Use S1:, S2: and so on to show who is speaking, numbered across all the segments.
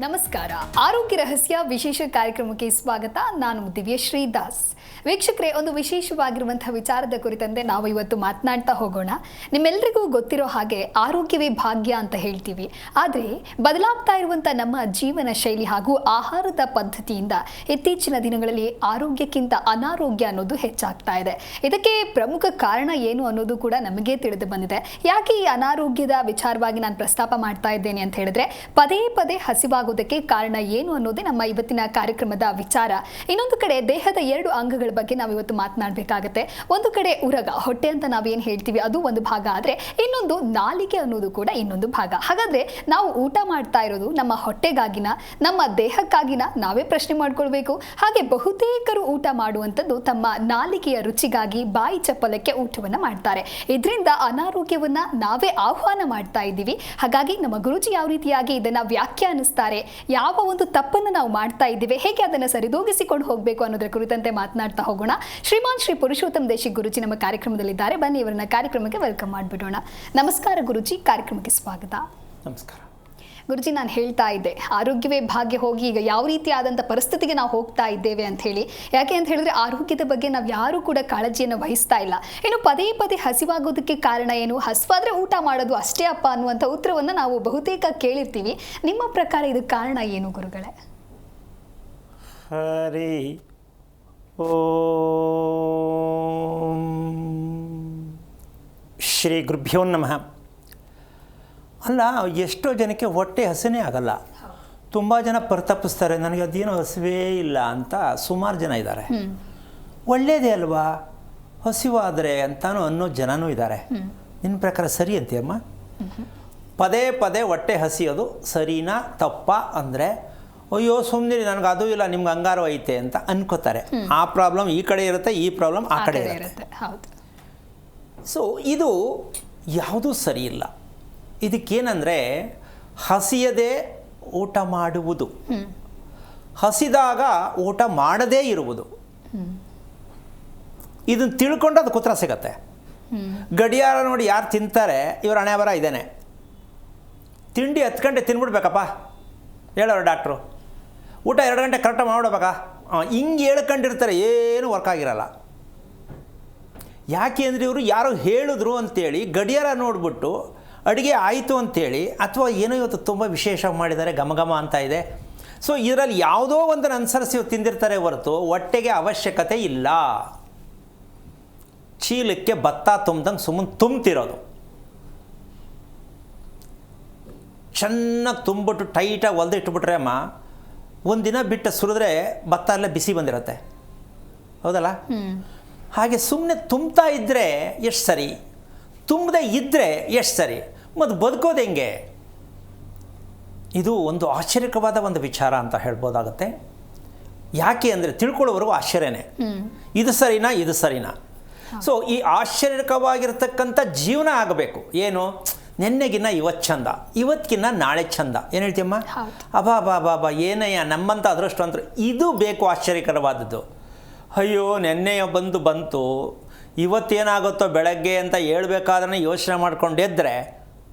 S1: ನಮಸ್ಕಾರ. ಆರೋಗ್ಯ ರಹಸ್ಯ ವಿಶೇಷ ಕಾರ್ಯಕ್ರಮಕ್ಕೆ ಸ್ವಾಗತ. ನಾನು ದಿವ್ಯಶ್ರೀ ದಾಸ್. ವೀಕ್ಷಕರೇ, ಒಂದು ವಿಶೇಷವಾಗಿರುವಂತಹ ವಿಚಾರದ ಕುರಿತಂತೆ ನಾವು ಇವತ್ತು ಮಾತನಾಡ್ತಾ ಹೋಗೋಣ. ನಿಮ್ಮೆಲ್ಲರಿಗೂ ಗೊತ್ತಿರೋ ಹಾಗೆ ಆರೋಗ್ಯವೇ ಭಾಗ್ಯ ಅಂತ ಹೇಳ್ತೀವಿ. ಆದರೆ ಬದಲಾಗ್ತಾ ಇರುವಂಥ ನಮ್ಮ ಜೀವನ ಶೈಲಿ ಹಾಗೂ ಆಹಾರದ ಪದ್ಧತಿಯಿಂದ ಇತ್ತೀಚಿನ ದಿನಗಳಲ್ಲಿ ಆರೋಗ್ಯಕ್ಕಿಂತ ಅನಾರೋಗ್ಯ ಅನ್ನೋದು ಹೆಚ್ಚಾಗ್ತಾ ಇದೆ. ಇದಕ್ಕೆ ಪ್ರಮುಖ ಕಾರಣ ಏನು ಅನ್ನೋದು ಕೂಡ ನಮಗೆ ತಿಳಿದು ಬಂದಿದೆ. ಯಾಕೆ ಈ ಅನಾರೋಗ್ಯದ ವಿಚಾರವಾಗಿ ನಾನು ಪ್ರಸ್ತಾಪ ಮಾಡ್ತಾ ಇದ್ದೇನೆ ಅಂತ ಹೇಳಿದ್ರೆ, ಪದೇ ಪದೇ ಹಸಿವಾಗೋದಕ್ಕೆ ಕಾರಣ ಏನು ಅನ್ನೋದೇ ನಮ್ಮ ಇವತ್ತಿನ ಕಾರ್ಯಕ್ರಮದ ವಿಚಾರ. ಇನ್ನೊಂದು ಕಡೆ ದೇಹದ 2 ಅಂಗಗಳ ಬಗ್ಗೆ ನಾವು ಇವತ್ತು ಮಾತನಾಡಬೇಕಾಗತ್ತೆ. ಒಂದು ಕಡೆ ಉರಗ, ಹೊಟ್ಟೆ ಅಂತ ನಾವೇನು ಹೇಳ್ತೀವಿ, ಅದು ಒಂದು ಭಾಗ. ಆದರೆ ಇನ್ನೊಂದು ನಾಲಿಗೆ ಅನ್ನೋದು ಕೂಡ ಇನ್ನೊಂದು ಭಾಗ. ಹಾಗಾದ್ರೆ ನಾವು ಊಟ ಮಾಡ್ತಾ ಇರೋದು ನಮ್ಮ ಹೊಟ್ಟೆಗಾಗಿನ, ನಮ್ಮ ದೇಹಕ್ಕಾಗಿನ ನಾವೇ ಪ್ರಶ್ನೆ ಮಾಡ್ಕೊಳ್ಬೇಕು. ಹಾಗೆ ಬಹುತೇಕರು ಊಟ ಮಾಡುವಂಥದ್ದು ತಮ್ಮ ನಾಲಿಗೆಯ ರುಚಿಗಾಗಿ, ಬಾಯಿ ಚಪ್ಪಲಕ್ಕೆ ಊಟವನ್ನ ಮಾಡ್ತಾರೆ. ಇದರಿಂದ ಅನಾರೋಗ್ಯವನ್ನ ನಾವೇ ಆಹ್ವಾನ ಮಾಡ್ತಾ ಇದ್ದೀವಿ. ಹಾಗಾಗಿ ನಮ್ಮ ಗುರುಜಿ ಯಾವ ರೀತಿಯಾಗಿ ಇದನ್ನ ವ್ಯಾಖ್ಯಾನಿಸ್ತಾರೆ, ಯಾವ ಒಂದು ತಪ್ಪನ್ನು ನಾವು ಮಾಡ್ತಾ ಇದ್ದೀವಿ, ಹೇಗೆ ಅದನ್ನು ಸರಿದೂಗಿಸಿಕೊಂಡು ಹೋಗಬೇಕು ಅನ್ನೋದರ ಕುರಿತಂತೆ ಮಾತನಾಡ್ತಾ ಹೋಗೋಣ. ಶ್ರೀಮಾನ್ ಶ್ರೀ ಪುರುಷೋತ್ತಮ್ ದೇಶಿಕ್ ಗುರುಜಿ ನಮ್ಮ ಕಾರ್ಯಕ್ರಮದಲ್ಲಿದ್ದಾರೆ. ಬನ್ನಿ ಇವರನ್ನ ಕಾರ್ಯಕ್ರಮಕ್ಕೆ ವೆಲ್ಕಮ್ ಮಾಡಿಬಿಡೋಣ. ನಮಸ್ಕಾರ ಗುರುಜಿ, ಕಾರ್ಯಕ್ರಮಕ್ಕೆ ಸ್ವಾಗತ.
S2: ನಮಸ್ಕಾರ
S1: ಗುರುಜಿ. ನಾನು ಹೇಳ್ತಾ ಇದ್ದೆ, ಆರೋಗ್ಯವೇ ಭಾಗ್ಯ ಹೋಗಿ ಈಗ ಯಾವ ರೀತಿಯಾದಂಥ ಪರಿಸ್ಥಿತಿಗೆ ನಾವು ಹೋಗ್ತಾ ಇದ್ದೇವೆ ಅಂತ ಹೇಳಿ. ಯಾಕೆ ಅಂತ ಹೇಳಿದ್ರೆ, ಆರೋಗ್ಯದ ಬಗ್ಗೆ ನಾವು ಯಾರೂ ಕೂಡ ಕಾಳಜಿಯನ್ನು ವಹಿಸ್ತಾ ಇಲ್ಲ. ಇನ್ನು ಪದೇ ಪದೇ ಹಸಿವಾಗೋದಕ್ಕೆ ಕಾರಣ ಏನು? ಹಸಿವಾದ್ರೆ ಊಟ ಮಾಡೋದು ಅಷ್ಟೇ ಅಪ್ಪ ಅನ್ನುವಂಥ ಉತ್ತರವನ್ನು ನಾವು ಬಹುತೇಕ ಕೇಳಿರ್ತೀವಿ. ನಿಮ್ಮ ಪ್ರಕಾರ ಇದು ಕಾರಣ ಏನು ಗುರುಗಳೇ?
S2: ಹರಿ ಓಂ ಶ್ರೀ ಗುರುಭ್ಯೋ ನಮಃ. ಅಲ್ಲ, ಎಷ್ಟೋ ಜನಕ್ಕೆ ಹೊಟ್ಟೆ ಹಸಿನೇ ಆಗಲ್ಲ. ತುಂಬ ಜನ ಪರಿತಪಿಸ್ತಾರೆ, ನನಗೆ ಅದೇನೋ ಹಸಿವೇ ಇಲ್ಲ ಅಂತ. ಸುಮಾರು ಜನ ಇದ್ದಾರೆ. ಒಳ್ಳೆಯದೇ ಅಲ್ವಾ ಹಸಿವಾದರೆ ಅಂತಾನು ಅನ್ನೋ ಜನನೂ ಇದ್ದಾರೆ. ನಿನ್ನ ಪ್ರಕಾರ ಸರಿ ಅಂತೀಯಮ್ಮ? ಪದೇ ಪದೇ ಹೊಟ್ಟೆ ಹಸಿಯೋದು ಸರಿನಾ ತಪ್ಪ ಅಂದರೆ, ಅಯ್ಯೋ ಸುಮ್ಮನೆ ನನಗೆ ಅದು ಇಲ್ಲ, ನಿಮ್ಗೆ ಅಂಗಾರು ಐತೆ ಅಂತ ಅನ್ಕೋತಾರೆ. ಆ ಪ್ರಾಬ್ಲಮ್ ಈ ಕಡೆ ಇರುತ್ತೆ, ಈ ಪ್ರಾಬ್ಲಮ್ ಆ ಕಡೆ ಇರುತ್ತೆ. ಸೊ ಇದು ಯಾವುದೂ ಸರಿ ಇಲ್ಲ. ಇದಕ್ಕೇನೆಂದರೆ, ಹಸಿಯದೇ ಊಟ ಮಾಡುವುದು, ಹಸಿದಾಗ ಊಟ ಮಾಡದೇ ಇರುವುದು, ಇದನ್ನು ತಿಳ್ಕೊಂಡು ಅದು ಕುತ್ರ ಸಿಗತ್ತೆ. ಗಡಿಯಾರ ನೋಡಿ ಯಾರು ತಿಂತಾರೆ, ಇವ್ರ ಹಣೆ ಬರ ಇದೇನೆ. ತಿಂಡಿ 10 ಗಂಟೆ ತಿನ್ಬಿಡ್ಬೇಕಪ್ಪ ಹೇಳೋರು ಡಾಕ್ಟ್ರು. ಊಟ 2 ಗಂಟೆ ಕರೆಕ್ಟಾಗಿ ಮಾಡ್ಬೇಕಾ, ಹಿಂಗೆ ಹೇಳ್ಕೊಂಡಿರ್ತಾರೆ, ಏನೂ ವರ್ಕ್ ಆಗಿರಲ್ಲ. ಯಾಕೆ ಅಂದರೆ ಇವರು ಯಾರೋ ಹೇಳಿದ್ರು ಅಂತೇಳಿ ಗಡಿಯಾರ ನೋಡಿಬಿಟ್ಟು ಅಡುಗೆ ಆಯಿತು ಅಂಥೇಳಿ, ಅಥವಾ ಏನೋ ಇವತ್ತು ತುಂಬ ವಿಶೇಷ ಮಾಡಿದ್ದಾರೆ ಘಮ ಅಂತ ಇದೆ, ಸೊ ಇದರಲ್ಲಿ ಯಾವುದೋ ಒಂದನ್ನು ಅನುಸರಿಸಿ ತಿಂದಿರ್ತಾರೆ ಹೊರತು ಹೊಟ್ಟೆಗೆ ಅವಶ್ಯಕತೆ ಇಲ್ಲ. ಚೀಲಕ್ಕೆ ಭತ್ತ ತುಂಬ್ದಂಗೆ ಸುಮ್ಮನೆ ತುಂಬ್ತಿರೋದು, ಚೆನ್ನಾಗಿ ತುಂಬಿಟ್ಟು ಟೈಟಾಗಿ ಹೊಲ್ದು ಇಟ್ಬಿಟ್ರೆ ಅಮ್ಮ, ಒಂದಿನ ಬಿಟ್ಟು ಸುರಿದ್ರೆ ಭತ್ತ ಎಲ್ಲ ಬಿಸಿ ಬಂದಿರುತ್ತೆ, ಹೌದಲ್ಲ? ಹಾಗೆ ಸುಮ್ಮನೆ ತುಂಬ್ತಾ ಇದ್ದರೆ ಎಷ್ಟು ಸರಿ, ತುಂಬದೇ ಇದ್ದರೆ ಎಷ್ಟು ಸರಿ, ಮತ್ತು ಬದುಕೋದು ಹೆಂಗೆ? ಇದು ಒಂದು ಆಶ್ಚರ್ಯಕವಾದ ಒಂದು ವಿಚಾರ ಅಂತ ಹೇಳ್ಬೋದಾಗುತ್ತೆ. ಯಾಕೆ ಅಂದರೆ ತಿಳ್ಕೊಳ್ಳೋವರೆಗೂ ಆಶ್ಚರ್ಯನೇ, ಇದು ಸರಿನಾ ಇದು ಸರಿನಾ. ಸೊ ಈ ಆಶ್ಚರ್ಯಕವಾಗಿರ್ತಕ್ಕಂಥ ಜೀವನ ಆಗಬೇಕು. ಏನು, ನೆನ್ನೆಗಿನ್ನ ಇವತ್ತು ಚಂದ, ಇವತ್ತಿಗಿನ್ನ ನಾಳೆ ಚಂದ. ಏನು ಹೇಳ್ತೀಯಮ್ಮ? ಅಬಾ ಏನಯ್ಯ ನಮ್ಮಂಥ ಅದೃಷ್ಟವಂತರು, ಇದು ಬೇಕು ಆಶ್ಚರ್ಯಕರವಾದದ್ದು. ಅಯ್ಯೋ ನೆನ್ನೆಯ ಬಂತು, ಇವತ್ತೇನಾಗುತ್ತೋ ಬೆಳಗ್ಗೆ ಅಂತ ಹೇಳ್ಬೇಕಾದ್ರೆ ಯೋಚನೆ ಮಾಡ್ಕೊಂಡಿದ್ರೆ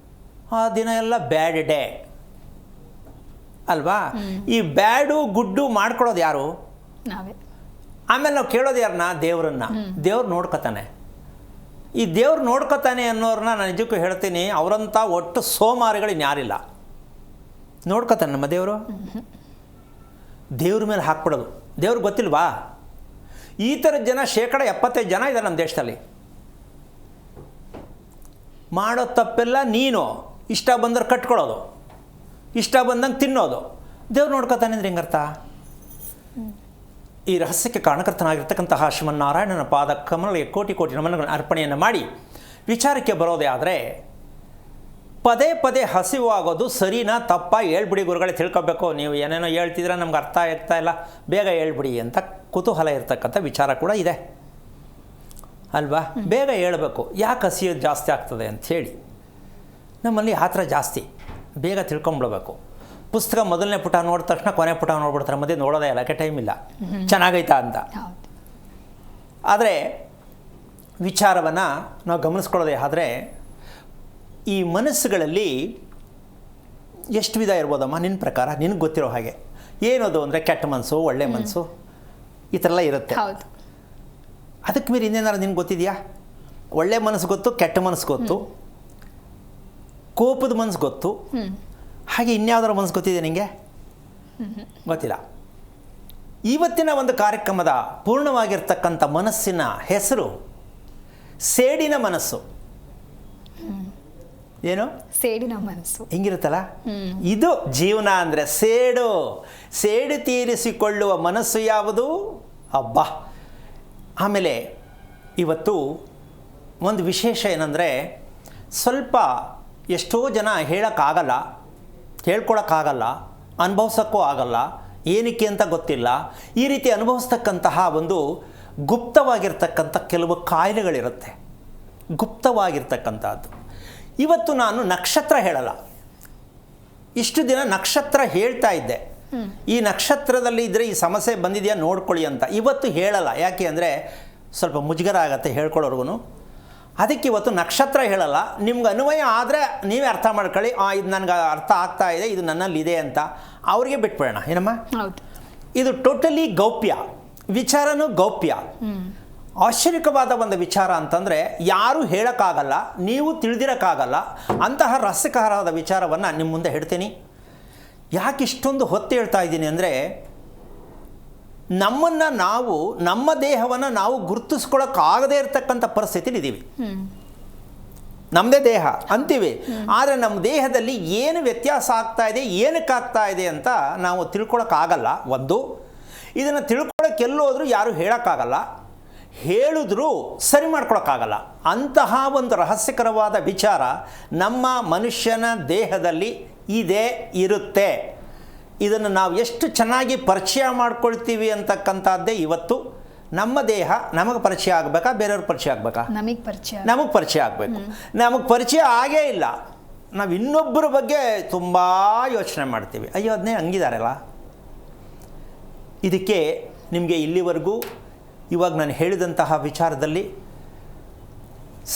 S2: ಆ ದಿನ ಎಲ್ಲ ಬ್ಯಾಡ್ ಡೇ ಅಲ್ವಾ? ಈ ಬ್ಯಾಡು ಗುಡ್ಡು ಮಾಡ್ಕೊಳ್ಳೋದು ಯಾರು? ಆಮೇಲೆ ನಾವು ಕೇಳೋದು ಯಾರನ್ನ? ದೇವ್ರನ್ನ. ದೇವ್ರು ನೋಡ್ಕೊತಾನೆ. ಈ ದೇವ್ರು ನೋಡ್ಕೊತಾನೆ ಅನ್ನೋರನ್ನ ನಾನು ನಿಜಕ್ಕೂ ಹೇಳ್ತೀನಿ, ಅವರಂಥ ಒಟ್ಟು ಸೋಮಾರಿಗಳು ಇನ್ಯಾರಿಲ್ಲ. ನೋಡ್ಕೊತಾನೆ ನಮ್ಮ ದೇವರು. ದೇವ್ರ ಮೇಲೆ ಹಾಕ್ಬಿಡೋದು. ದೇವ್ರಿಗೆ ಗೊತ್ತಿಲ್ವಾ? ಈ ಥರದ ಜನ 75% ಜನ ಇದ್ದಾರೆ ನಮ್ಮ ದೇಶದಲ್ಲಿ. ಮಾಡೋ ತಪ್ಪೆಲ್ಲ ನೀನು ಇಷ್ಟ ಬಂದ್ರೆ ಕಟ್ಕೊಳ್ಳೋದು, ಇಷ್ಟ ಬಂದಂಗೆ ತಿನ್ನೋದು. ದೇವ್ರು ನೋಡ್ಕೊತಾನೆ ಅಂದ್ರೆ ಹೆಂಗರ್ಥ? ಈ ರಹಸ್ಯಕ್ಕೆ ಕಾರಣಕರ್ತನಾಗಿರ್ತಕ್ಕಂತಹ ಶ್ರೀಮನ್ನಾರಾಯಣನ ಪಾದ ಕಮಲಕ್ಕೆ ಕೋಟಿ ನಮನಗಳನ್ನು ಅರ್ಪಣೆಯನ್ನು ಮಾಡಿ ವಿಚಾರಕ್ಕೆ ಬರೋದೇ ಆದರೆ, ಪದೇ ಪದೇ ಹಸಿವಾಗೋದು ಸರಿನಾ ತಪ್ಪ ಹೇಳ್ಬಿಡಿ ಗುರುಗಳೇ, ತಿಳ್ಕೊಬೇಕು. ನೀವು ಏನೇನೋ ಹೇಳ್ತಿದ್ರೆ ನಮ್ಗೆ ಅರ್ಥ ಆಗ್ತಾ ಇಲ್ಲ, ಬೇಗ ಹೇಳ್ಬಿಡಿ ಅಂತ ಕುತೂಹಲ ಇರ್ತಕ್ಕಂಥ ವಿಚಾರ ಕೂಡ ಇದೆ ಅಲ್ವಾ? ಬೇಗ ಹೇಳ್ಬೇಕು, ಯಾಕೆ ಹಸಿಯೋದು ಜಾಸ್ತಿ ಆಗ್ತದೆ ಅಂಥೇಳಿ. ನಮ್ಮಲ್ಲಿ ಆ ಥರ ಜಾಸ್ತಿ, ಬೇಗ ತಿಳ್ಕೊಂಬಿಡ್ಬೇಕು. ಪುಸ್ತಕ ಮೊದಲನೇ ಪುಟ ನೋಡಿದ ತಕ್ಷಣ ಕೊನೆ ಪುಟ ನೋಡ್ಬಿಡ್ತಾರೆ, ಮಧ್ಯೆ ನೋಡೋದೇ ಇಲ್ಲ, ಯಾಕೆ ಟೈಮ್ ಇಲ್ಲ, ಚೆನ್ನಾಗೈತಾ ಅಂತ. ಆದರೆ ವಿಚಾರವನ್ನು ನಾವು ಗಮನಿಸ್ಕೊಳ್ಳೋದೇ ಆದರೆ, ಈ ಮನಸ್ಸುಗಳಲ್ಲಿ ಎಷ್ಟು ವಿಧ ಇರ್ಬೋದಮ್ಮ ನಿನ್ನ ಪ್ರಕಾರ ನಿನಗೆ ಗೊತ್ತಿರೋ ಹಾಗೆ? ಏನದು ಅಂದರೆ ಕೆಟ್ಟ ಮನಸ್ಸು, ಒಳ್ಳೆ ಮನಸ್ಸು, ಈ ಥರ ಎಲ್ಲ ಇರುತ್ತೆ.
S1: ಹೌದು.
S2: ಅದಕ್ಕೆ ಮೀರಿ ಇನ್ನೇನಾರು ನಿನ್ಗೆ ಗೊತ್ತಿದೆಯಾ? ಒಳ್ಳೆ ಮನಸ್ಸು ಗೊತ್ತು, ಕೆಟ್ಟ ಮನಸ್ಸು ಗೊತ್ತು, ಕೋಪದ ಮನಸ್ಸು ಗೊತ್ತು, ಹಾಗೆ ಇನ್ಯಾವುದರ ಮನಸ್ಸು ಗೊತ್ತಿದೆ ನಿಮಗೆ? ಗೊತ್ತಿಲ್ಲ. ಇವತ್ತಿನ ಒಂದು ಕಾರ್ಯಕ್ರಮದ ಪೂರ್ಣವಾಗಿರ್ತಕ್ಕಂಥ ಮನಸ್ಸಿನ ಹೆಸರು ಸೇಡಿನ ಮನಸ್ಸು. ಏನು?
S1: ಸೇಡಿನ ಮನಸ್ಸು.
S2: ಹಿಂಗಿರುತ್ತಲ್ಲ, ಇದು ಜೀವನ ಅಂದರೆ ಸೇಡು ತೀರಿಸಿಕೊಳ್ಳುವ ಮನಸ್ಸು ಯಾವುದು? ಅಬ್ಬಾ. ಆಮೇಲೆ ಇವತ್ತು ಒಂದು ವಿಶೇಷ ಏನಂದರೆ, ಸ್ವಲ್ಪ ಎಷ್ಟೋ ಜನ ಹೇಳೋಕ್ಕಾಗಲ್ಲ, ಹೇಳ್ಕೊಳಕ್ಕಾಗಲ್ಲ, ಅನುಭವಿಸೋಕ್ಕೂ ಆಗಲ್ಲ, ಏನಕ್ಕೆ ಅಂತ ಗೊತ್ತಿಲ್ಲ. ಈ ರೀತಿ ಅನುಭವಿಸ್ತಕ್ಕಂತಹ ಒಂದು ಗುಪ್ತವಾಗಿರ್ತಕ್ಕಂಥ ಕೆಲವು ಕಾಯಿಲೆಗಳಿರುತ್ತೆ, ಗುಪ್ತವಾಗಿರ್ತಕ್ಕಂಥದ್ದು. ಇವತ್ತು ನಾನು ನಕ್ಷತ್ರ ಹೇಳಲ್ಲ, ಇಷ್ಟು ದಿನ ನಕ್ಷತ್ರ ಹೇಳ್ತಾ ಇದ್ದೆ. ಈ ನಕ್ಷತ್ರದಲ್ಲಿ ಇದ್ದರೆ ಈ ಸಮಸ್ಯೆ ಬಂದಿದೆಯಾ ನೋಡ್ಕೊಳ್ಳಿ ಅಂತ. ಇವತ್ತು ಹೇಳಲ್ಲ, ಯಾಕೆ ಅಂದರೆ ಸ್ವಲ್ಪ ಮುಜುಗರ ಆಗತ್ತೆ ಹೇಳ್ಕೊಳ್ಳೋರ್ಗು. ಅದಕ್ಕೆ ಇವತ್ತು ನಕ್ಷತ್ರ ಹೇಳಲ್ಲ. ನಿಮ್ಗೆ ಅನ್ವಯ ಆದರೆ ನೀವೇ ಅರ್ಥ ಮಾಡ್ಕೊಳ್ಳಿ, ಇದು ನನಗೆ ಅರ್ಥ ಆಗ್ತಾ ಇದೆ, ಇದು ನನ್ನಲ್ಲಿದೆ ಅಂತ ಅವ್ರಿಗೆ ಬಿಟ್ಬಿಡೋಣ. ಏನಮ್ಮ?
S1: ಹೌದು.
S2: ಇದು ಟೋಟಲಿ ಗೌಪ್ಯ ವಿಚಾರನೂ ಗೌಪ್ಯ. ಆಶ್ಚರ್ಯಕವಾದ ಒಂದು ವಿಚಾರ ಅಂತಂದರೆ ಯಾರೂ ಹೇಳೋಕ್ಕಾಗಲ್ಲ, ನೀವು ತಿಳಿದಿರೋಕ್ಕಾಗಲ್ಲ. ಅಂತಹ ರಹಸ್ಯಕರವಾದ ವಿಚಾರವನ್ನು ನಿಮ್ಮ ಮುಂದೆ ಹೇಳ್ತೀನಿ. ಯಾಕೆ ಇಷ್ಟೊಂದು ಹೊತ್ತು ಹೇಳ್ತಾ ಇದ್ದೀನಿ ಅಂದರೆ, ನಮ್ಮನ್ನು ನಾವು, ನಮ್ಮ ದೇಹವನ್ನು ನಾವು ಗುರುತಿಸ್ಕೊಳ್ಳೋಕ್ಕಾಗದೇ ಇರತಕ್ಕಂಥ ಪರಿಸ್ಥಿತಿಲಿ ಇದ್ದೀವಿ. ನಮ್ಮದೇ ದೇಹ ಅಂತೀವಿ, ಆದರೆ ನಮ್ಮ ದೇಹದಲ್ಲಿ ಏನು ವ್ಯತ್ಯಾಸ ಆಗ್ತಾ ಇದೆ, ಏನಕ್ಕಾಗ್ತಾ ಇದೆ ಅಂತ ನಾವು ತಿಳ್ಕೊಳಕ್ಕಾಗಲ್ಲ. ಒಂದು, ಇದನ್ನು ತಿಳ್ಕೊಳಕ್ಕೆ ಎಲ್ಲೋದ್ರೂ ಯಾರೂ ಹೇಳೋಕ್ಕಾಗಲ್ಲ, ಹೇಳಿದ್ರೂ ಸರಿ ಮಾಡ್ಕೊಳಕ್ಕಾಗಲ್ಲ. ಅಂತಹ ಒಂದು ರಹಸ್ಯಕರವಾದ ವಿಚಾರ ನಮ್ಮ ಮನುಷ್ಯನ ದೇಹದಲ್ಲಿ ಇರುತ್ತೆ. ಇದನ್ನು ನಾವು ಎಷ್ಟು ಚೆನ್ನಾಗಿ ಪರಿಚಯ ಮಾಡ್ಕೊಳ್ತೀವಿ ಅಂತಕ್ಕಂಥದ್ದೇ ಇವತ್ತು. ನಮ್ಮ ದೇಹ ನಮಗೆ ಪರಿಚಯ ಆಗಬೇಕಾ, ಬೇರೆಯವ್ರ ಪರಿಚಯ ಆಗಬೇಕಾ? ನಮಗೆ ಪರಿಚಯ ಆಗಬೇಕು. ನಮಗೆ ಪರಿಚಯ ಆಗೇ ಇಲ್ಲ, ನಾವು ಇನ್ನೊಬ್ಬರ ಬಗ್ಗೆ ತುಂಬ ಯೋಚನೆ ಮಾಡ್ತೀವಿ. ಅಯ್ಯೋ ಅದನ್ನೇ ಹಂಗಿದಾರಲ್ಲ. ಇದಕ್ಕೆ ನಿಮಗೆ ಇಲ್ಲಿವರೆಗೂ ಇವಾಗ ನಾನು ಹೇಳಿದಂತಹ ವಿಚಾರದಲ್ಲಿ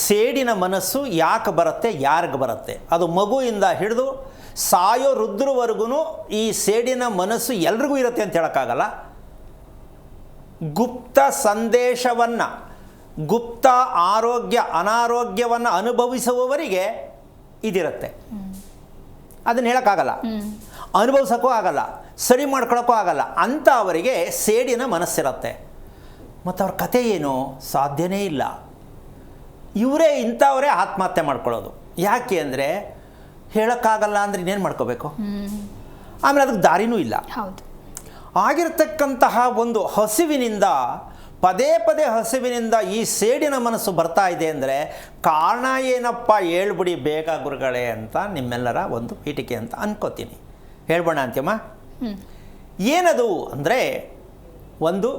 S2: ಸೇಡಿನ ಮನಸ್ಸು ಯಾಕೆ ಬರುತ್ತೆ, ಯಾರಿಗೆ ಬರುತ್ತೆ, ಅದು ಮಗುವಿಂದ ಹಿಡಿದು ಸಾಯೋ ವೃದ್ಧರವರೆಗೂ ಈ ಸೇಡಿನ ಮನಸ್ಸು ಎಲ್ರಿಗೂ ಇರುತ್ತೆ ಅಂತ ಹೇಳೋಕ್ಕಾಗಲ್ಲ. ಗುಪ್ತ ಸಂದೇಶವನ್ನು, ಗುಪ್ತ ಆರೋಗ್ಯ ಅನಾರೋಗ್ಯವನ್ನು ಅನುಭವಿಸುವವರಿಗೆ ಇದಿರುತ್ತೆ. ಅದನ್ನು ಹೇಳೋಕ್ಕಾಗಲ್ಲ, ಅನುಭವಿಸೋಕ್ಕೂ ಆಗಲ್ಲ, ಸರಿ ಮಾಡ್ಕೊಳ್ಳೋಕ್ಕೂ ಆಗಲ್ಲ. ಅಂತ ಅವರಿಗೆ ಸೇಡಿನ ಮನಸ್ಸಿರುತ್ತೆ. ಮತ್ತು ಅವ್ರ ಕತೆ ಏನು? ಸಾಧ್ಯನೇ ಇಲ್ಲ. ಇಂಥವರೇ ಆತ್ಮಹತ್ಯೆ ಮಾಡ್ಕೊಳ್ಳೋದು. ಯಾಕೆ ಅಂದರೆ ಹೇಳೋಕ್ಕಾಗಲ್ಲ ಅಂದರೆ ಇನ್ನೇನು ಮಾಡ್ಕೋಬೇಕು? ಆಮೇಲೆ ಅದಕ್ಕೆ ದಾರಿನೂ ಇಲ್ಲ. ಆಗಿರ್ತಕ್ಕಂತಹ ಒಂದು ಹಸಿವಿನಿಂದ, ಪದೇ ಪದೇ ಹಸಿವಿನಿಂದ ಈ ಸೇಡಿನ ಮನಸ್ಸು ಬರ್ತಾ ಇದೆ ಅಂದರೆ ಕಾರಣ ಏನಪ್ಪ ಹೇಳ್ಬಿಡಿ ಬೇಗ ಗುರುಗಳೇ ಅಂತ ನಿಮ್ಮೆಲ್ಲರ ಒಂದು ಪೀಠಿಕೆ ಅಂತ ಅನ್ಕೋತೀನಿ. ಹೇಳ್ಬೋಣ ಅಂತ್ಯಮ್ಮ? ಏನದು ಅಂದರೆ, ಒಂದು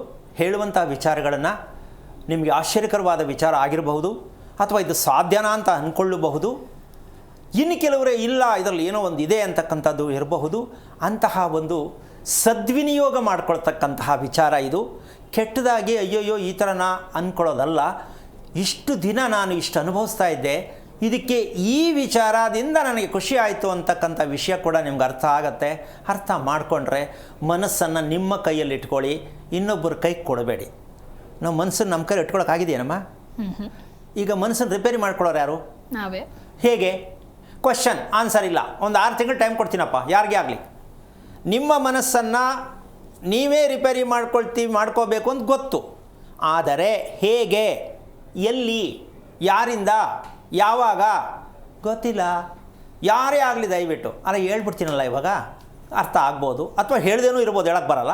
S2: ಹೇಳುವಂಥ ವಿಚಾರಗಳನ್ನು ನಿಮಗೆ ಆಶ್ಚರ್ಯಕರವಾದ ವಿಚಾರ ಆಗಿರಬಹುದು, ಅಥವಾ ಇದು ಸಾಧ್ಯನಾ ಅಂತ ಅಂದ್ಕೊಳ್ಳಬಹುದು. ಇನ್ನು ಕೆಲವರೇ ಇಲ್ಲ ಇದರಲ್ಲಿ ಏನೋ ಒಂದು ಇದೆ ಅಂತಕ್ಕಂಥದ್ದು ಇರಬಹುದು. ಅಂತಹ ಒಂದು ಸದ್ವಿನಿಯೋಗ ಮಾಡ್ಕೊಳ್ತಕ್ಕಂತಹ ವಿಚಾರ ಇದು. ಕೆಟ್ಟದಾಗಿ ಅಯ್ಯೋಯ್ಯೋ ಈ ಥರನ ಅಂದ್ಕೊಳ್ಳೋದಲ್ಲ. ಇಷ್ಟು ದಿನ ನಾನು ಇಷ್ಟು ಅನುಭವಿಸ್ತಾ ಇದ್ದೆ, ಇದಕ್ಕೆ ಈ ವಿಚಾರದಿಂದ ನನಗೆ ಖುಷಿ ಆಯಿತು ಅಂತಕ್ಕಂಥ ವಿಷಯ ಕೂಡ ನಿಮ್ಗೆ ಅರ್ಥ ಆಗತ್ತೆ. ಅರ್ಥ ಮಾಡಿಕೊಂಡ್ರೆ ಮನಸ್ಸನ್ನು ನಿಮ್ಮ ಕೈಯಲ್ಲಿ ಇಟ್ಕೊಳ್ಳಿ, ಇನ್ನೊಬ್ಬರ ಕೈಗೆ ಕೊಡಬೇಡಿ. ನಾವು ಮನಸ್ಸನ್ನು ನಮ್ಮ ಕೈಯಲ್ಲಿ ಇಟ್ಕೊಳ್ಳೋಕ್ಕಾಗಿದೆಯೇನಮ್ಮ? ಈಗ ಮನಸ್ಸನ್ನು ರಿಪೇರಿ ಮಾಡ್ಕೊಳ್ಳೋರು ಯಾರು?
S1: ನಾವೇ.
S2: ಹೇಗೆ? ಕ್ವಶನ್ ಆನ್ಸರ್ ಇಲ್ಲ. ಒಂದು 6 ತಿಂಗಳು ಟೈಮ್ ಕೊಡ್ತೀನಪ್ಪ ಯಾರಿಗೇ ಆಗಲಿ. ನಿಮ್ಮ ಮನಸ್ಸನ್ನು ನೀವೇ ರಿಪೇರಿ ಮಾಡ್ಕೋಬೇಕು ಅಂತ ಗೊತ್ತು. ಆದರೆ ಹೇಗೆ, ಎಲ್ಲಿ, ಯಾರಿಂದ, ಯಾವಾಗ ಗೊತ್ತಿಲ್ಲ. ಯಾರೇ ಆಗಲಿ ದಯವಿಟ್ಟು ಅಲ್ಲ ಹೇಳ್ಬಿಡ್ತೀನಲ್ಲ ಇವಾಗ, ಅರ್ಥ ಆಗ್ಬೋದು, ಅಥವಾ ಹೇಳ್ದೇನೂ ಇರ್ಬೋದು, ಹೇಳಕ್ಕೆ ಬರಲ್ಲ.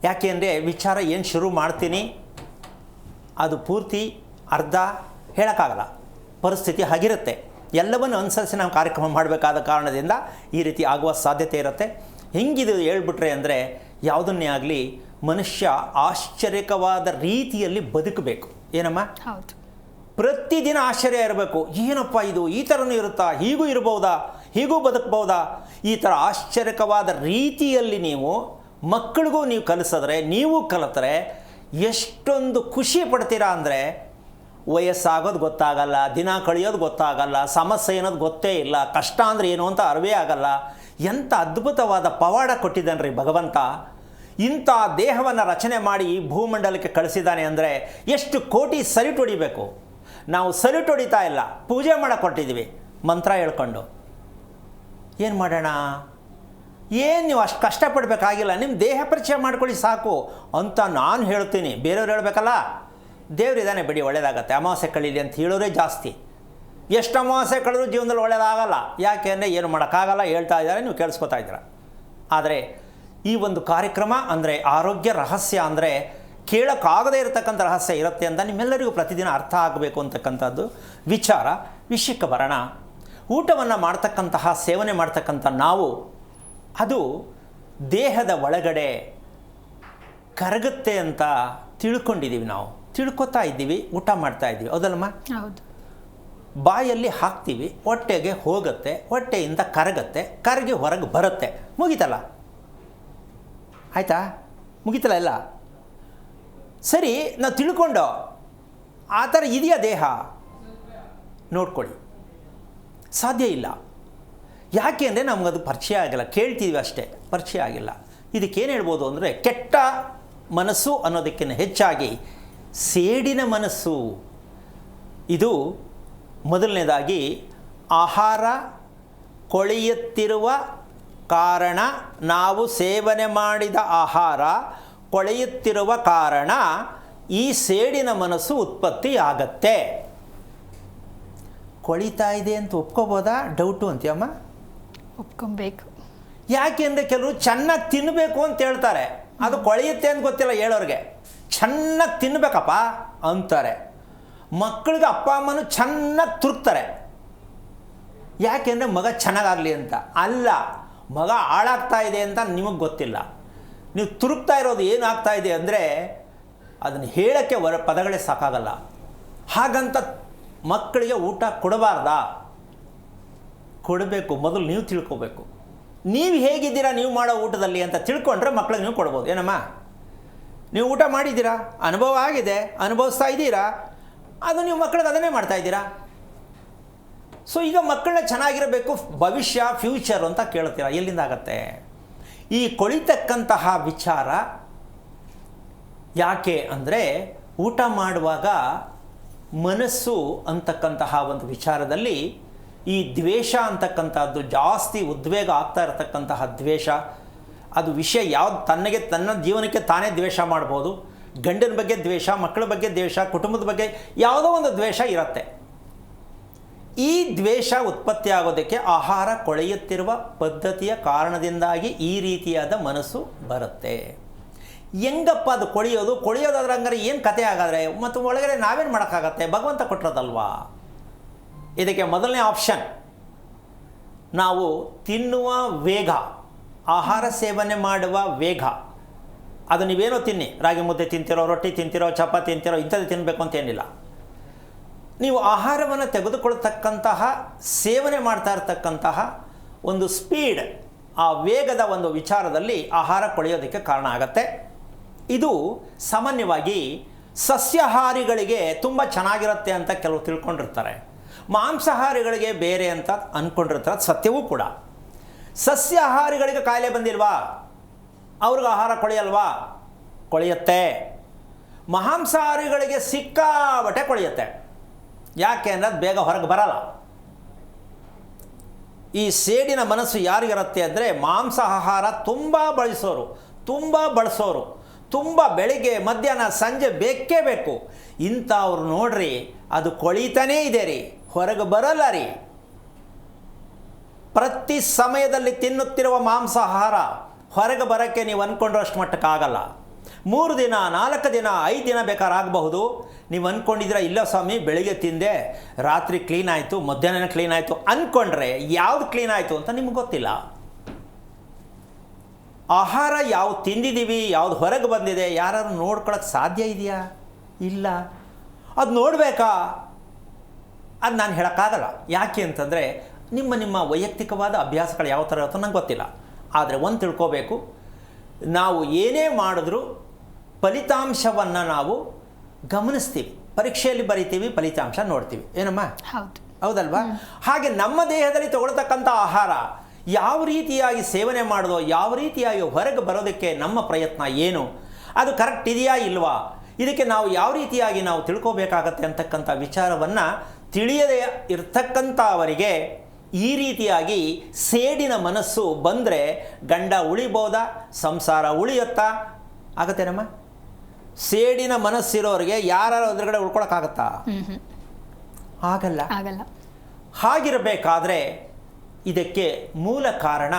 S2: ಯಾಕೆ ಅಂದರೆ ವಿಚಾರ ಏನು ಶುರು ಮಾಡ್ತೀನಿ ಅದು ಪೂರ್ತಿ ಅರ್ಧ ಹೇಳೋಕ್ಕಾಗಲ್ಲ, ಪರಿಸ್ಥಿತಿ ಹಾಗಿರುತ್ತೆ. ಎಲ್ಲವನ್ನು ಅನುಸರಿಸಿ ನಾವು ಕಾರ್ಯಕ್ರಮ ಮಾಡಬೇಕಾದ ಕಾರಣದಿಂದ ಈ ರೀತಿ ಆಗುವ ಸಾಧ್ಯತೆ ಇರುತ್ತೆ. ಹೆಂಗಿದು ಹೇಳ್ಬಿಟ್ರೆ ಅಂದರೆ, ಯಾವುದನ್ನೇ ಆಗಲಿ ಮನುಷ್ಯ ಆಶ್ಚರ್ಯಕವಾದ ರೀತಿಯಲ್ಲಿ ಬದುಕಬೇಕು. ಏನಮ್ಮ?
S1: ಹೌದು.
S2: ಪ್ರತಿದಿನ ಆಶ್ಚರ್ಯ ಇರಬೇಕು. ಏನಪ್ಪ ಇದು, ಈ ಥರನೂ ಇರುತ್ತಾ, ಹೀಗೂ ಇರ್ಬೋದಾ, ಹೀಗೂ ಬದುಕ್ಬೋದಾ? ಈ ಥರ ಆಶ್ಚರ್ಯಕವಾದ ರೀತಿಯಲ್ಲಿ ನೀವು ಮಕ್ಕಳಿಗೂ ನೀವು ಕಲಿಸಿದ್ರೆ, ನೀವು ಕಲಿತರೆ ಎಷ್ಟೊಂದು ಖುಷಿ ಪಡ್ತೀರಾ ಅಂದರೆ ವಯಸ್ಸಾಗೋದು ಗೊತ್ತಾಗಲ್ಲ, ದಿನ ಕಳೆಯೋದು ಗೊತ್ತಾಗಲ್ಲ, ಸಮಸ್ಯೆ ಅನ್ನೋದು ಗೊತ್ತೇ ಇಲ್ಲ, ಕಷ್ಟ ಅಂದರೆ ಏನು ಅಂತ ಅರಿವೇ ಆಗಲ್ಲ. ಎಂಥ ಅದ್ಭುತವಾದ ಪವಾಡ ಕೊಟ್ಟಿದ್ದಾನೆ ರೀ ಭಗವಂತ. ಇಂಥ ದೇಹವನ್ನು ರಚನೆ ಮಾಡಿ ಈ ಭೂಮಂಡಲಕ್ಕೆ ಕಳಿಸಿದ್ದಾನೆ ಅಂದರೆ ಎಷ್ಟು ಕೋಟಿ ಸಲ್ಯೂಟ್ ಹೊಡಿಬೇಕು. ನಾವು ಸಲ್ಯೂಟ್ ಹೊಡಿತಾ ಇಲ್ಲ, ಪೂಜೆ ಮಾಡಕ್ಕೆ ಕೊಟ್ಟಿದ್ದೀವಿ ಮಂತ್ರ ಹೇಳ್ಕೊಂಡು. ಏನು ಮಾಡೋಣ? ಏನು ನೀವು ಅಷ್ಟು ಕಷ್ಟಪಡಬೇಕಾಗಿಲ್ಲ, ನಿಮ್ಮ ದೇಹ ಪರಿಚಯ ಮಾಡ್ಕೊಳ್ಳಿ ಸಾಕು ಅಂತ ನಾನು ಹೇಳ್ತೀನಿ. ಬೇರೆಯವ್ರು ಹೇಳಬೇಕಲ್ಲ, ದೇವರಿದ್ದಾನೆ ಬಿಡಿ ಒಳ್ಳೆಯದಾಗತ್ತೆ, ಅಮಾವಾಸ್ಯೆ ಕಳೀಲಿ ಅಂತ ಹೇಳೋರೇ ಜಾಸ್ತಿ. ಎಷ್ಟು ಅಮಾವಾಸ್ಯೆ ಕಳೆದ್ರೂ ಜೀವನದಲ್ಲಿ ಒಳ್ಳೆಯದಾಗಲ್ಲ. ಯಾಕೆ ಅಂದರೆ ಏನು ಮಾಡೋಕ್ಕಾಗಲ್ಲ, ಹೇಳ್ತಾ ಇದ್ದಾರೆ, ನೀವು ಕೇಳಿಸ್ಕೊತಾ ಇದ್ದೀರ. ಆದರೆ ಈ ಒಂದು ಕಾರ್ಯಕ್ರಮ ಅಂದರೆ ಆರೋಗ್ಯ ರಹಸ್ಯ ಅಂದರೆ ಕೇಳೋಕ್ಕಾಗದೇ ಇರತಕ್ಕಂಥ ರಹಸ್ಯ ಇರುತ್ತೆ ಅಂತ ನಿಮ್ಮೆಲ್ಲರಿಗೂ ಪ್ರತಿದಿನ ಅರ್ಥ ಆಗಬೇಕು ಅಂತಕ್ಕಂಥದ್ದು ವಿಚಾರ. ವಿಷಯಕ್ಕೆ ಬರೋಣ. ಊಟವನ್ನು ಮಾಡ್ತಕ್ಕಂತಹ ಸೇವನೆ ಮಾಡ್ತಕ್ಕಂಥ ನಾವು ಅದು ದೇಹದ ಒಳಗಡೆ ಕರಗುತ್ತೆ ಅಂತ ತಿಳ್ಕೊಂಡಿದ್ದೀವಿ. ನಾವು ತಿಳ್ಕೊತಾ ಇದ್ದೀವಿ, ಊಟ ಮಾಡ್ತಾ ಇದ್ದೀವಿ, ಹೌದಲ್ಲಮ್ಮ?
S1: ಹೌದು.
S2: ಬಾಯಲ್ಲಿ ಹಾಕ್ತೀವಿ, ಹೊಟ್ಟೆಗೆ ಹೋಗುತ್ತೆ, ಹೊಟ್ಟೆಯಿಂದ ಕರಗುತ್ತೆ, ಕರಗಿ ಹೊರಗೆ ಬರುತ್ತೆ, ಮುಗೀತಲ್ಲ? ಆಯಿತಾ? ಮುಗೀತಲ್ಲ ಎಲ್ಲ? ಸರಿ, ನಾವು ತಿಳ್ಕೊಂಡು ಆ ಥರ ಇದೆಯಾ ದೇಹ? ನೋಡ್ಕೊಳ್ಳಿ, ಸಾಧ್ಯ ಇಲ್ಲ. ಯಾಕೆ ಅಂದರೆ ನಮಗದು ಪರಿಚಯ ಆಗಿಲ್ಲ, ಕೇಳ್ತೀವಿ ಅಷ್ಟೇ, ಪರಿಚಯ ಆಗಿಲ್ಲ. ಇದಕ್ಕೇನು ಹೇಳ್ಬೋದು ಅಂದರೆ ಕೆಟ್ಟ ಮನಸ್ಸು ಅನ್ನೋದಕ್ಕಿಂತ ಹೆಚ್ಚಾಗಿ ಸೇಡಿನ ಮನಸ್ಸು. ಇದು ಮೊದಲನೇದಾಗಿ ಆಹಾರ ಕೊಳೆಯುತ್ತಿರುವ ಕಾರಣ, ನಾವು ಸೇವನೆ ಮಾಡಿದ ಆಹಾರ ಕೊಳೆಯುತ್ತಿರುವ ಕಾರಣ ಈ ಸೇಡಿನ ಮನಸ್ಸು ಉತ್ಪತ್ತಿಯಾಗತ್ತೆ. ಕೊಳಿತಾ ಇದೆ ಅಂತ ಒಪ್ಕೋಬೋದಾ? ಡೌಟು ಅಂತೀಯಮ್ಮ?
S1: ಒಪ್ಕೊಬೇಕು.
S2: ಯಾಕೆಂದರೆ ಕೆಲವರು ಚೆನ್ನಾಗಿ ತಿನ್ನಬೇಕು ಅಂತ ಹೇಳ್ತಾರೆ, ಅದು ಕೊಳೆಯುತ್ತೆ ಅಂತ ಗೊತ್ತಿಲ್ಲ ಹೇಳೋರಿಗೆ. ಚೆನ್ನಾಗಿ ತಿನ್ನಬೇಕಪ್ಪ ಅಂತಾರೆ. ಮಕ್ಕಳಿಗೆ ಅಪ್ಪ ಅಮ್ಮನೂ ಚೆನ್ನಾಗಿ ತುರುಕ್ತಾರೆ, ಯಾಕೆಂದರೆ ಮಗ ಚೆನ್ನಾಗಾಗಲಿ ಅಂತ. ಅಲ್ಲ, ಮಗ ಹಾಳಾಗ್ತಾ ಇದೆ ಅಂತ ನಿಮಗೆ ಗೊತ್ತಿಲ್ಲ. ನೀವು ತುರುಕ್ತಾ ಇರೋದು ಏನಾಗ್ತಾ ಇದೆ ಅಂದರೆ ಅದನ್ನು ಹೇಳೋಕ್ಕೆ ಪದಗಳೇ ಸಾಕಾಗಲ್ಲ. ಹಾಗಂತ ಮಕ್ಕಳಿಗೆ ಊಟ ಕೊಡಬಾರ್ದಾ? ಕೊಡಬೇಕು. ಮೊದಲು ನೀವು ತಿಳ್ಕೊಬೇಕು, ನೀವು ಹೇಗಿದ್ದೀರಾ ನೀವು ಮಾಡೋ ಊಟದಲ್ಲಿ ಅಂತ ತಿಳ್ಕೊಂಡ್ರೆ ಮಕ್ಕಳಿಗೆ ನೀವು ಕೊಡ್ಬೋದು. ಏನಮ್ಮ, ನೀವು ಊಟ ಮಾಡಿದ್ದೀರಾ, ಅನುಭವ ಆಗಿದೆ, ಅನುಭವಿಸ್ತಾ ಇದ್ದೀರಾ, ಅದು ನೀವು ಮಕ್ಕಳಿಗೆ ಅದನ್ನೇ ಮಾಡ್ತಾ ಇದ್ದೀರಾ. ಸೊ ಈಗ ಮಕ್ಕಳನ್ನ ಚೆನ್ನಾಗಿರಬೇಕು, ಭವಿಷ್ಯ ಫ್ಯೂಚರ್ ಅಂತ ಕೇಳ್ತೀರಾ, ಎಲ್ಲಿಂದ ಆಗತ್ತೆ? ಈ ಕೊಳಿತಕ್ಕಂತಹ ವಿಚಾರ ಯಾಕೆ ಅಂದರೆ ಊಟ ಮಾಡುವಾಗ ಮನಸ್ಸು ಅಂತಕ್ಕಂತಹ ಒಂದು ವಿಚಾರದಲ್ಲಿ ಈ ದ್ವೇಷ ಅಂತಕ್ಕಂಥದ್ದು ಜಾಸ್ತಿ ಉದ್ವೇಗ ಆಗ್ತಾ ಇರತಕ್ಕಂತಹ ದ್ವೇಷ. ಅದು ವಿಷಯ ಯಾವ್ದು ತನ್ನ ಜೀವನಕ್ಕೆ ತಾನೇ ದ್ವೇಷ ಮಾಡ್ಬೋದು. ಗಂಡನ ಬಗ್ಗೆ ದ್ವೇಷ, ಮಕ್ಕಳ ಬಗ್ಗೆ ದ್ವೇಷ, ಕುಟುಂಬದ ಬಗ್ಗೆ ಯಾವುದೋ ಒಂದು ದ್ವೇಷ ಇರುತ್ತೆ. ಈ ದ್ವೇಷ ಉತ್ಪತ್ತಿ ಆಗೋದಕ್ಕೆ ಆಹಾರ ಕೊಳೆಯುತ್ತಿರುವ ಪದ್ಧತಿಯ ಕಾರಣದಿಂದಾಗಿ ಈ ರೀತಿಯಾದ ಮನಸ್ಸು ಬರುತ್ತೆ. ಹೆಂಗಪ್ಪ ಅದು ಕೊಳೆಯೋದಾದ್ರೆ ಹಂಗಾರೆ ಏನು ಕತೆ ಆಗಾದ್ರೆ? ಮತ್ತು ಒಳಗಡೆ ನಾವೇನು ಮಾಡೋಕ್ಕಾಗತ್ತೆ? ಭಗವಂತ ಕೊಟ್ಟಿರೋದಲ್ವಾ? ಇದಕ್ಕೆ ಮೊದಲನೇ ಆಪ್ಷನ್, ನಾವು ತಿನ್ನುವ ವೇಗ, ಆಹಾರ ಸೇವನೆ ಮಾಡುವ ವೇಗ. ಅದು ನೀವೇನೋ ತಿನ್ನಿ, ರಾಗಿ ಮುದ್ದೆ ತಿಂತಿರೋ, ರೊಟ್ಟಿ ತಿಂತಿರೋ, ಚಪಾತಿ ತಿಂತಿರೋ, ಇಂಥದ್ದು ತಿನ್ನಬೇಕು ಅಂತೇನಿಲ್ಲ. ನೀವು ಆಹಾರವನ್ನು ತೆಗೆದುಕೊಳ್ತಕ್ಕಂತಹ ಸೇವನೆ ಮಾಡ್ತಾ ಇರ್ತಕ್ಕಂತಹ ಒಂದು ಸ್ಪೀಡ್, ಆ ವೇಗದ ಒಂದು ವಿಚಾರದಲ್ಲಿ ಆಹಾರ ಕೊಳೆಯೋದಕ್ಕೆ ಕಾರಣ ಆಗತ್ತೆ. ಇದು ಸಾಮಾನ್ಯವಾಗಿ ಸಸ್ಯಾಹಾರಿಗಳಿಗೆ ತುಂಬ ಚೆನ್ನಾಗಿರುತ್ತೆ ಅಂತ ಕೆಲವು ತಿಳ್ಕೊಂಡಿರ್ತಾರೆ, ಮಾಂಸಾಹಾರಿಗಳಿಗೆ ಬೇರೆ ಅಂತ ಅಂದ್ಕೊಂಡಿರ್ತಾರೆ. ಸತ್ಯವೂ ಕೂಡ. ಸಸ್ಯಾಹಾರಿಗಳಿಗೆ ಕಾಯಿಲೆ ಬಂದಿಲ್ವಾ? ಅವ್ರಿಗೆ ಆಹಾರ ಕೊಳೆಯಲ್ವಾ? ಕೊಳೆಯುತ್ತೆ. ಮಾಂಸಾಹಾರಿಗಳಿಗೆ ಸಿಕ್ಕಾಬಟ್ಟೆ ಕೊಳೆಯುತ್ತೆ. ಯಾಕೆ ಅನ್ನೋದು ಬೇಗ ಹೊರಗೆ ಬರಲ್ಲ. ಈ ಸೇಡಿನ ಮನಸ್ಸು ಯಾರಿಗಿರುತ್ತೆ ಅಂದರೆ ಮಾಂಸಾಹಾರ ತುಂಬ ಬಳಸೋರು, ತುಂಬ ಬೆಳಿಗ್ಗೆ ಮಧ್ಯಾಹ್ನ ಸಂಜೆ ಬೇಕೇ ಬೇಕು ಇಂಥವ್ರು ನೋಡ್ರಿ, ಅದು ಕೊಳಿತಾನೇ ಇದೆ ರೀ, ಹೊರಗೆ ಬರಲ್ಲ ರೀ. ಪ್ರತಿ ಸಮಯದಲ್ಲಿ ತಿನ್ನುತ್ತಿರುವ ಮಾಂಸಾಹಾರ ಹೊರಗೆ ಬರೋಕ್ಕೆ ನೀವು ಅಂದ್ಕೊಂಡ್ರಷ್ಟು ಮಟ್ಟಕ್ಕಾಗಲ್ಲ. 3 ದಿನ, 4 ದಿನ, 5 ದಿನ ಬೇಕಾದ್ರೆ ಆಗಬಹುದು. ನೀವು ಅಂದ್ಕೊಂಡಿದ್ದೀರಾ ಇಲ್ಲ ಸ್ವಾಮಿ, ಬೆಳಿಗ್ಗೆ ತಿಂದೆ, ರಾತ್ರಿ ಕ್ಲೀನ್ ಆಯಿತು, ಮಧ್ಯಾಹ್ನ ಕ್ಲೀನ್ ಆಯಿತು ಅಂದ್ಕೊಂಡ್ರೆ ಯಾವುದು ಕ್ಲೀನ್ ಆಯಿತು ಅಂತ ನಿಮ್ಗೆ ಗೊತ್ತಿಲ್ಲ. ಆಹಾರ ಯಾವ್ದು ತಿಂದಿದ್ದೀವಿ, ಯಾವ್ದು ಹೊರಗೆ ಬಂದಿದೆ, ಯಾರು ನೋಡ್ಕೊಳ್ಳೋಕ್ಕೆ ಸಾಧ್ಯ ಇದೆಯಾ? ಇಲ್ಲ. ಅದು ನೋಡಬೇಕಾ? ಅದು ನಾನು ಹೇಳೋಕ್ಕಾಗಲ್ಲ. ಯಾಕೆ ಅಂತಂದರೆ ನಿಮ್ಮ ವೈಯಕ್ತಿಕವಾದ ಅಭ್ಯಾಸಗಳು ಯಾವ ಥರ ಇರುತ್ತೋ ನಂಗೆ ಗೊತ್ತಿಲ್ಲ. ಆದರೆ ಒಂದು ತಿಳ್ಕೋಬೇಕು, ನಾವು ಏನೇ ಮಾಡಿದ್ರೂ ಫಲಿತಾಂಶವನ್ನು ನಾವು ಗಮನಿಸ್ತೀವಿ. ಪರೀಕ್ಷೆಯಲ್ಲಿ ಬರಿತೀವಿ, ಫಲಿತಾಂಶ ನೋಡ್ತೀವಿ. ಏನಮ್ಮ?
S1: ಹೌದು.
S2: ಹೌದಲ್ವಾ? ಹಾಗೆ ನಮ್ಮ ದೇಹದಲ್ಲಿ ತಗೊಳ್ತಕ್ಕಂಥ ಆಹಾರ ಯಾವ ರೀತಿಯಾಗಿ ಸೇವನೆ ಮಾಡೋದು, ಯಾವ ರೀತಿಯಾಗಿ ಹೊರಗೆ ಬರೋದಕ್ಕೆ ನಮ್ಮ ಪ್ರಯತ್ನ ಏನು, ಅದು ಕರೆಕ್ಟ್ ಇದೆಯಾ ಇಲ್ವಾ, ಇದಕ್ಕೆ ನಾವು ಯಾವ ರೀತಿಯಾಗಿ ನಾವು ತಿಳ್ಕೋಬೇಕಾಗತ್ತೆ ಅಂತಕ್ಕಂಥ ವಿಚಾರವನ್ನು ತಿಳಿಯದೇ ಇರ್ತಕ್ಕಂಥ ಅವರಿಗೆ ಈ ರೀತಿಯಾಗಿ ಸೇಡಿನ ಮನಸ್ಸು ಬಂದರೆ ಗಂಡ ಉಳಿಬೋದಾ, ಸಂಸಾರ ಉಳಿಯುತ್ತಾ? ಆಗತ್ತೇನಮ್ಮ? ಸೇಡಿನ ಮನಸ್ಸಿರೋರಿಗೆ ಯಾರು ಎದುರುಗಡೆ ಉಳ್ಕೊಳಕ್ಕಾಗತ್ತಾ? ಆಗಲ್ಲ.
S1: ಆಗಲ್ಲ.
S2: ಹಾಗಿರಬೇಕಾದ್ರೆ ಇದಕ್ಕೆ ಮೂಲ ಕಾರಣ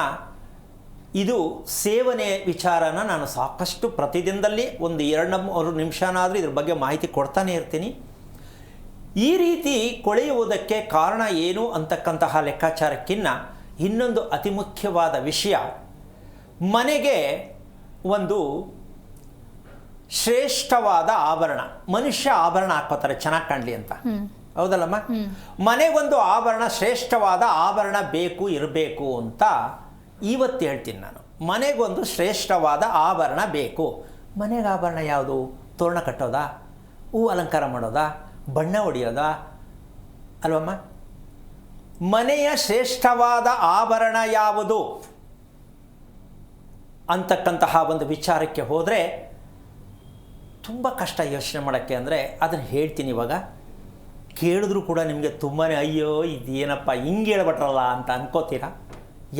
S2: ಇದು ಸೇವನೆ ವಿಚಾರನ ನಾನು ಸಾಕಷ್ಟು ಪ್ರತಿದಿನದಲ್ಲಿ ಒಂದು 2-3 ನಿಮಿಷನಾದರೂ ಇದ್ರ ಬಗ್ಗೆ ಮಾಹಿತಿ ಕೊಡ್ತಾನೆ ಇರ್ತೀನಿ. ಈ ರೀತಿ ಕೊಳೆಯುವುದಕ್ಕೆ ಕಾರಣ ಏನು ಅಂತಕ್ಕಂತಹ ಲೆಕ್ಕಾಚಾರಕ್ಕಿನ್ನ ಇನ್ನೊಂದು ಅತಿ ಮುಖ್ಯವಾದ ವಿಷಯ, ಮನೆಗೆ ಒಂದು ಶ್ರೇಷ್ಠವಾದ ಆಭರಣ, ಮನುಷ್ಯ ಆಭರಣ ಹಾಕೋತಾರೆ ಚೆನ್ನಾಗಿ ಕಾಣಲಿ ಅಂತ, ಹೌದಲ್ಲಮ್ಮ? ಮನೆಗೊಂದು ಆಭರಣ, ಶ್ರೇಷ್ಠವಾದ ಆಭರಣ ಬೇಕು, ಇರಬೇಕು ಅಂತ ಇವತ್ತು ಹೇಳ್ತೀನಿ ನಾನು. ಮನೆಗೊಂದು ಶ್ರೇಷ್ಠವಾದ ಆಭರಣ ಬೇಕು. ಮನೆಗೆ ಆಭರಣ ಯಾವುದು? ತೋರಣ ಕಟ್ಟೋದಾ, ಹೂ ಅಲಂಕಾರ ಮಾಡೋದಾ, ಬಣ್ಣ ಹೊಡೆಯೋದಾ? ಅಲ್ವಮ್ಮ? ಮನೆಯ ಶ್ರೇಷ್ಠವಾದ ಆಭರಣ ಯಾವುದು ಅಂತಕ್ಕಂತಹ ಒಂದು ವಿಚಾರಕ್ಕೆ ಹೋದರೆ ತುಂಬ ಕಷ್ಟ ಯೋಚನೆ ಮಾಡೋಕ್ಕೆ. ಅಂದರೆ ಅದನ್ನು ಹೇಳ್ತೀನಿ ಇವಾಗ, ಕೇಳಿದ್ರೂ ಕೂಡ ನಿಮಗೆ ತುಂಬಾ ಅಯ್ಯೋ ಇದೇನಪ್ಪ ಹಿಂಗೆ ಹೇಳ್ಬಿಟ್ರಲ್ಲ ಅಂತ ಅನ್ಕೋತೀರಾ.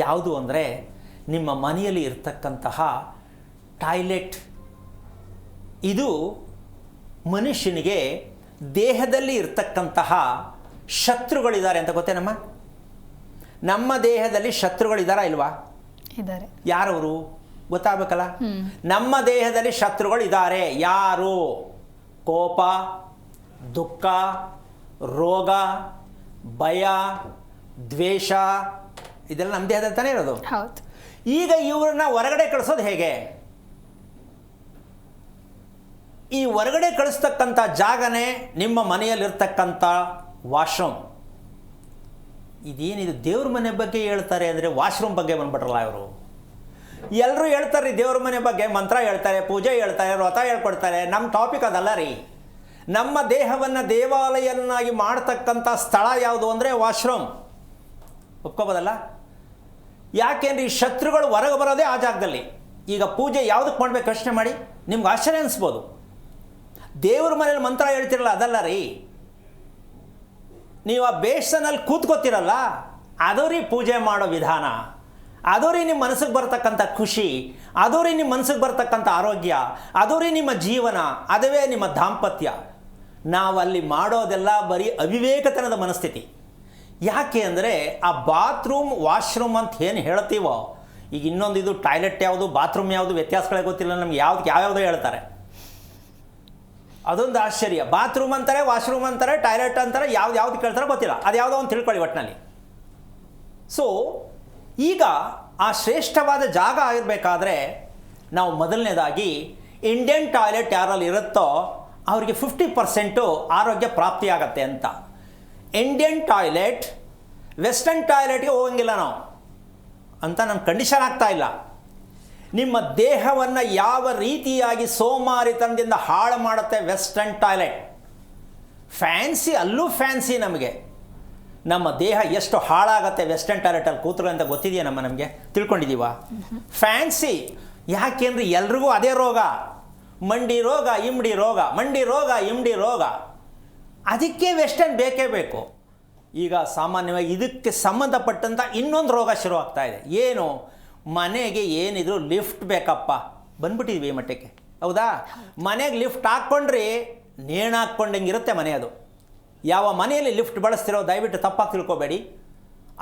S2: ಯಾವುದು ಅಂದರೆ ನಿಮ್ಮ ಮನೆಯಲ್ಲಿ ಇರ್ತಕ್ಕಂತಹ ಟಾಯ್ಲೆಟ್. ಇದು ಮನುಷ್ಯನಿಗೆ ದೇಹದಲ್ಲಿ ಇರ್ತಕ್ಕಂತಹ ಶತ್ರುಗಳಿದ್ದಾರೆ ಅಂತ ಗೊತ್ತೇನಮ್ಮ? ನಮ್ಮ ದೇಹದಲ್ಲಿ ಶತ್ರುಗಳಿದ್ದಾರಾ ಇಲ್ವಾ?
S1: ಇದ್ದಾರೆ.
S2: ಯಾರವರು ಗೊತ್ತಾಗಬೇಕಲ್ಲ. ನಮ್ಮ ದೇಹದಲ್ಲಿ ಶತ್ರುಗಳಿದ್ದಾರೆ. ಯಾರು? ಕೋಪ, ದುಃಖ, ರೋಗ, ಭಯ, ದ್ವೇಷ, ಇದೆಲ್ಲ ನಮ್ಮ ದೇಹದಲ್ಲಿ ತಾನೇ ಇರೋದು.
S1: ಹೌದು.
S2: ಈಗ ಇವ್ರನ್ನ ಹೊರಗಡೆ ಕಳಿಸೋದು ಹೇಗೆ? ಈ ಹೊರಗಡೆ ಕಳಿಸ್ತಕ್ಕಂಥ ಜಾಗನೇ ನಿಮ್ಮ ಮನೆಯಲ್ಲಿರ್ತಕ್ಕಂಥ ವಾಶ್ರೂಮ್. ಇದೇನಿದು ದೇವ್ರ ಮನೆ ಬಗ್ಗೆ ಹೇಳ್ತಾರೆ ಅಂದರೆ ವಾಶ್ರೂಮ್ ಬಗ್ಗೆ ಬಂದ್ಬಿಟ್ರಲ್ಲ ಇವರು. ಎಲ್ಲರೂ ಹೇಳ್ತಾರೆ ದೇವ್ರ ಮನೆ ಬಗ್ಗೆ, ಮಂತ್ರ ಹೇಳ್ತಾರೆ, ಪೂಜೆ ಹೇಳ್ತಾರೆ, ವ್ರತ ಹೇಳ್ಕೊಡ್ತಾರೆ. ನಮ್ಮ ಟಾಪಿಕ್ ಅದಲ್ಲ ರೀ. ನಮ್ಮ ದೇಹವನ್ನು ದೇವಾಲಯನ್ನಾಗಿ ಮಾಡ್ತಕ್ಕಂಥ ಸ್ಥಳ ಯಾವುದು ಅಂದರೆ ವಾಶ್ರೂಮ್. ಒಪ್ಕೋಬೋದಲ್ಲ? ಯಾಕೆಂದ್ರೆ ಈ ಶತ್ರುಗಳು ಹೊರಗೆ ಬರೋದೇ ಆ ಜಾಗದಲ್ಲಿ. ಈಗ ಪೂಜೆ ಯಾವುದಕ್ಕೆ ಮಾಡಬೇಕು ಯೋಚನೆ ಮಾಡಿ, ನಿಮ್ಗೆ ಆಶ್ಚರ್ಯ ಅನಿಸ್ಬೋದು. ದೇವ್ರ ಮನೇಲಿ ಮಂತ್ರ ಹೇಳ್ತಿರಲ್ಲ ಅದಲ್ಲ ರೀ. ನೀವು ಆ ಬೇಸನಲ್ಲಿ ಕೂತ್ಕೋತಿರಲ್ಲ, ಅದು ರೀ ಪೂಜೆ ಮಾಡೋ ವಿಧಾನ. ಅದು ರೀ ನಿಮ್ಮ ಮನಸ್ಸಿಗೆ ಬರ್ತಕ್ಕಂಥ ಖುಷಿ, ಅದು ರೀ ನಿಮ್ಮ ಮನಸ್ಸಿಗೆ ಬರ್ತಕ್ಕಂಥ ಆರೋಗ್ಯ, ಅದು ರೀ ನಿಮ್ಮ ಜೀವನ, ಅದುವೇ ನಿಮ್ಮ ದಾಂಪತ್ಯ. ನಾವಲ್ಲಿ ಮಾಡೋದೆಲ್ಲ ಬರೀ ಅವಿವೇಕತನದ ಮನಸ್ಥಿತಿ. ಯಾಕೆ ಅಂದರೆ ಆ ಬಾತ್ರೂಮ್, ವಾಶ್ರೂಮ್ ಅಂತ ಏನು ಹೇಳ್ತೀವೋ, ಈಗ ಇನ್ನೊಂದು ಇದು ಟಾಯ್ಲೆಟ್ ಯಾವುದು, ಬಾತ್ರೂಮ್ ಯಾವುದು, ವ್ಯತ್ಯಾಸಗಳೇ ಗೊತ್ತಿಲ್ಲ ನಮ್ಗೆ. ಯಾವ್ಯಾವುದೋ ಹೇಳ್ತಾರೆ. ಅದೊಂದು ಆಶ್ಚರ್ಯ. ಬಾತ್ರೂಮ್ ಅಂತಾರೆ, ವಾಶ್ರೂಮ್ ಅಂತಾರೆ, ಟಾಯ್ಲೆಟ್ ಅಂತಾರೆ, ಯಾವ್ದು ಕೇಳ್ತಾರೆ ಗೊತ್ತಿಲ್ಲ. ಅದು ಯಾವುದೋ ಒಂದು ತಿಳ್ಕೊಳ್ಳಿ ಒಟ್ಟಿನಲ್ಲಿ. ಸೊ ಈಗ ಆ ಶ್ರೇಷ್ಠವಾದ ಜಾಗ ಆಗಿರಬೇಕಾದ್ರೆ ನಾವು ಮೊದಲನೇದಾಗಿ ಇಂಡಿಯನ್ ಟಾಯ್ಲೆಟ್ ಯಾರಲ್ಲಿ ಇರುತ್ತೋ ಅವರಿಗೆ 50% ಆರೋಗ್ಯ ಪ್ರಾಪ್ತಿಯಾಗತ್ತೆ ಅಂತ. ಇಂಡಿಯನ್ ಟಾಯ್ಲೆಟ್ ವೆಸ್ಟರ್ನ್ ಟಾಯ್ಲೆಟ್ಗೆ ಹೋಗಂಗಿಲ್ಲ ನಾವು ಅಂತ ನಮ್ಮ ಕಂಡೀಷನ್ ಆಗ್ತಾ ಇಲ್ಲ. ನಿಮ್ಮ ದೇಹವನ್ನು ಯಾವ ರೀತಿಯಾಗಿ ಸೋಮಾರಿತನದಿಂದ ಹಾಳು ಮಾಡುತ್ತೆ ವೆಸ್ಟರ್ನ್ ಟಾಯ್ಲೆಟ್. ಫ್ಯಾನ್ಸಿ, ಅಲ್ಲೂ ಫ್ಯಾನ್ಸಿ. ನಮಗೆ ನಮ್ಮ ದೇಹ ಎಷ್ಟು ಹಾಳಾಗತ್ತೆ ವೆಸ್ಟರ್ನ್ ಟಾಯ್ಲೆಟಲ್ಲಿ ಕೂತ್ರು ಅಂತ ಗೊತ್ತಿದೆಯಾ? ನಮಗೆ ತಿಳ್ಕೊಂಡಿದ್ದೀವ? ಫ್ಯಾನ್ಸಿ. ಯಾಕೆಂದ್ರೆ ಎಲ್ರಿಗೂ ಅದೇ ರೋಗ, ಮಂಡಿ ರೋಗ, ಇಮ್ಡಿ ರೋಗ, ಮಂಡಿ ರೋಗ, ಇಮ್ಡಿ ರೋಗ. ಅದಕ್ಕೆ ವೆಸ್ಟರ್ನ್ ಬೇಕೇ ಬೇಕು. ಈಗ ಸಾಮಾನ್ಯವಾಗಿ ಇದಕ್ಕೆ ಸಂಬಂಧಪಟ್ಟಂಥ ಇನ್ನೊಂದು ರೋಗ ಶುರುವಾಗ್ತಾ ಇದೆ. ಏನು? ಮನೆಗೆ ಏನಿದ್ರು ಲಿಫ್ಟ್ ಬೇಕಪ್ಪ, ಬಂದ್ಬಿಟ್ಟಿದ್ವಿ ಈ ಮಟ್ಟಕ್ಕೆ. ಹೌದಾ? ಮನೆಗೆ ಲಿಫ್ಟ್ ಹಾಕ್ಕೊಂಡ್ರಿ ನೇಣು ಹಾಕ್ಕೊಂಡಂಗೆ ಇರುತ್ತೆ ಮನೆ. ಅದು ಯಾವ ಮನೆಯಲ್ಲಿ ಲಿಫ್ಟ್ ಬಳಸ್ತಿರೋ ದಯವಿಟ್ಟು ತಪ್ಪಾಗಿ ತಿಳ್ಕೊಬೇಡಿ.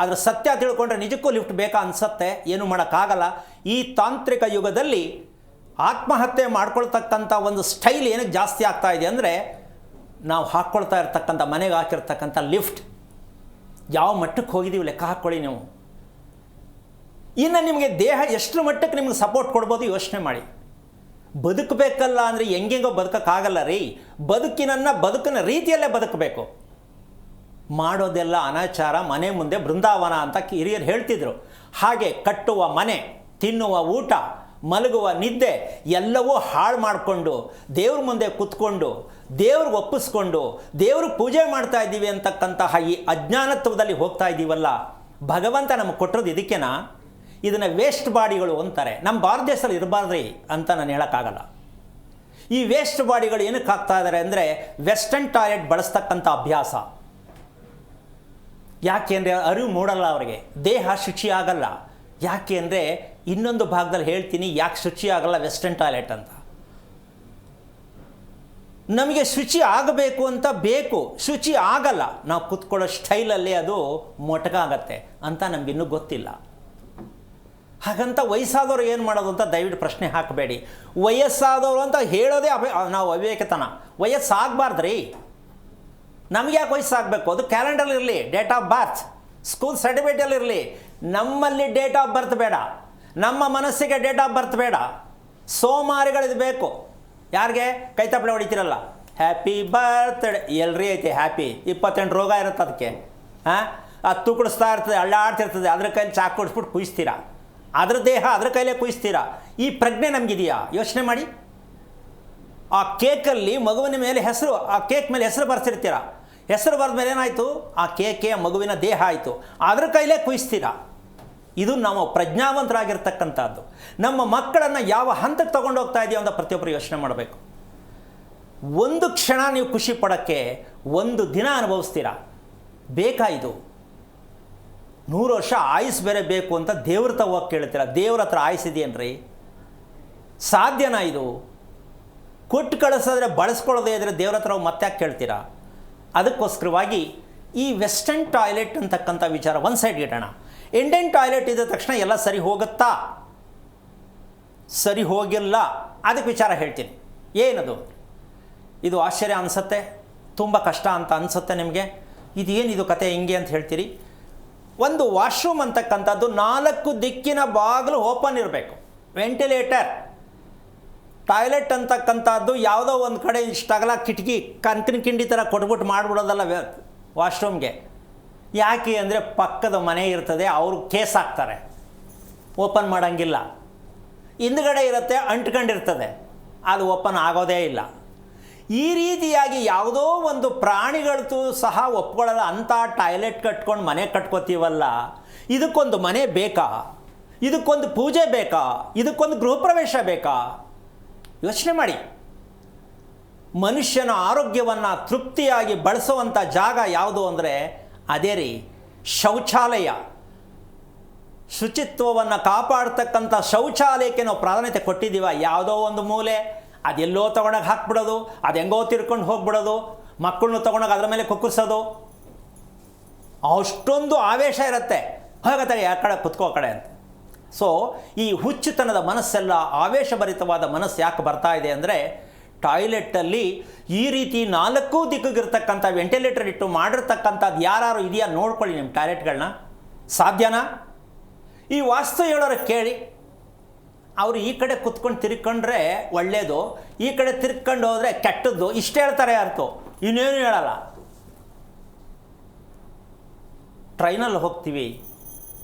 S2: ಅದರ ಸತ್ಯ ತಿಳ್ಕೊಂಡ್ರೆ ನಿಜಕ್ಕೂ ಲಿಫ್ಟ್ ಬೇಕಾ ಅನಿಸುತ್ತೆ. ಏನೂ ಮಾಡೋಕ್ಕಾಗಲ್ಲ. ಈ ತಾಂತ್ರಿಕ ಯುಗದಲ್ಲಿ ಆತ್ಮಹತ್ಯೆ ಮಾಡ್ಕೊಳ್ತಕ್ಕಂಥ ಒಂದು ಸ್ಟೈಲ್ ಏನಕ್ಕೆ ಜಾಸ್ತಿ ಆಗ್ತಾ ಇದೆ ಅಂದರೆ, ನಾವು ಹಾಕ್ಕೊಳ್ತಾ ಇರ್ತಕ್ಕಂಥ, ಮನೆಗೆ ಹಾಕಿರ್ತಕ್ಕಂಥ ಲಿಫ್ಟ್ ಯಾವ ಮಟ್ಟಕ್ಕೆ ಹೋಗಿದ್ದೀವಿ ಲೆಕ್ಕ ಹಾಕ್ಕೊಳ್ಳಿ ನೀವು. ಇನ್ನು ನಿಮಗೆ ದೇಹ ಎಷ್ಟು ಮಟ್ಟಕ್ಕೆ ನಿಮ್ಗೆ ಸಪೋರ್ಟ್ ಕೊಡ್ಬೋದು ಯೋಚನೆ ಮಾಡಿ. ಬದುಕಬೇಕಲ್ಲ ಅಂದರೆ ಹೆಂಗೆಂಗೋ ಬದುಕೋಕ್ಕಾಗಲ್ಲ ರೀ. ಬದುಕಿನ ರೀತಿಯಲ್ಲೇ ಬದುಕಬೇಕು. ಮಾಡೋದೆಲ್ಲ ಅನಾಚಾರ, ಮನೆ ಮುಂದೆ ಬೃಂದಾವನ ಅಂತ ಹಿರಿಯರು ಹೇಳ್ತಿದ್ರು. ಹಾಗೆ ಕಟ್ಟುವ ಮನೆ, ತಿನ್ನುವ ಊಟ, ಮಲಗುವ ನಿದ್ದೆ ಎಲ್ಲವೂ ಹಾಳು ಮಾಡಿಕೊಂಡು ದೇವ್ರ ಮುಂದೆ ಕೂತ್ಕೊಂಡು ದೇವ್ರಿಗೆ ಒಪ್ಪಿಸ್ಕೊಂಡು ದೇವ್ರಿಗೆ ಪೂಜೆ ಮಾಡ್ತಾ ಇದ್ದೀವಿ ಅಂತಕ್ಕಂತಹ ಈ ಅಜ್ಞಾನತ್ವದಲ್ಲಿ ಹೋಗ್ತಾ ಇದ್ದೀವಲ್ಲ, ಭಗವಂತ ನಮಗೆ ಕೊಟ್ಟಿರೋದು ಇದಕ್ಕೇನಾ? ಇದನ್ನು ವೇಸ್ಟ್ ಬಾಡಿಗಳು ಅಂತಾರೆ. ನಮ್ಮ ಭಾರತ ದೇಶದಲ್ಲಿ ಇರಬಾರ್ದ್ರಿ ಅಂತ ನಾನು ಹೇಳೋಕ್ಕಾಗಲ್ಲ. ಈ ವೇಸ್ಟ್ ಬಾಡಿಗಳು ಏನಕ್ಕೆ ಆಗ್ತಾ ಇದ್ದಾರೆ ಅಂದರೆ ವೆಸ್ಟರ್ನ್ ಟಾಯ್ಲೆಟ್ ಬಳಸ್ತಕ್ಕಂಥ ಅಭ್ಯಾಸ. ಯಾಕೆ ಅಂದರೆ ಅರಿವು ಮೂಡಲ್ಲ ಅವರಿಗೆ, ದೇಹ ಶುಚಿ ಆಗಲ್ಲ. ಯಾಕೆ ಅಂದರೆ ಇನ್ನೊಂದು ಭಾಗದಲ್ಲಿ ಹೇಳ್ತೀನಿ ಯಾಕೆ ಶುಚಿ ಆಗಲ್ಲ ವೆಸ್ಟರ್ನ್ ಟಾಯ್ಲೆಟ್ ಅಂತ. ನಮಗೆ ಶುಚಿ ಆಗಬೇಕು ಅಂತ ಬೇಕು, ಶುಚಿ ಆಗಲ್ಲ. ನಾವು ಕೂತ್ಕೊಳ್ಳೋ ಸ್ಟೈಲಲ್ಲಿ ಅದು ಮೊಟಕಾಗತ್ತೆ ಅಂತ ನಮಗಿನ್ನೂ ಗೊತ್ತಿಲ್ಲ. ಹಾಗಂತ ವಯಸ್ಸಾದವರು ಏನು ಮಾಡೋದು ಅಂತ ದಯವಿಟ್ಟು ಪ್ರಶ್ನೆ ಹಾಕಬೇಡಿ. ವಯಸ್ಸಾದವರು ಅಂತ ಹೇಳೋದೇ ನಾವು ಅವಿವೇಕತನ. ವಯಸ್ಸಾಗಬಾರ್ದ್ರಿ. ನಮಗೆ ಯಾಕೆ ವಯಸ್ಸಾಗಬೇಕು? ಅದು ಕ್ಯಾಲೆಂಡರ್ಲಿರಲಿ, ಡೇಟ್ ಆಫ್ ಬರ್ತ್, ಸ್ಕೂಲ್ ಸರ್ಟಿಫಿಕೇಟಲ್ಲಿರಲಿ. ನಮ್ಮಲ್ಲಿ ಡೇಟ್ ಆಫ್ ಬರ್ತ್ ಬೇಡ, ನಮ್ಮ ಮನಸ್ಸಿಗೆ ಡೇಟ್ ಆಫ್ ಬರ್ತ್ ಬೇಡ. ಸೋಮಾರಿಗಳಿದು ಬೇಕು. ಯಾರಿಗೆ ಕೈ ತಪ್ಪಲೆ ಹೊಡಿತೀರಲ್ಲ, ಹ್ಯಾಪಿ ಬರ್ತ್ಡೇ ಎಲ್ರಿ ಐತೆ ಹ್ಯಾಪಿ. 28 ರೋಗ ಇರುತ್ತೆ ಅದಕ್ಕೆ. ಅದು ತೂಕಡಿಸ್ತಾ ಇರ್ತದೆ, ಅಳ್ಳಾಡ್ತಿರ್ತದೆ. ಅದ್ರ ಕೈಲಿ ಚಾಕು ಕೊಡಿಸ್ಬಿಟ್ಟು ಕುಯಿಸ್ತೀರಾ. ಅದ್ರ ದೇಹ ಅದ್ರ ಕೈಲೇ ಕುಯಿಸ್ತೀರಾ. ಈ ಪ್ರಜ್ಞೆ ನಮಗಿದೆಯಾ? ಯೋಚನೆ ಮಾಡಿ. ಆ ಕೇಕಲ್ಲಿ ಮಗುವಿನ ಮೇಲೆ ಹೆಸರು, ಆ ಕೇಕ್ ಮೇಲೆ ಹೆಸರು ಬರ್ಸಿರ್ತೀರ. ಹೆಸರು ಬರೆದ ಮೇಲೆ ಏನಾಯಿತು? ಆ ಕೇಕೆ ಮಗುವಿನ ದೇಹ ಆಯಿತು. ಅದ್ರ ಕೈಲೇ ಕುಯಿಸ್ತೀರಾ. ಇದು ನಾವು ಪ್ರಜ್ಞಾವಂತರಾಗಿರ್ತಕ್ಕಂಥದ್ದು. ನಮ್ಮ ಮಕ್ಕಳನ್ನು ಯಾವ ಹಂತಕ್ಕೆ ತೊಗೊಂಡು ಹೋಗ್ತಾ ಇದೆಯೋ ಅಂತ ಪ್ರತಿಯೊಬ್ಬರು ಯೋಚನೆ ಮಾಡಬೇಕು. ಒಂದು ಕ್ಷಣ ನೀವು ಖುಷಿ ಪಡೋಕ್ಕೆ ಒಂದು ದಿನ ಅನುಭವಿಸ್ತೀರಾ. ಬೇಕಾ ಇದು? 100 ವರ್ಷ ಆಯುಸ್ ಬೇರೆ ಬೇಕು ಅಂತ ದೇವ್ರ ತ ಹೋಗಿ ಕೇಳ್ತೀರ. ದೇವ್ರ ಹತ್ರ ಆಯುಸ್ಸಿದೆಯೇನ್ರಿ? ಸಾಧ್ಯನಾ ಇದು? ಕೊಟ್ಟು ಕಳಿಸಿದ್ರೆ ಬಳಸ್ಕೊಳ್ಳೋದೇ ಇದ್ದರೆ ದೇವ್ರ ಹತ್ರ ಮತ್ತೆ ಯಾಕೆ ಕೇಳ್ತೀರಾ? ಅದಕ್ಕೋಸ್ಕರವಾಗಿ ಈ ವೆಸ್ಟರ್ನ್ ಟಾಯ್ಲೆಟ್ ಅಂತಕ್ಕಂಥ ವಿಚಾರ ಒಂದು ಸೈಡ್ ಇಡೋಣ. ಇಂಡಿಯನ್ ಟಾಯ್ಲೆಟ್ ಇದ್ದ ತಕ್ಷಣ ಎಲ್ಲ ಸರಿ ಹೋಗುತ್ತಾ? ಸರಿ ಹೋಗಿಲ್ಲ. ಅದಕ್ಕೆ ವಿಚಾರ ಹೇಳ್ತೀನಿ. ಏನದು? ಇದು ಆಶ್ಚರ್ಯ ಅನಿಸುತ್ತೆ, ತುಂಬ ಕಷ್ಟ ಅಂತ ಅನಿಸುತ್ತೆ ನಿಮಗೆ. ಇದೇನಿದು ಕತೆ ಹಿಂಗೆ ಅಂತ ಹೇಳ್ತೀರಿ. ಒಂದು ವಾಶ್ರೂಮ್ ಅಂತಕ್ಕಂಥದ್ದು 4 ದಿಕ್ಕಿನ ಬಾಗಿಲು ಓಪನ್ ಇರಬೇಕು. ವೆಂಟಿಲೇಟರ್. ಟಾಯ್ಲೆಟ್ ಅಂತಕ್ಕಂಥದ್ದು ಯಾವುದೋ ಒಂದು ಕಡೆ ಇಷ್ಟಾಗಲ್ಲ ಕಿಟಕಿ ಕಂಕಿನ ಕಿಂಡಿ ಥರ ಕೊಟ್ಬಿಟ್ಟು ಮಾಡಿಬಿಡೋದಲ್ಲ ವಾಶ್ರೂಮ್ಗೆ. ಯಾಕೆ ಅಂದರೆ ಪಕ್ಕದ ಮನೆ ಇರ್ತದೆ, ಅವರು ಕೇಸ್ ಹಾಕ್ತಾರೆ, ಓಪನ್ ಮಾಡೋಂಗಿಲ್ಲ. ಹಿಂದ್ಗಡೆ ಇರುತ್ತೆ, ಅಂಟ್ಕೊಂಡಿರ್ತದೆ, ಅದು ಓಪನ್ ಆಗೋದೇ ಇಲ್ಲ. ಈ ರೀತಿಯಾಗಿ ಯಾವುದೋ ಒಂದು ಪ್ರಾಣಿಗಳದ್ದು ಸಹ ಒಪ್ಕೊಳ್ಳಲ್ಲ ಅಂಥ ಟಾಯ್ಲೆಟ್ ಕಟ್ಕೊಂಡು ಮನೆ ಕಟ್ಕೋತೀವಲ್ಲ. ಇದಕ್ಕೊಂದು ಮನೆ ಬೇಕಾ? ಇದಕ್ಕೊಂದು ಪೂಜೆ ಬೇಕಾ? ಇದಕ್ಕೊಂದು ಗೃಹ ಪ್ರವೇಶ ಬೇಕಾ? ಯೋಚನೆ ಮಾಡಿ. ಮನುಷ್ಯನ ಆರೋಗ್ಯವನ್ನು ತೃಪ್ತಿಯಾಗಿ ಬಳಸುವಂಥ ಜಾಗ ಯಾವುದು ಅಂದರೆ ಅದೇ ರೀ ಶೌಚಾಲಯ. ಶುಚಿತ್ವವನ್ನು ಕಾಪಾಡ್ತಕ್ಕಂಥ ಶೌಚಾಲಯಕ್ಕೆ ನಾವು ಪ್ರಾಧಾನ್ಯತೆ ಕೊಟ್ಟಿದ್ದೀವ. ಯಾವುದೋ ಒಂದು ಮೂಲೆ ಅದೆಲ್ಲೋ ತೊಗೊಂಡಾಗ ಹಾಕ್ಬಿಡೋದು, ಅದು ಹೆಂಗೋ ತಿರ್ಕೊಂಡು ಹೋಗ್ಬಿಡೋದು, ಮಕ್ಕಳನ್ನು ತೊಗೊಂಡಾಗ ಅದರ ಮೇಲೆ ಕುಕ್ಕರಿಸೋದು. ಅಷ್ಟೊಂದು ಆವೇಶ ಇರುತ್ತೆ, ಹೋಗತ್ತೆ ಯಾವ ಕಡೆ ಕುತ್ಕೋ ಕಡೆ ಅಂತ. ಸೊ ಈ ಹುಚ್ಚುತನದ ಮನಸ್ಸೆಲ್ಲ, ಆವೇಶಭರಿತವಾದ ಮನಸ್ಸು ಯಾಕೆ ಬರ್ತಾ ಇದೆ ಅಂದರೆ ಟಾಯ್ಲೆಟಲ್ಲಿ ಈ ರೀತಿ 4 ದಿಕ್ಕಿಗಿರ್ತಕ್ಕಂಥ ವೆಂಟಿಲೇಟರ್ ಇಟ್ಟು ಮಾಡಿರ್ತಕ್ಕಂಥದ್ದು ಯಾರು ಇದೆಯಾ ನೋಡ್ಕೊಳ್ಳಿ ನಿಮ್ಮ ಟಾಯ್ಲೆಟ್ಗಳನ್ನ. ಸಾಧ್ಯನಾ? ಈ ವಾಸ್ತು ಹೇಳೋರು ಕೇಳಿ. ಅವರು ಈ ಕಡೆ ಕುತ್ಕೊಂಡು ತಿರ್ಕೊಂಡ್ರೆ ಒಳ್ಳೆಯದು, ಈ ಕಡೆ ತಿರ್ಕೊಂಡು ಹೋದರೆ ಕೆಟ್ಟದ್ದು, ಇಷ್ಟು ಹೇಳ್ತಾರೆ ಅರ್ಥ, ಇನ್ನೇನು ಹೇಳಲ್ಲ. ಟ್ರೈನಲ್ಲಿ ಹೋಗ್ತೀವಿ,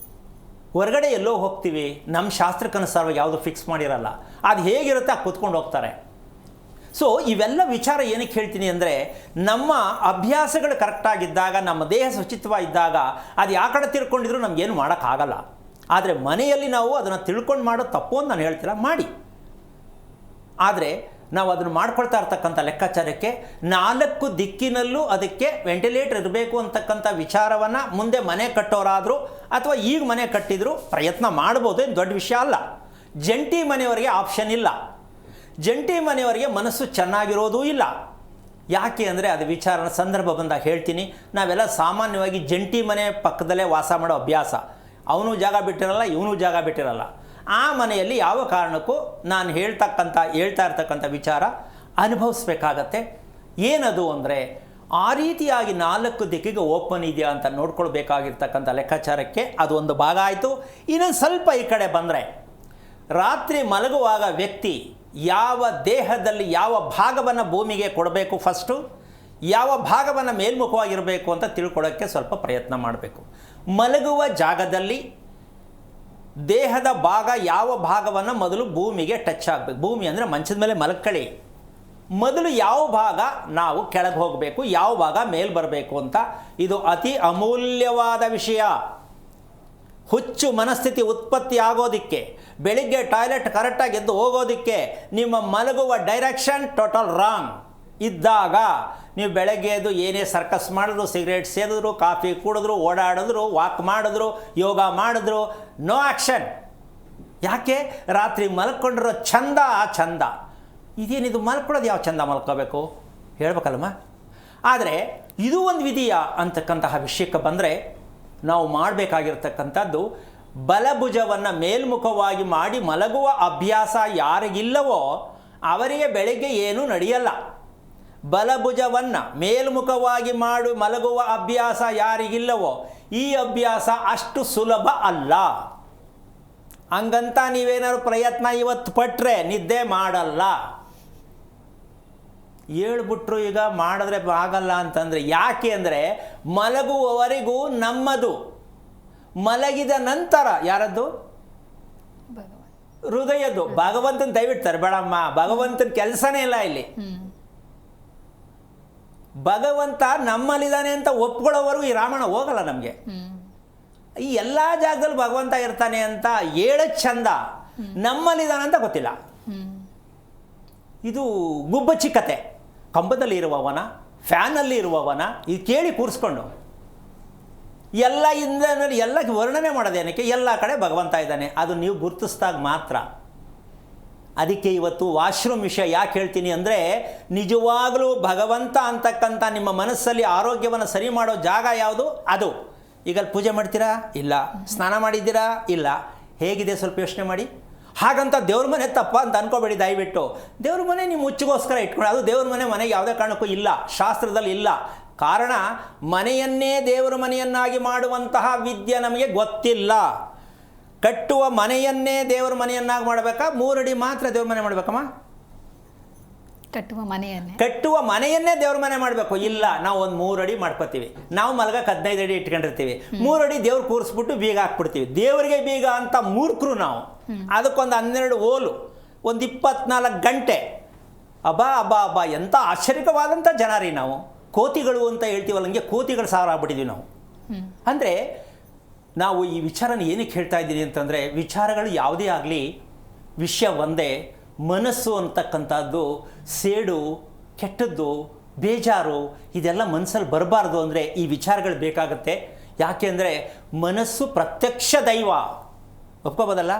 S2: ಹೊರಗಡೆ ಎಲ್ಲೋ ಹೋಗ್ತೀವಿ, ನಮ್ಮ ಶಾಸ್ತ್ರಕ್ಕನುಸಾರವಾಗಿ ಯಾವುದು ಫಿಕ್ಸ್ ಮಾಡಿರಲ್ಲ, ಅದು ಹೇಗಿರುತ್ತೆ ಅದು ಕುತ್ಕೊಂಡು ಹೋಗ್ತಾರೆ. ಸೊ ಇವೆಲ್ಲ ವಿಚಾರ ಏನಕ್ಕೆ ಹೇಳ್ತೀನಿ ಅಂದರೆ ನಮ್ಮ ಅಭ್ಯಾಸಗಳು ಕರೆಕ್ಟಾಗಿದ್ದಾಗ, ನಮ್ಮ ದೇಹ ಶುಚಿತ್ವ ಇದ್ದಾಗ ಅದು ಯಾವ ಕಡೆ ತಿರ್ಕೊಂಡಿದ್ರು ನಮಗೇನು ಮಾಡೋಕ್ಕಾಗಲ್ಲ. ಆದರೆ ಮನೆಯಲ್ಲಿ ನಾವು ಅದನ್ನು ತಿಳ್ಕೊಂಡು ಮಾಡೋದು ತಪ್ಪು ಅಂತ ನಾನು ಹೇಳ್ತೀರ, ಮಾಡಿ. ಆದರೆ ನಾವು ಅದನ್ನು ಮಾಡ್ಕೊಳ್ತಾ ಇರ್ತಕ್ಕಂಥ ಲೆಕ್ಕಾಚಾರಕ್ಕೆ 4 ದಿಕ್ಕಿನಲ್ಲೂ ಅದಕ್ಕೆ ವೆಂಟಿಲೇಟರ್ ಇರಬೇಕು ಅಂತಕ್ಕಂಥ ವಿಚಾರವನ್ನು ಮುಂದೆ ಮನೆ ಕಟ್ಟೋರಾದರೂ ಅಥವಾ ಈಗ ಮನೆ ಕಟ್ಟಿದರೂ ಪ್ರಯತ್ನ ಮಾಡ್ಬೋದು, ಏನು ದೊಡ್ಡ ವಿಷಯ ಅಲ್ಲ. ಜಂಟಿ ಮನೆಯವರಿಗೆ ಆಪ್ಷನ್ ಇಲ್ಲ. ಜಂಟಿ ಮನೆಯವರಿಗೆ ಮನಸ್ಸು ಚೆನ್ನಾಗಿರೋದೂ ಇಲ್ಲ. ಯಾಕೆ ಅಂದರೆ ಅದು ವಿಚಾರನ ಸಂದರ್ಭ ಬಂದಾಗ ಹೇಳ್ತೀನಿ. ನಾವೆಲ್ಲ ಸಾಮಾನ್ಯವಾಗಿ ಜಂಟಿ ಮನೆ ಪಕ್ಕದಲ್ಲೇ ವಾಸ ಮಾಡೋ ಅಭ್ಯಾಸ. ಅವನು ಜಾಗ ಬಿಟ್ಟಿರಲ್ಲ, ಇವನು ಜಾಗ ಬಿಟ್ಟಿರಲ್ಲ. ಆ ಮನೆಯಲ್ಲಿ ಯಾವ ಕಾರಣಕ್ಕೂ ನಾನು ಹೇಳ್ತಾ ಇರ್ತಕ್ಕಂಥ ವಿಚಾರ ಅನುಭವಿಸ್ಬೇಕಾಗತ್ತೆ. ಏನದು ಅಂದರೆ ಆ ರೀತಿಯಾಗಿ 4 ದಿಕ್ಕಿಗೆ ಓಪನ್ ಇದೆಯಾ ಅಂತ ನೋಡ್ಕೊಳ್ಬೇಕಾಗಿರ್ತಕ್ಕಂಥ ಲೆಕ್ಕಾಚಾರಕ್ಕೆ ಅದು ಒಂದು ಭಾಗ ಆಯಿತು. ಇನ್ನೊಂದು ಸ್ವಲ್ಪ ಈ ಕಡೆ ಬಂದರೆ ರಾತ್ರಿ ಮಲಗುವಾಗ ವ್ಯಕ್ತಿ ಯಾವ ದೇಹದಲ್ಲಿ ಯಾವ ಭಾಗವನ್ನು ಭೂಮಿಗೆ ಕೊಡಬೇಕು, ಫಸ್ಟು ಯಾವ ಭಾಗವನ್ನು ಮೇಲ್ಮುಖವಾಗಿರಬೇಕು ಅಂತ ತಿಳ್ಕೊಳ್ಳೋಕ್ಕೆ ಸ್ವಲ್ಪ ಪ್ರಯತ್ನ ಮಾಡಬೇಕು. ಮಲಗುವ ಜಾಗದಲ್ಲಿ ದೇಹದ ಭಾಗ ಯಾವ ಭಾಗವನ್ನು ಮೊದಲು ಭೂಮಿಗೆ ಟಚ್ ಆಗಬೇಕು. ಭೂಮಿ ಅಂದರೆ ಮಂಚದ ಮೇಲೆ ಮಲ್ಕೊಳ್ಳಿ, ಮೊದಲು ಯಾವ ಭಾಗ ನಾವು ಕೆಳಗೆ ಹೋಗಬೇಕು, ಯಾವ ಭಾಗ ಮೇಲೆ ಬರಬೇಕು ಅಂತ. ಇದು ಅತಿ ಅಮೂಲ್ಯವಾದ ವಿಷಯ. ಹುಚ್ಚು ಮನಸ್ಥಿತಿ ಉತ್ಪತ್ತಿ ಆಗೋದಕ್ಕೆ, ಬೆಳಿಗ್ಗೆ ಟಾಯ್ಲೆಟ್ ಕರೆಕ್ಟಾಗಿ ಎದ್ದು ಹೋಗೋದಕ್ಕೆ ನಿಮ್ಮ ಮಲಗುವ ಡೈರೆಕ್ಷನ್ ಟೋಟಲ್ ರಾಂಗ್ ಇದ್ದಾಗ ನೀವು ಬೆಳಗ್ಗೆ ಎದ್ದು ಏನೇ ಸರ್ಕಸ್ ಮಾಡಿದ್ರು, ಸಿಗರೇಟ್ ಸೇದಿದ್ರು, ಕಾಫಿ ಕುಡಿದ್ರು, ಓಡಾಡಿದ್ರು, ವಾಕ್ ಮಾಡಿದ್ರು, ಯೋಗ ಮಾಡಿದ್ರು, ನೋ ಆ್ಯಕ್ಷನ್. ಯಾಕೆ? ರಾತ್ರಿ ಮಲ್ಕೊಂಡಿರೋ ಚಂದ ಚಂದ. ಇದೇನಿದು ಮಲ್ಕೊಳ್ಳೋದು ಯಾವ ಚಂದ ಮಲ್ಕೋಬೇಕು ಹೇಳ್ಬೇಕಲ್ಲಮ್ಮ. ಆದರೆ ಇದು ಒಂದು ವಿಧಿಯ ಅಂತಕ್ಕಂತಹ ವಿಷಯಕ್ಕೆ ಬಂದರೆ ನಾವು ಮಾಡಬೇಕಾಗಿರ್ತಕ್ಕಂಥದ್ದು ಬಲಭುಜವನ್ನು ಮೇಲ್ಮುಖವಾಗಿ ಮಾಡಿ ಮಲಗುವ ಅಭ್ಯಾಸ ಯಾರಿಗಿಲ್ಲವೋ ಅವರಿಗೆ ಬೆಳಗ್ಗೆ ಏನೂ ನಡೆಯಲ್ಲ. ಬಲಭುಜವನ್ನು ಮೇಲ್ಮುಖವಾಗಿ ಮಲಗುವ ಅಭ್ಯಾಸ ಯಾರಿಗಿಲ್ಲವೋ ಈ ಅಭ್ಯಾಸ ಅಷ್ಟು ಸುಲಭ ಅಲ್ಲ. ಹಂಗಂತ ನೀವೇನಾದ್ರು ಪ್ರಯತ್ನ ಇವತ್ತು ಪಟ್ಟರೆ ನಿದ್ದೆ ಮಾಡಲ್ಲ. ಹೇಳ್ಬಿಟ್ರು ಈಗ ಮಾಡಿದ್ರೆ ಆಗಲ್ಲ ಅಂತಂದರೆ ಯಾಕೆ ಅಂದರೆ ಮಲಗುವವರೆಗೂ ನಮ್ಮದು, ಮಲಗಿದ ನಂತರ ಯಾರದ್ದು? ಹೃದಯದ್ದು. ಭಗವಂತನ ದಯವಿಟ್ಟು ತರಬೇಡಮ್ಮ, ಭಗವಂತನ ಕೆಲಸನೇ ಇಲ್ಲ ಇಲ್ಲಿ. ಭಗವಂತ ನಮ್ಮಲ್ಲಿದ್ದಾನೆ ಅಂತ ಒಪ್ಕೊಳ್ಳೋವರೆಗೂ ಈ ರಾಮಾಯಣ ಹೋಗಲ್ಲ ನಮಗೆ. ಈ ಎಲ್ಲ ಜಾಗದಲ್ಲಿ ಭಗವಂತ ಇರ್ತಾನೆ ಅಂತ ಹೇಳೋದು ಚಂದ, ನಮ್ಮಲ್ಲಿದ್ದಾನೆ ಅಂತ ಗೊತ್ತಿಲ್ಲ. ಇದು ಗುಬ್ಬಚ್ಚಿ ಕತೆ. ಕಂಬದಲ್ಲಿ ಇರುವವನ, ಫ್ಯಾನಲ್ಲಿ ಇರುವವನ ಇದು ಕೇಳಿ ಕೂರಿಸ್ಕೊಂಡು ಎಲ್ಲ ಎಲ್ಲ ವರ್ಣನೆ ಮಾಡೋದೇನಕ್ಕೆ? ಎಲ್ಲ ಕಡೆ ಭಗವಂತ ಇದ್ದಾನೆ, ಅದು ನೀವು ಗುರುತಿಸಿದಾಗ ಮಾತ್ರ. ಅದಕ್ಕೆ ಇವತ್ತು ವಾಶ್ರೂಮ್ ವಿಷಯ ಯಾಕೆ ಹೇಳ್ತೀನಿ ಅಂದರೆ, ನಿಜವಾಗಲೂ ಭಗವಂತ ಅಂತಕ್ಕಂಥ ನಿಮ್ಮ ಮನಸ್ಸಲ್ಲಿ ಆರೋಗ್ಯವನ್ನು ಸರಿ ಮಾಡೋ ಜಾಗ ಯಾವುದು? ಅದು. ಈಗ ಪೂಜೆ ಮಾಡ್ತೀರಾ? ಇಲ್ಲ. ಸ್ನಾನ ಮಾಡಿದ್ದೀರಾ? ಇಲ್ಲ. ಹೇಗಿದೆ ಸ್ವಲ್ಪ ಯೋಚನೆ ಮಾಡಿ. ಹಾಗಂತ ದೇವ್ರ ಮನೆ ತಪ್ಪ ಅಂತ ಅನ್ಕೋಬೇಡಿ ದಯವಿಟ್ಟು. ದೇವ್ರ ಮನೆ ನಿಮ್ಮ ಮುಚ್ಚಿಗೋಸ್ಕರ ಇಟ್ಕೊಂಡು, ಅದು ದೇವ್ರ ಮನೆಗೆ ಯಾವುದೇ ಕಾರಣಕ್ಕೂ ಇಲ್ಲ, ಶಾಸ್ತ್ರದಲ್ಲಿ ಇಲ್ಲ. ಕಾರಣ ಮನೆಯನ್ನೇ ದೇವರ ಮನೆಯನ್ನಾಗಿ ಮಾಡುವಂತಹ ವಿದ್ಯೆ ನಮಗೆ ಗೊತ್ತಿಲ್ಲ. ಕಟ್ಟುವ ಮನೆಯನ್ನೇ ದೇವರ ಮನೆಯನ್ನಾಗಿ ಮಾಡಬೇಕಾ? 3 ಅಡಿ ಮಾತ್ರ ದೇವ್ರ ಮನೆ ಮಾಡಬೇಕಮ್ಮ? ಕಟ್ಟುವ ಮನೆಯನ್ನೇ ದೇವ್ರ ಮನೆ ಮಾಡಬೇಕು? ಇಲ್ಲ, ನಾವು ಒಂದು 3 ಅಡಿ ಮಾಡ್ಕೋತೀವಿ. ನಾವು ಮಲಗಕ್ಕೆ 15 ಅಡಿ ಇಟ್ಕೊಂಡಿರ್ತೀವಿ. 3 ಅಡಿ ದೇವ್ರು ಕೂರಿಸ್ಬಿಟ್ಟು ಬೀಗ ಹಾಕ್ಬಿಡ್ತೀವಿ. ದೇವರಿಗೆ ಬೀಗ ಅಂತ ಮೂರ್ಖರು ನಾವು. ಅದಕ್ಕೊಂದು 12 ಓಲು, ಒಂದು 24 ಗಂಟೆ. ಅಬ್ಬಾ ಎಂಥ ಆಶ್ಚರ್ಯಕವಾದಂಥ ಜನ ರೀ ನಾವು. ಕೋತಿಗಳು ಅಂತ ಹೇಳ್ತೀವಲ್ಲ, ಹಂಗೆ ಕೋತಿಗಳು ಸಾವಿರ ಆಗ್ಬಿಟ್ಟಿದ್ವಿ ನಾವು. ಅಂದರೆ ನಾವು ಈ ವಿಚಾರನ ಏನಕ್ಕೆ ಹೇಳ್ತಾ ಇದ್ದೀನಿ ಅಂತಂದರೆ, ವಿಚಾರಗಳು ಯಾವುದೇ ಆಗಲಿ ವಿಷಯ ಒಂದೇ. ಮನಸ್ಸು ಅಂತಕ್ಕಂಥದ್ದು ಸೇಡು, ಕೆಟ್ಟದ್ದು, ಬೇಜಾರು ಇದೆಲ್ಲ ಮನಸ್ಸಲ್ಲಿ ಬರಬಾರ್ದು ಅಂದರೆ ಈ ವಿಚಾರಗಳು ಬೇಕಾಗುತ್ತೆ. ಯಾಕೆ ಅಂದರೆ ಮನಸ್ಸು ಪ್ರತ್ಯಕ್ಷ ದೈವ, ಒಪ್ಕೋಬೋದಲ್ಲ?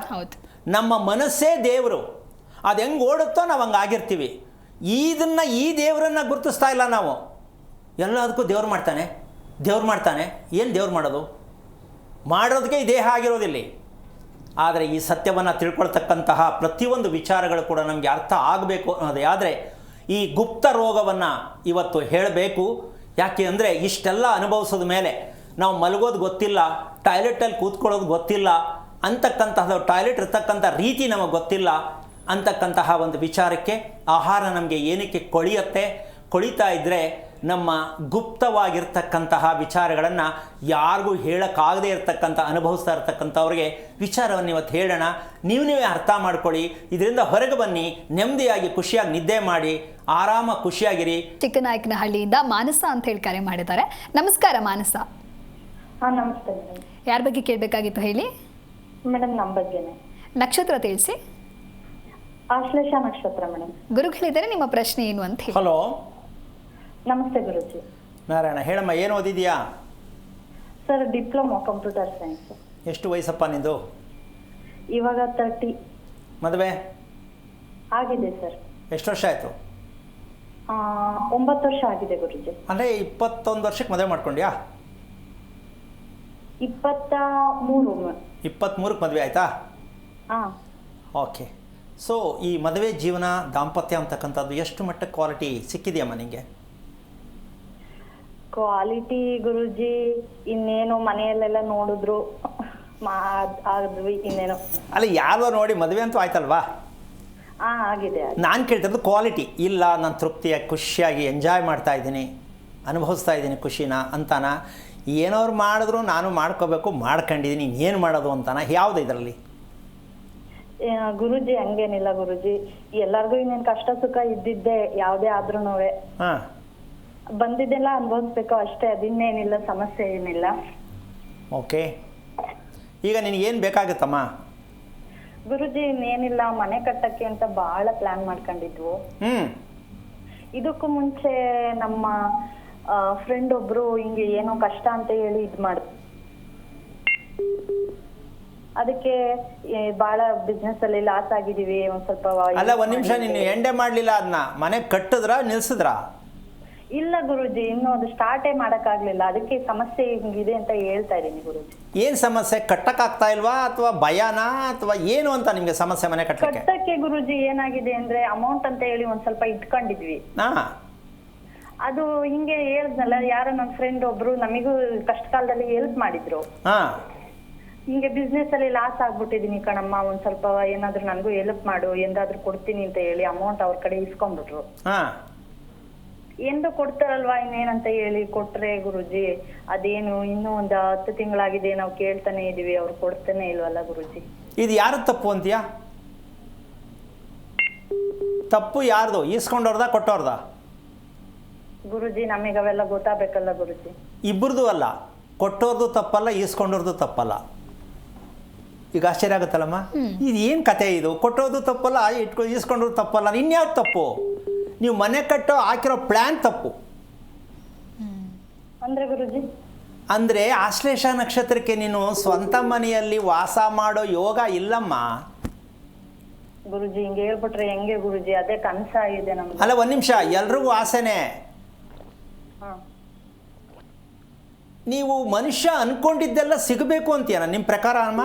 S2: ನಮ್ಮ ಮನಸ್ಸೇ ದೇವರು. ಅದು ಹೆಂಗೆ ಓಡುತ್ತೋ ನಾವು ಹಂಗೆ ಆಗಿರ್ತೀವಿ. ಈ ದೇವರನ್ನು ಗುರುತಿಸ್ತಾ ಇಲ್ಲ ನಾವು. ಎಲ್ಲದಕ್ಕೂ ದೇವ್ರು ಮಾಡ್ತಾನೆ. ಏನು ದೇವ್ರು ಮಾಡೋದಕ್ಕೆ ಈ ದೇಹ ಆಗಿರೋದಿಲ್ಲ. ಆದರೆ ಈ ಸತ್ಯವನ್ನು ತಿಳ್ಕೊಳ್ತಕ್ಕಂತಹ ಪ್ರತಿಯೊಂದು ವಿಚಾರಗಳು ಕೂಡ ನಮಗೆ ಅರ್ಥ ಆಗಬೇಕು ಅನ್ನೋದೇ ಆದರೆ ಈ ಗುಪ್ತ ರೋಗವನ್ನು ಇವತ್ತು ಹೇಳಬೇಕು. ಯಾಕೆ ಅಂದರೆ ಇಷ್ಟೆಲ್ಲ ಅನುಭವಿಸೋದ ಮೇಲೆ ನಾವು ಮಲಗೋದು ಗೊತ್ತಿಲ್ಲ, ಟಾಯ್ಲೆಟಲ್ಲಿ ಕೂತ್ಕೊಳ್ಳೋದು ಗೊತ್ತಿಲ್ಲ ಅಂತಕ್ಕಂತಹದ್ದು, ಟಾಯ್ಲೆಟ್ ಇರ್ತಕ್ಕಂಥ ರೀತಿ ನಮಗೆ ಗೊತ್ತಿಲ್ಲ ಅಂತಕ್ಕಂತಹ ಒಂದು ವಿಚಾರಕ್ಕೆ ಆಹಾರ ನಮಗೆ ಏನಕ್ಕೆ ಕೊಳಿತಾ ಇದ್ದರೆ ನಮ್ಮ ಗುಪ್ತವಾಗಿರ್ತಕ್ಕಂತಹ ವಿಚಾರಗಳನ್ನು ಯಾರಿಗೂ ಹೇಳೋಕ್ಕಾಗದೇ ಇರತಕ್ಕಂಥ ಅನುಭವಿಸ್ತಾ ಇರ್ತಕ್ಕಂಥವ್ರಿಗೆ ವಿಚಾರವನ್ನು ಇವತ್ತು ಹೇಳೋಣ. ನೀವೇ ಅರ್ಥ ಮಾಡ್ಕೊಳ್ಳಿ, ಇದರಿಂದ ಹೊರಗೆ ಬನ್ನಿ, ನೆಮ್ಮದಿಯಾಗಿ ಖುಷಿಯಾಗಿ ನಿದ್ದೆ ಮಾಡಿ, ಆರಾಮ ಖುಷಿಯಾಗಿರಿ.
S1: ಚಿಕ್ಕನಾಯಕನಹಳ್ಳಿಯಿಂದ ಮಾನಸ ಅಂತ ಹೇಳಿ ಕರೆ ಮಾಡಿದ್ದಾರೆ. ನಮಸ್ಕಾರ ಮಾನಸ.
S3: ನಮಸ್ತೆ ಮೇಡಮ್.
S1: ಯಾರ ಬಗ್ಗೆ ಕೇಳಬೇಕಾಗಿತ್ತು ಹೇಳಿ
S3: ಮೇಡಮ್? ನಮ್ಮ ಬಗ್ಗೆನೇ.
S1: ನಕ್ಷತ್ರ ತಿಳಿಸಿ.
S3: ಆಶ್ಲೇಷ ನಕ್ಷತ್ರ ಮೇಡಮ್.
S1: ಗುರುಗಳಿದ್ದಾರೆ, ನಿಮ್ಮ ಪ್ರಶ್ನೆ ಏನು ಅಂತ ಹೇಳಿ.
S2: ಹಲೋ,
S3: ನಮಸ್ತೆ ಗುರುಜಿ.
S2: ನಾರಾಯಣ, ಹೇಳಮ್ಮ, ಏನು ಓದಿದೆಯಾ?
S3: Sir, diploma computer science.
S2: ಎಷ್ಟು ವಯಸ್ಸಪ್ಪ ನಿಂದು?
S3: ಇವಾಗ 30.
S2: ಮದುವೆ
S3: ಆಗಿದೆ ಸರ್.
S2: ಎಷ್ಟು ವರ್ಷ ಆಯಿತು?
S3: 9 ವರ್ಷ ಆಗಿದೆ ಗುರುಜಿ.
S2: ಅಂದರೆ 21 ವರ್ಷಕ್ಕೆ ಮದುವೆ ಮಾಡ್ಕೊಂಡ್ಯಾ?
S3: 23.
S2: 23ಕ್ಕೆ ಮದುವೆ ಆಯಿತಾ? ಓಕೆ. ಸೊ ಈ ಮದುವೆ ಜೀವನ, ದಾಂಪತ್ಯ ಅಂತಕ್ಕಂಥದ್ದು ಎಷ್ಟು ಮಟ್ಟಕ್ಕೆ ಕ್ವಾಲಿಟಿ ಸಿಕ್ಕಿದೆಯಮ್ಮ ನಿಮಗೆ?
S3: ಕ್ವಾಲಿಟಿ ಗುರುಜಿ ಇನ್ನೇನು ಮನೆಯಲ್ಲೆಲ್ಲ ನೋಡಿದ್ರು ಆದ್ವಿ, ಇನ್ನೇನು
S2: ಅಲ್ಲ, ಯಾರೋ ನೋಡಿ ಮದುವೆ ಅಂತೂ ಆಯ್ತಲ್ವಾ?
S3: ಆಗಿದೆ.
S2: ನಾನು ಕೇಳ್ತಿರೋದು ಕ್ವಾಲಿಟಿ. ಇಲ್ಲ, ನಾನು ತೃಪ್ತಿಯಾಗಿ ಖುಷಿಯಾಗಿ ಎಂಜಾಯ್ ಮಾಡ್ತಾ ಇದ್ದೀನಿ, ಅನುಭವಿಸ್ತಾ ಇದ್ದೀನಿ ಖುಷಿನ ಅಂತಾನ, ಏನೋರು ಮಾಡಿದ್ರು ನಾನು ಮಾಡ್ಕೋಬೇಕು, ಮಾಡ್ಕೊಂಡಿದ್ದೀನಿ, ಇನ್ನೇನು ಮಾಡೋದು ಅಂತಾನ, ಯಾವುದು ಇದರಲ್ಲಿ?
S3: ಗುರುಜಿ ಹಂಗೇನಿಲ್ಲ ಗುರುಜಿ, ಎಲ್ಲಾರ್ಗು ಇನ್ನೇನ್ ಕಷ್ಟ ಸುಖ ಇದ್ದಿದ್ದೆ ಯಾವ್ದೇ ಆದ್ರೂನುವೆ.
S2: ಹಾಂ,
S3: ಬಂದಿದ್ದೆಲ್ಲ ಅನ್ಭವಿಸ್ಬೇಕು ಅಷ್ಟೇ, ಅದಿನ್ನೇನಿಲ್ಲ, ಸಮಸ್ಯೆ ಏನಿಲ್ಲ.
S2: ಓಕೆ. ಈಗ ನಿನಗೇನು ಬೇಕಾಗುತ್ತಮ್ಮ?
S3: ಗುರುಜಿ ಇನ್ನೇನಿಲ್ಲ, ಮನೆ ಕಟ್ಟಕ್ಕೆ ಅಂತ ಬಹಳ ಪ್ಲಾನ್ ಮಾಡ್ಕೊಂಡಿದ್ವು. ಇದಕ್ಕೂ ಮುಂಚೆ ನಮ್ಮ ಫ್ರೆಂಡ್ ಒಬ್ರು ಹಿಂಗೆ ಏನೋ ಕಷ್ಟ ಅಂತ ಹೇಳಿ ಇದ್ ಮಾಡ್, ಅದಕ್ಕೆ ಬಹಳ ಬಿಸ್ನೆಸ್ ಅಲ್ಲಿ ಲಾಸ್ ಆಗಿದೀವಿ. ಒಂದ್ ಸ್ವಲ್ಪ
S2: ಅಲ್ಲ, ಒಂದ್ ನಿಮಿಷ, ನೀನು ಎಂಡೆ ಮಾಡ್ಲಿಲ್ಲ ಅದನ್ನ, ಮನೆ ಕಟ್ಟಿದ್ರ ನಿಲ್ಸಿದ್ರ?
S3: ಇಲ್ಲ ಗುರುಜಿ, ಇನ್ನು ಅದು ಸ್ಟಾರ್ಟೇ ಮಾಡಕ್ ಆಗ್ಲಿಲ್ಲ, ಅದಕ್ಕೆ ಸಮಸ್ಯೆ ಹಿಂಗಿದೆ ಅಂತ ಹೇಳ್ತಾ ಇದೀನಿ ಗುರುಜಿ.
S2: ಏನ್ ಸಮಸ್ಯೆ? ಕಟ್ಟಕ್ ಆಗ್ತಾ ಇಲ್ವಾ ಅಥವಾ ಭಯನಾ ಅಥವಾ ಏನು ಅಂತ ನಿಮ್ಗೆ ಸಮಸ್ಯೆ ಮನೆ ಕಟ್ಟಕ್ಕೆ?
S3: ಕಟ್ಟಕ್ಕೆ ಗುರುಜಿ ಏನಾಗಿದೆ ಅಂದ್ರೆ ಅಮೌಂಟ್ ಅಂತ ಹೇಳಿ ಒಂದ್ ಸ್ವಲ್ಪ ಇಟ್ಕೊಂಡಿದ್ವಿ. ಅದು ಹಿಂಗೆ ಹೇಳ್ದ್ನಲ್ಲ, ಯಾರೋ ನನ್ನ ಫ್ರೆಂಡ್ ಒಬ್ರು ನಮಿಗೂ ಕಷ್ಟ ಕಾಲದಲ್ಲಿ ಹೆಲ್ಪ್ ಮಾಡಿದ್ರು. ಹಿಂಗೆ ಬಿಸ್ನೆಸ್ ಅಲ್ಲಿ ಲಾಸ್ ಆಗ್ಬಿಟ್ಟಿದೀನಿ ಕಣಮ್ಮ, ಒಂದ್ ಸ್ವಲ್ಪ ಏನಾದ್ರು ನನ್ಗೂ ಹೆಲ್ಪ್ ಮಾಡು, ಎಂದಾದ್ರೂ ಕೊಡ್ತೀನಿ ಅಂತ ಹೇಳಿ ಅಮೌಂಟ್ ಅವ್ರ ಕಡೆ ಇಸ್ಕೊಂಡ್ಬಿಟ್ರು. ಎಂದು ಕೊಡ್ತಾರಲ್ವಾ ಇನ್ನೇನಂತ ಹೇಳಿ ಕೊಟ್ರೆ ಗುರುಜಿ, ಅದೇನು ಇನ್ನೂ ಒಂದು 10 ತಿಂಗಳಾಗಿದೆ, ನಾವು ಕೇಳ್ತಾನೆ ಇದೀವಿ, ಅವ್ರು ಕೊಡ್ತಾನೆ ಇಲ್ವಲ್ಲ ಗುರುಜಿ.
S2: ಇದು ಯಾರು ತಪ್ಪು ಅಂತೀಯಾ? ತಪ್ಪು ಯಾರ್ದು? ಈಸ್ಕೊಂಡವ್ರದ ಕೊಟ್ಟವ್ರದ?
S3: ಗುರುಜಿ ನಮಗೆ ಅವೆಲ್ಲ ಗೊತ್ತಾಗಬೇಕಲ್ಲ ಗುರುಜಿ.
S2: ಇಬ್ಬರದು ಅಲ್ಲ, ಕೊಟ್ಟವ್ರದ್ದು ತಪ್ಪಲ್ಲ, ಈಸ್ಕೊಂಡವ್ರದ್ದು ತಪ್ಪಲ್ಲ. ಈಗ ಆಶ್ಚರ್ಯ ಆಗುತ್ತಲ್ಲಮ್ಮ, ಇದು ಏನು ಕತೆ ಇದು? ಕೊಟ್ಟೋದು ತಪ್ಪಲ್ಲ, ಈಸ್ಕೊಂಡ್ರದ್ದು ತಪ್ಪಲ್ಲ, ಇನ್ಯಾವ್ದು ತಪ್ಪು? ನೀವು ಮನೆ ಕಟ್ಟೋ ಹಾಕಿರೋ ಪ್ಲ್ಯಾನ್ ತಪ್ಪು.
S3: ಅಂದ್ರೆ ಗುರುಜಿ,
S2: ಅಂದರೆ ಆಶ್ಲೇಷ ನಕ್ಷತ್ರಕ್ಕೆ ನೀನು ಸ್ವಂತ ಮನೆಯಲ್ಲಿ ವಾಸ ಮಾಡೋ ಯೋಗ ಇಲ್ಲಮ್ಮ
S3: ಗುರುಜಿ. ಹಿಂಗೆ ಹೇಳ್ಬಿಟ್ರೆ ಹೆಂಗೆ ಗುರುಜಿ? ಅದೇ ಕನಸಾಗಿದೆ ನಮ್ಗೆ.
S2: ಅಲ್ಲ, ಒಂದು ನಿಮಿಷ, ಎಲ್ರಿಗೂ ಆಸೆನೆ. ನೀವು ಮನುಷ್ಯ ಅನ್ಕೊಂಡಿದ್ದೆಲ್ಲ ಸಿಗಬೇಕು ಅಂತೀಯನ ನಿಮ್ಮ ಪ್ರಕಾರ ಅಮ್ಮ?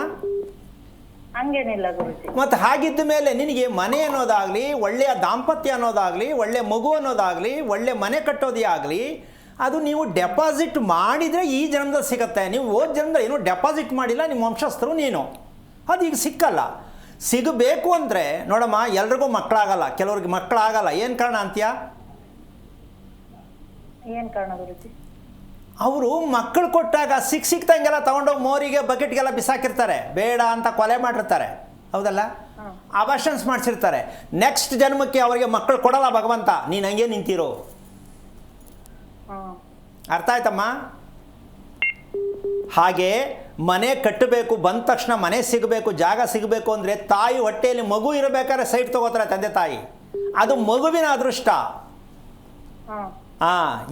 S3: ಹಂಗೇನಿಲ್ಲ ಗುರುಜಿ.
S2: ಮತ್ತು ಹಾಗಿದ್ದ ಮೇಲೆ ನಿನಗೆ ಮನೆ ಅನ್ನೋದಾಗಲಿ, ಒಳ್ಳೆಯ ದಾಂಪತ್ಯ ಅನ್ನೋದಾಗಲಿ, ಒಳ್ಳೆ ಮಗು ಅನ್ನೋದಾಗಲಿ, ಒಳ್ಳೆ ಮನೆ ಕಟ್ಟೋದೇ ಆಗಲಿ, ಅದು ನೀವು ಡೆಪಾಸಿಟ್ ಮಾಡಿದರೆ ಈ ಜನ್ಮದಲ್ಲಿ ಸಿಗುತ್ತೆ. ನೀವು ಹೋದ ಜನ್ಮದಲ್ಲಿ ಏನೂ ಡೆಪಾಸಿಟ್ ಮಾಡಿಲ್ಲ, ನಿಮ್ಮ ವಂಶಸ್ಥರು ನೀನು, ಅದು ಈಗ ಸಿಕ್ಕಲ್ಲ. ಸಿಗಬೇಕು ಅಂದರೆ ನೋಡಮ್ಮ, ಎಲ್ರಿಗೂ ಮಕ್ಕಳಾಗಲ್ಲ, ಕೆಲವ್ರಿಗೆ ಮಕ್ಕಳಾಗಲ್ಲ. ಏನು ಕಾರಣ ಅಂತೀಯ?
S3: ಏನು ಕಾರಣ ಗುರುಜಿ?
S2: ಅವರು ಮಕ್ಕಳು ಕೊಟ್ಟಾಗ ಸಿಕ್ತಂಗೆಲ್ಲ ತೊಗೊಂಡೋಗಿ ಮೋರಿಗೆ ಬಕೆಟ್ಗೆಲ್ಲ ಬಿಸಾಕಿರ್ತಾರೆ, ಬೇಡ ಅಂತ ಕೊಲೆ ಮಾಡಿರ್ತಾರೆ, ಹೌದಲ್ಲ? ಅಬಾರ್ಷನ್ಸ್ ಮಾಡಿಸಿರ್ತಾರೆ. ನೆಕ್ಸ್ಟ್ ಜನ್ಮಕ್ಕೆ ಅವರಿಗೆ ಮಕ್ಕಳು ಕೊಡಲ್ಲ ಭಗವಂತ, ನೀನು ಹಂಗೆ ನಿಂತಿರೋ. ಅರ್ಥ ಆಯ್ತಮ್ಮ? ಹಾಗೆ ಮನೆ ಕಟ್ಟಬೇಕು, ಬಂದ ತಕ್ಷಣ ಮನೆ ಸಿಗಬೇಕು, ಜಾಗ ಸಿಗಬೇಕು ಅಂದರೆ ತಾಯಿ ಹೊಟ್ಟೆಯಲ್ಲಿ ಮಗು ಇರಬೇಕಾದ್ರೆ ಸೈಟ್ ತೊಗೋತಾರೆ ತಂದೆ ತಾಯಿ. ಅದು ಮಗುವಿನ ಅದೃಷ್ಟ,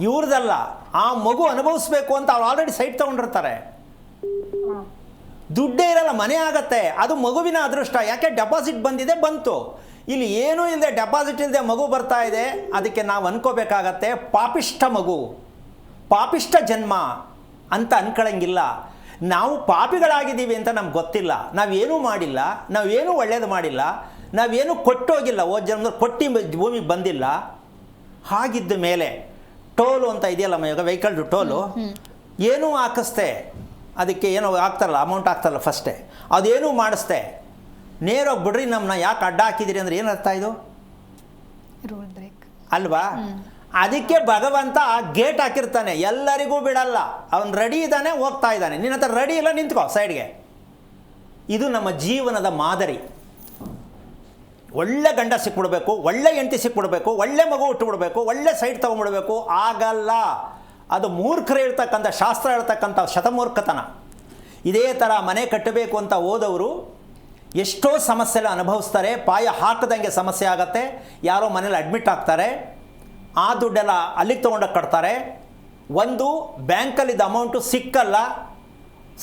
S2: ಇವ್ರದಲ್ಲ. ಆ ಮಗು ಅನುಭವಿಸ್ಬೇಕು ಅಂತ ಅವ್ರು ಆಲ್ರೆಡಿ ಸೈಟ್ ತೊಗೊಂಡಿರ್ತಾರೆ. ದುಡ್ಡೇ ಇರಲ್ಲ, ಮನೆ ಆಗತ್ತೆ, ಅದು ಮಗುವಿನ ಅದೃಷ್ಟ. ಯಾಕೆ? ಡೆಪಾಸಿಟ್ ಬಂದಿದೆ, ಬಂತು. ಇಲ್ಲಿ ಏನೂ ಇಲ್ಲದೆ, ಡೆಪಾಸಿಟ್ ಇಲ್ಲದೆ ಮಗು ಬರ್ತಾ ಇದೆ, ಅದಕ್ಕೆ ನಾವು ಅನ್ಕೋಬೇಕಾಗತ್ತೆ ಪಾಪಿಷ್ಟ ಮಗು, ಪಾಪಿಷ್ಟ ಜನ್ಮ ಅಂತ ಅನ್ಕೊಳ್ಳಂಗಿಲ್ಲ. ನಾವು ಪಾಪಿಗಳಾಗಿದ್ದೀವಿ ಅಂತ ನಮ್ಗೆ ಗೊತ್ತಿಲ್ಲ. ನಾವೇನೂ ಮಾಡಿಲ್ಲ, ನಾವೇನೂ ಒಳ್ಳೇದು ಮಾಡಿಲ್ಲ, ನಾವೇನೂ ಕೊಟ್ಟೋಗಿಲ್ಲ, ಹೋದ ಜನ್ಮದಲ್ಲಿ ಕೊಟ್ಟು ಭೂಮಿಗೆ ಬಂದಿಲ್ಲ. ಹಾಗಿದ್ದ ಮೇಲೆ ಟೋಲು ಅಂತ ಇದೆಯಲ್ಲಮ್ಮ, ಇವಾಗ ವೆಹಿಕಲ್ದು ಟೋಲು ಏನೂ ಹಾಕಿಸ್ತೆ, ಅದಕ್ಕೆ ಏನೋ ಆಗ್ತಾರಲ್ಲ, ಅಮೌಂಟ್ ಆಗ್ತಾರಲ್ಲ ಫಸ್ಟೇ, ಅದೇನೂ ಮಾಡಿಸ್ತೆ, ನೇರೋಗಿ ಬಿಡ್ರಿ ನಮ್ಮನ್ನ ಯಾಕೆ ಅಡ್ಡ ಹಾಕಿದಿರಿ ಅಂದರೆ ಏನರ್ಥ ಇದು?
S1: ರೂಲ್ ಬ್ರೇಕ್
S2: ಅಲ್ವಾ? ಅದಕ್ಕೆ ಭಗವಂತ ಗೇಟ್ ಹಾಕಿರ್ತಾನೆ, ಎಲ್ಲರಿಗೂ ಬಿಡಲ್ಲ. ಅವನು ರೆಡಿ ಇದ್ದಾನೆ, ಹೋಗ್ತಾ ಇದ್ದಾನೆ. ನಿನ್ನ ಹತ್ರ ರೆಡಿ ಇಲ್ಲ, ನಿಂತ್ಕೋ ಸೈಡ್ಗೆ. ಇದು ನಮ್ಮ ಜೀವನದ ಮಾದರಿ. ಒಳ್ಳೆ ಗಂಡ ಸಿಕ್ಬಿಡ್ಬೇಕು, ಒಳ್ಳೆ ಹೆಂಡತಿ ಸಿಕ್ಬಿಡ್ಬೇಕು, ಒಳ್ಳೆ ಮಗು ಹುಟ್ಟುಬಿಡ್ಬೇಕು, ಒಳ್ಳೆ ಸೈಟ್ ತೊಗೊಂಡ್ಬಿಡ್ಬೇಕು, ಆಗಲ್ಲ. ಅದು ಮೂರ್ಖರು ಹೇಳ್ತಕ್ಕಂಥ, ಶಾಸ್ತ್ರ ಹೇಳ್ತಕ್ಕಂಥ ಶತಮೂರ್ಖತನ. ಇದೇ ಥರ ಮನೆ ಕಟ್ಟಬೇಕು ಅಂತ ಹೋದವರು ಎಷ್ಟೋ ಸಮಸ್ಯೆಲ್ಲ ಅನುಭವಿಸ್ತಾರೆ. ಪಾಯ ಹಾಕದಂಗೆ ಸಮಸ್ಯೆ ಆಗತ್ತೆ. ಯಾರೋ ಮನೇಲಿ ಅಡ್ಮಿಟ್ ಆಗ್ತಾರೆ, ಆ ದುಡ್ಡೆಲ್ಲ ಅಲ್ಲಿಗೆ ತೊಗೊಂಡೋಗಿ ಕಟ್ತಾರೆ. ಒಂದು ಬ್ಯಾಂಕಲ್ಲಿದ್ದ ಅಮೌಂಟು ಸಿಕ್ಕಲ್ಲ,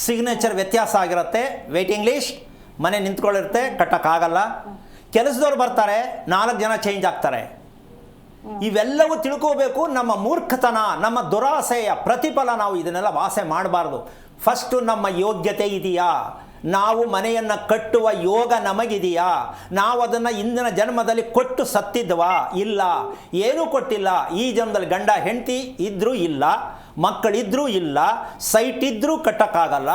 S2: ಸಿಗ್ನೇಚರ್ ವ್ಯತ್ಯಾಸ ಆಗಿರುತ್ತೆ, ವೇಟಿಂಗ್ ಲಿಸ್ಟ್, ಮನೆ ನಿಂತ್ಕೊಳ್ಳಿರುತ್ತೆ, ಕಟ್ಟೋಕ್ಕಾಗಲ್ಲ. ಕೆಲಸದವ್ರು ಬರ್ತಾರೆ, 4 ಜನ ಚೇಂಜ್ ಆಗ್ತಾರೆ. ಇವೆಲ್ಲವೂ ತಿಳ್ಕೋಬೇಕು. ನಮ್ಮ ಮೂರ್ಖತನ, ನಮ್ಮ ದುರಾಸೆಯ ಪ್ರತಿಫಲ. ನಾವು ಇದನ್ನೆಲ್ಲ ವಾಸೆ ಮಾಡಬಾರ್ದು. ಫಸ್ಟು ನಮ್ಮ ಯೋಗ್ಯತೆ ಇದೆಯಾ? ನಾವು ಮನೆಯನ್ನು ಕಟ್ಟುವ ಯೋಗ ನಮಗಿದೆಯಾ? ನಾವು ಅದನ್ನು ಇಂದಿನ ಜನ್ಮದಲ್ಲಿ ಕೊಟ್ಟು ಸತ್ತಿದ್ವಾ? ಇಲ್ಲ, ಏನೂ ಕೊಟ್ಟಿಲ್ಲ. ಈ ಜನ್ಮದಲ್ಲಿ ಗಂಡ ಹೆಂಡತಿ ಇದ್ರೂ ಇಲ್ಲ, ಮಕ್ಕಳಿದ್ರೂ ಇಲ್ಲ, ಸೈಟ್ ಇದ್ದರೂ ಕಟ್ಟೋಕ್ಕಾಗಲ್ಲ,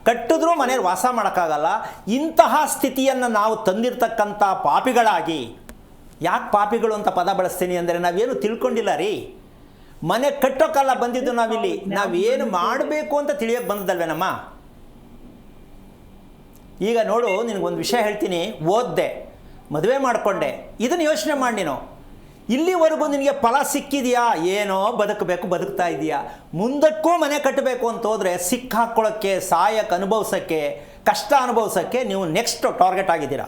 S2: ಕಟ್ಟಿದ್ರೂ ಮನೇಲಿ ವಾಸ ಮಾಡೋಕ್ಕಾಗಲ್ಲ. ಇಂತಹ ಸ್ಥಿತಿಯನ್ನು ನಾವು ತಂದಿರ್ತಕ್ಕಂಥ ಪಾಪಿಗಳಾಗಿ, ಯಾಕೆ ಪಾಪಿಗಳು ಅಂತ ಪದ ಬಳಸ್ತೀನಿ ಅಂದರೆ ನಾವೇನು ತಿಳ್ಕೊಂಡಿಲ್ಲ ರೀ. ಮನೆ ಕಟ್ಟೋಕ್ಕಲ್ಲ ಬಂದಿದ್ದು ನಾವಿಲ್ಲಿ, ನಾವೇನು ಮಾಡಬೇಕು ಅಂತ ತಿಳಿಯೋಕ್ಕೆ ಬಂದದಲ್ವೇನಮ್ಮ? ಈಗ ನೋಡು, ನಿನಗೊಂದು ವಿಷಯ ಹೇಳ್ತೀನಿ. ಓದ್ದೆ, ಮದುವೆ ಮಾಡಿಕೊಂಡೆ, ಇದನ್ನು ಯೋಚನೆ ಮಾಡಿ ನೀನು. ಇಲ್ಲಿವರೆಗೂ ನಿನಗೆ ಫಲ ಸಿಕ್ಕಿದೆಯಾ? ಏನೋ ಬದುಕಬೇಕು, ಬದುಕ್ತಾ ಇದೆಯಾ? ಮುಂದಕ್ಕೂ ಮನೆ ಕಟ್ಟಬೇಕು ಅಂತ ಹೋದರೆ ಸಿಕ್ಕಾಕೊಳ್ಳೋಕ್ಕೆ, ಸಾಯಕ್ಕೆ, ಅನುಭವಿಸೋಕ್ಕೆ, ಕಷ್ಟ ಅನುಭವಿಸೋಕ್ಕೆ ನೀವು ನೆಕ್ಸ್ಟ್ ಟಾರ್ಗೆಟ್ ಆಗಿದ್ದೀರಾ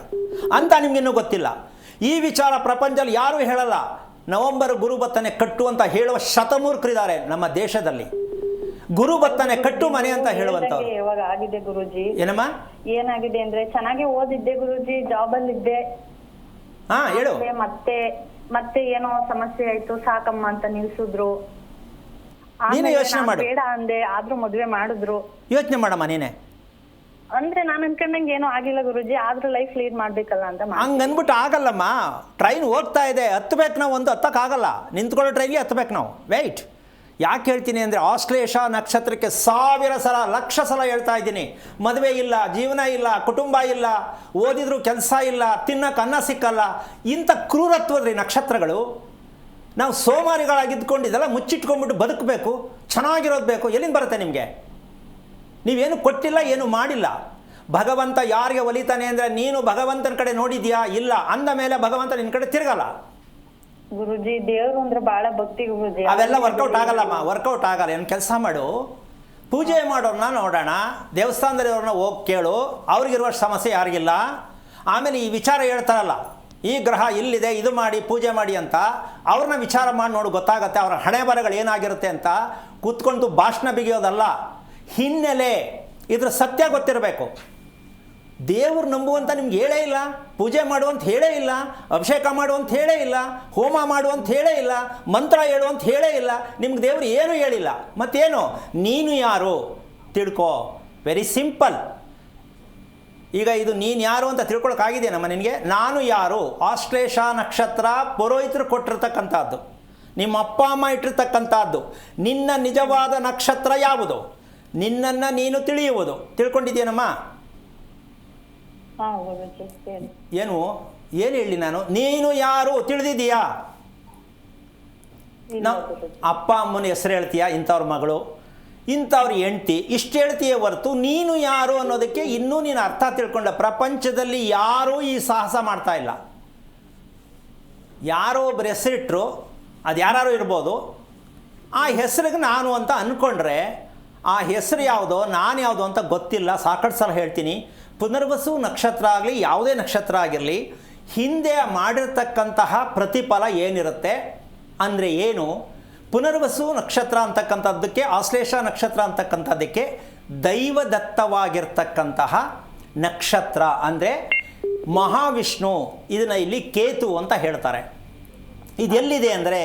S2: ಅಂತ ನಿಮಗಿನ್ನೂ ಗೊತ್ತಿಲ್ಲ. ಈ ವಿಚಾರ ಪ್ರಪಂಚದಲ್ಲಿ ಯಾರೂ ಹೇಳಲ್ಲ. ನವೆಂಬರ್ ಗುರು ಬತ್ತನೆ ಕಟ್ಟು ಅಂತ ಹೇಳುವ ಶತಮೂರ್ಖರಿದ್ದಾರೆ ನಮ್ಮ ದೇಶದಲ್ಲಿ. ಗುರು ಬತ್ತನೆ ಕಟ್ಟು ಮನೆ ಅಂತ ಹೇಳುವಂಥವ್ರು.
S3: ಇವಾಗ ಆಗಿದೆ ಗುರುಜಿ.
S2: ಏನಮ್ಮ?
S3: ಏನಾಗಿದೆ ಅಂದ್ರೆ ಚೆನ್ನಾಗಿ ಓದಿದ್ದೆ ಗುರುಜಿ, ಜಾಬ್ ಅಲ್ಲಿ ಇದ್ದೆ.
S2: ಹೇಳು.
S3: ಮತ್ತೆ ಏನೋ ಸಮಸ್ಯೆ ಆಯ್ತು, ಸಾಕಮ್ಮ ಅಂತ ನಿಲ್ಸಿದ್ರು.
S2: ನೀನೇ ಯೋಚನೆ ಮಾಡು.
S3: ಬೇಡ ಅಂದೆ, ಆದ್ರೂ ಮದ್ವೆ ಮಾಡಿದ್ರು.
S2: ಯೋಚನೆ ಮಾಡಮ್ಮ ನೀನೆ.
S3: ಅಂದ್ರೆ ನಾನು ಅನ್ಕೊಂಡಂಗೆ ಏನೋ ಆಗಿಲ್ಲ ಗುರುಜಿ, ಆದ್ರೂ ಲೈಫ್ ಲೀಡ್ ಮಾಡ್ಬೇಕಲ್ಲ ಅಂತ.
S2: ಹಂಗೆ ಅಂದ್ಬಿಟ್ಟು ಆಗಲ್ಲಮ್ಮ. ಟ್ರೈನ್ ಹೋಗ್ತಾ ಇದೆ, ಹತ್ತಬೇಕು ನಾವು, ಒಂದು ಹತ್ತಕ್ಕಾಗಲ್ಲ. ನಿಂತ್ಕೊಳ್ಳೋ ಟ್ರೈನ್ಗೆ ಹತ್ತಬೇಕು ನಾವು. ವೆಯ್ಟ್. ಯಾಕೆ ಹೇಳ್ತೀನಿ ಅಂದರೆ, ಆಶ್ಲೇಷ ನಕ್ಷತ್ರಕ್ಕೆ 1000 ಸಲ, ಲಕ್ಷ ಸಲ ಹೇಳ್ತಾ ಇದ್ದೀನಿ, ಮದುವೆ ಇಲ್ಲ, ಜೀವನ ಇಲ್ಲ, ಕುಟುಂಬ ಇಲ್ಲ, ಓದಿದ್ರು ಕೆಲಸ ಇಲ್ಲ, ತಿನ್ನಕ್ಕೆ ಅನ್ನ ಸಿಕ್ಕಲ್ಲ. ಇಂಥ ಕ್ರೂರತ್ವದ್ರಿ ನಕ್ಷತ್ರಗಳು. ನಾವು ಸೋಮಾರಿಗಳಾಗಿದ್ದುಕೊಂಡು ಇದೆಲ್ಲ ಮುಚ್ಚಿಟ್ಕೊಂಡ್ಬಿಟ್ಟು ಬದುಕಬೇಕು, ಚೆನ್ನಾಗಿರೋದು ಬೇಕು. ಎಲ್ಲಿಂದ ಬರುತ್ತೆ ನಿಮಗೆ? ನೀವೇನು ಕೊಟ್ಟಿಲ್ಲ, ಏನು ಮಾಡಿಲ್ಲ. ಭಗವಂತ ಯಾರಿಗೆ ಒಲಿತಾನೆ ಅಂದರೆ, ನೀನು ಭಗವಂತನ ಕಡೆ ನೋಡಿದ್ಯಾ? ಇಲ್ಲ. ಅಂದ ಮೇಲೆ ಭಗವಂತ ನಿನ್ನ ಕಡೆ ತಿರುಗಲ್ಲ.
S3: ಗುರುಜಿ, ದೇವ್ರು ಅಂದ್ರೆ ಬಹಳ ಭಕ್ತಿ ಗುರುಜಿ.
S2: ಅವೆಲ್ಲ ವರ್ಕೌಟ್ ಆಗಲ್ಲಮ್ಮ, ವರ್ಕೌಟ್ ಆಗಲ್ಲ. ಏನು ಕೆಲಸ ಮಾಡು, ಪೂಜೆ ಮಾಡೋರನ್ನ ನೋಡೋಣ, ದೇವಸ್ಥಾನದಲ್ಲಿರೋರನ್ನ ಹೋಗಿ ಕೇಳು, ಅವ್ರಿಗಿರುವ ಸಮಸ್ಯೆ ಯಾರಿಗಿಲ್ಲ. ಆಮೇಲೆ ಈ ವಿಚಾರ ಹೇಳ್ತಾರಲ್ಲ, ಈ ಗ್ರಹ ಇಲ್ಲಿದೆ, ಇದು ಮಾಡಿ, ಪೂಜೆ ಮಾಡಿ ಅಂತ, ಅವ್ರನ್ನ ವಿಚಾರ ಮಾಡಿ ನೋಡು, ಗೊತ್ತಾಗತ್ತೆ ಅವ್ರ ಹಣೆ ಬರಗಳು ಏನಾಗಿರುತ್ತೆ ಅಂತ. ಕೂತ್ಕೊಂಡು ಭಾಷಣ ಬಿಗಿಯೋದಲ್ಲ, ಹಿನ್ನೆಲೆ, ಇದ್ರ ಸತ್ಯ ಗೊತ್ತಿರಬೇಕು. ದೇವ್ರು ನಂಬುವಂತ ನಿಮ್ಗೆ ಹೇಳೇ ಇಲ್ಲ, ಪೂಜೆ ಮಾಡುವಂತ ಹೇಳೇ ಇಲ್ಲ, ಅಭಿಷೇಕ ಮಾಡುವಂತ ಹೇಳೇ ಇಲ್ಲ, ಹೋಮ ಮಾಡುವಂತ ಹೇಳೇ ಇಲ್ಲ, ಮಂತ್ರ ಹೇಳುವಂತ ಹೇಳೇ ಇಲ್ಲ. ನಿಮ್ಗೆ ದೇವ್ರು ಏನೂ ಹೇಳಿಲ್ಲ. ಮತ್ತೇನು? ನೀನು ಯಾರು ತಿಳ್ಕೊ. Very simple. ಈಗ ಇದು ನೀನು ಯಾರು ಅಂತ ತಿಳ್ಕೊಳಕ್ಕಾಗಿದೆಯಮ್ಮ ನಿನಗೆ? ನಾನು ಯಾರು? ಆಶ್ಲೇಷ ನಕ್ಷತ್ರ ಪುರೋಹಿತರು ಕೊಟ್ಟಿರ್ತಕ್ಕಂಥದ್ದು, ನಿಮ್ಮ ಅಪ್ಪ ಅಮ್ಮ ಇಟ್ಟಿರ್ತಕ್ಕಂಥದ್ದು. ನಿನ್ನ ನಿಜವಾದ ನಕ್ಷತ್ರ ಯಾವುದು? ನಿನ್ನನ್ನು ನೀನು ತಿಳಿಯುವುದು. ತಿಳ್ಕೊಂಡಿದ್ದೀನಮ್ಮ? ಏನು ಹೇಳಿ ನಾನು? ನೀನು ಯಾರು ತಿಳಿದಿದೀಯಾ? ಅಪ್ಪ ಅಮ್ಮನ ಹೆಸರು ಹೇಳ್ತೀಯಾ? ಇಂಥವ್ರ ಮಗಳು, ಇಂಥವ್ರ ಹೆಂಡ್ತಿ, ಇಷ್ಟು ಹೇಳ್ತೀಯೇ ಹೊರತು ನೀನು ಯಾರು ಅನ್ನೋದಕ್ಕೆ ಇನ್ನೂ ನೀನು ಅರ್ಥ ತಿಳ್ಕೊಂಡ. ಪ್ರಪಂಚದಲ್ಲಿ ಯಾರೂ ಈ ಸಾಹಸ ಮಾಡ್ತಾ ಇಲ್ಲ. ಯಾರೋ ಒಬ್ಬರು ಹೆಸರಿಟ್ಟರು, ಅದು ಯಾರು ಇರ್ಬೋದು, ಆ ಹೆಸರಿಗೆ ನಾನು ಅಂತ ಅಂದ್ಕೊಂಡ್ರೆ ಆ ಹೆಸರು ಯಾವುದೋ ನಾನು ಯಾವುದೋ ಅಂತ ಗೊತ್ತಿಲ್ಲ. ಸಾಕಷ್ಟು ಸಲ ಹೇಳ್ತೀನಿ, ಪುನರ್ವಸು ನಕ್ಷತ್ರ ಆಗಲಿ, ಯಾವುದೇ ನಕ್ಷತ್ರ ಆಗಿರಲಿ, ಹಿಂದೆ ಮಾಡಿರ್ತಕ್ಕಂತಹ ಪ್ರತಿಫಲ ಏನಿರುತ್ತೆ ಅಂದರೆ ಏನು? ಪುನರ್ವಸು ನಕ್ಷತ್ರ ಅಂತಕ್ಕಂಥದ್ದಕ್ಕೆ, ಆಶ್ಲೇಷ ನಕ್ಷತ್ರ ಅಂತಕ್ಕಂಥದ್ದಕ್ಕೆ ದೈವದತ್ತವಾಗಿರ್ತಕ್ಕಂತಹ ನಕ್ಷತ್ರ ಅಂದರೆ ಮಹಾವಿಷ್ಣು. ಇದನ್ನು ಇಲ್ಲಿ ಕೇತು ಅಂತ ಹೇಳ್ತಾರೆ. ಇದೆಲ್ಲಿದೆ ಅಂದರೆ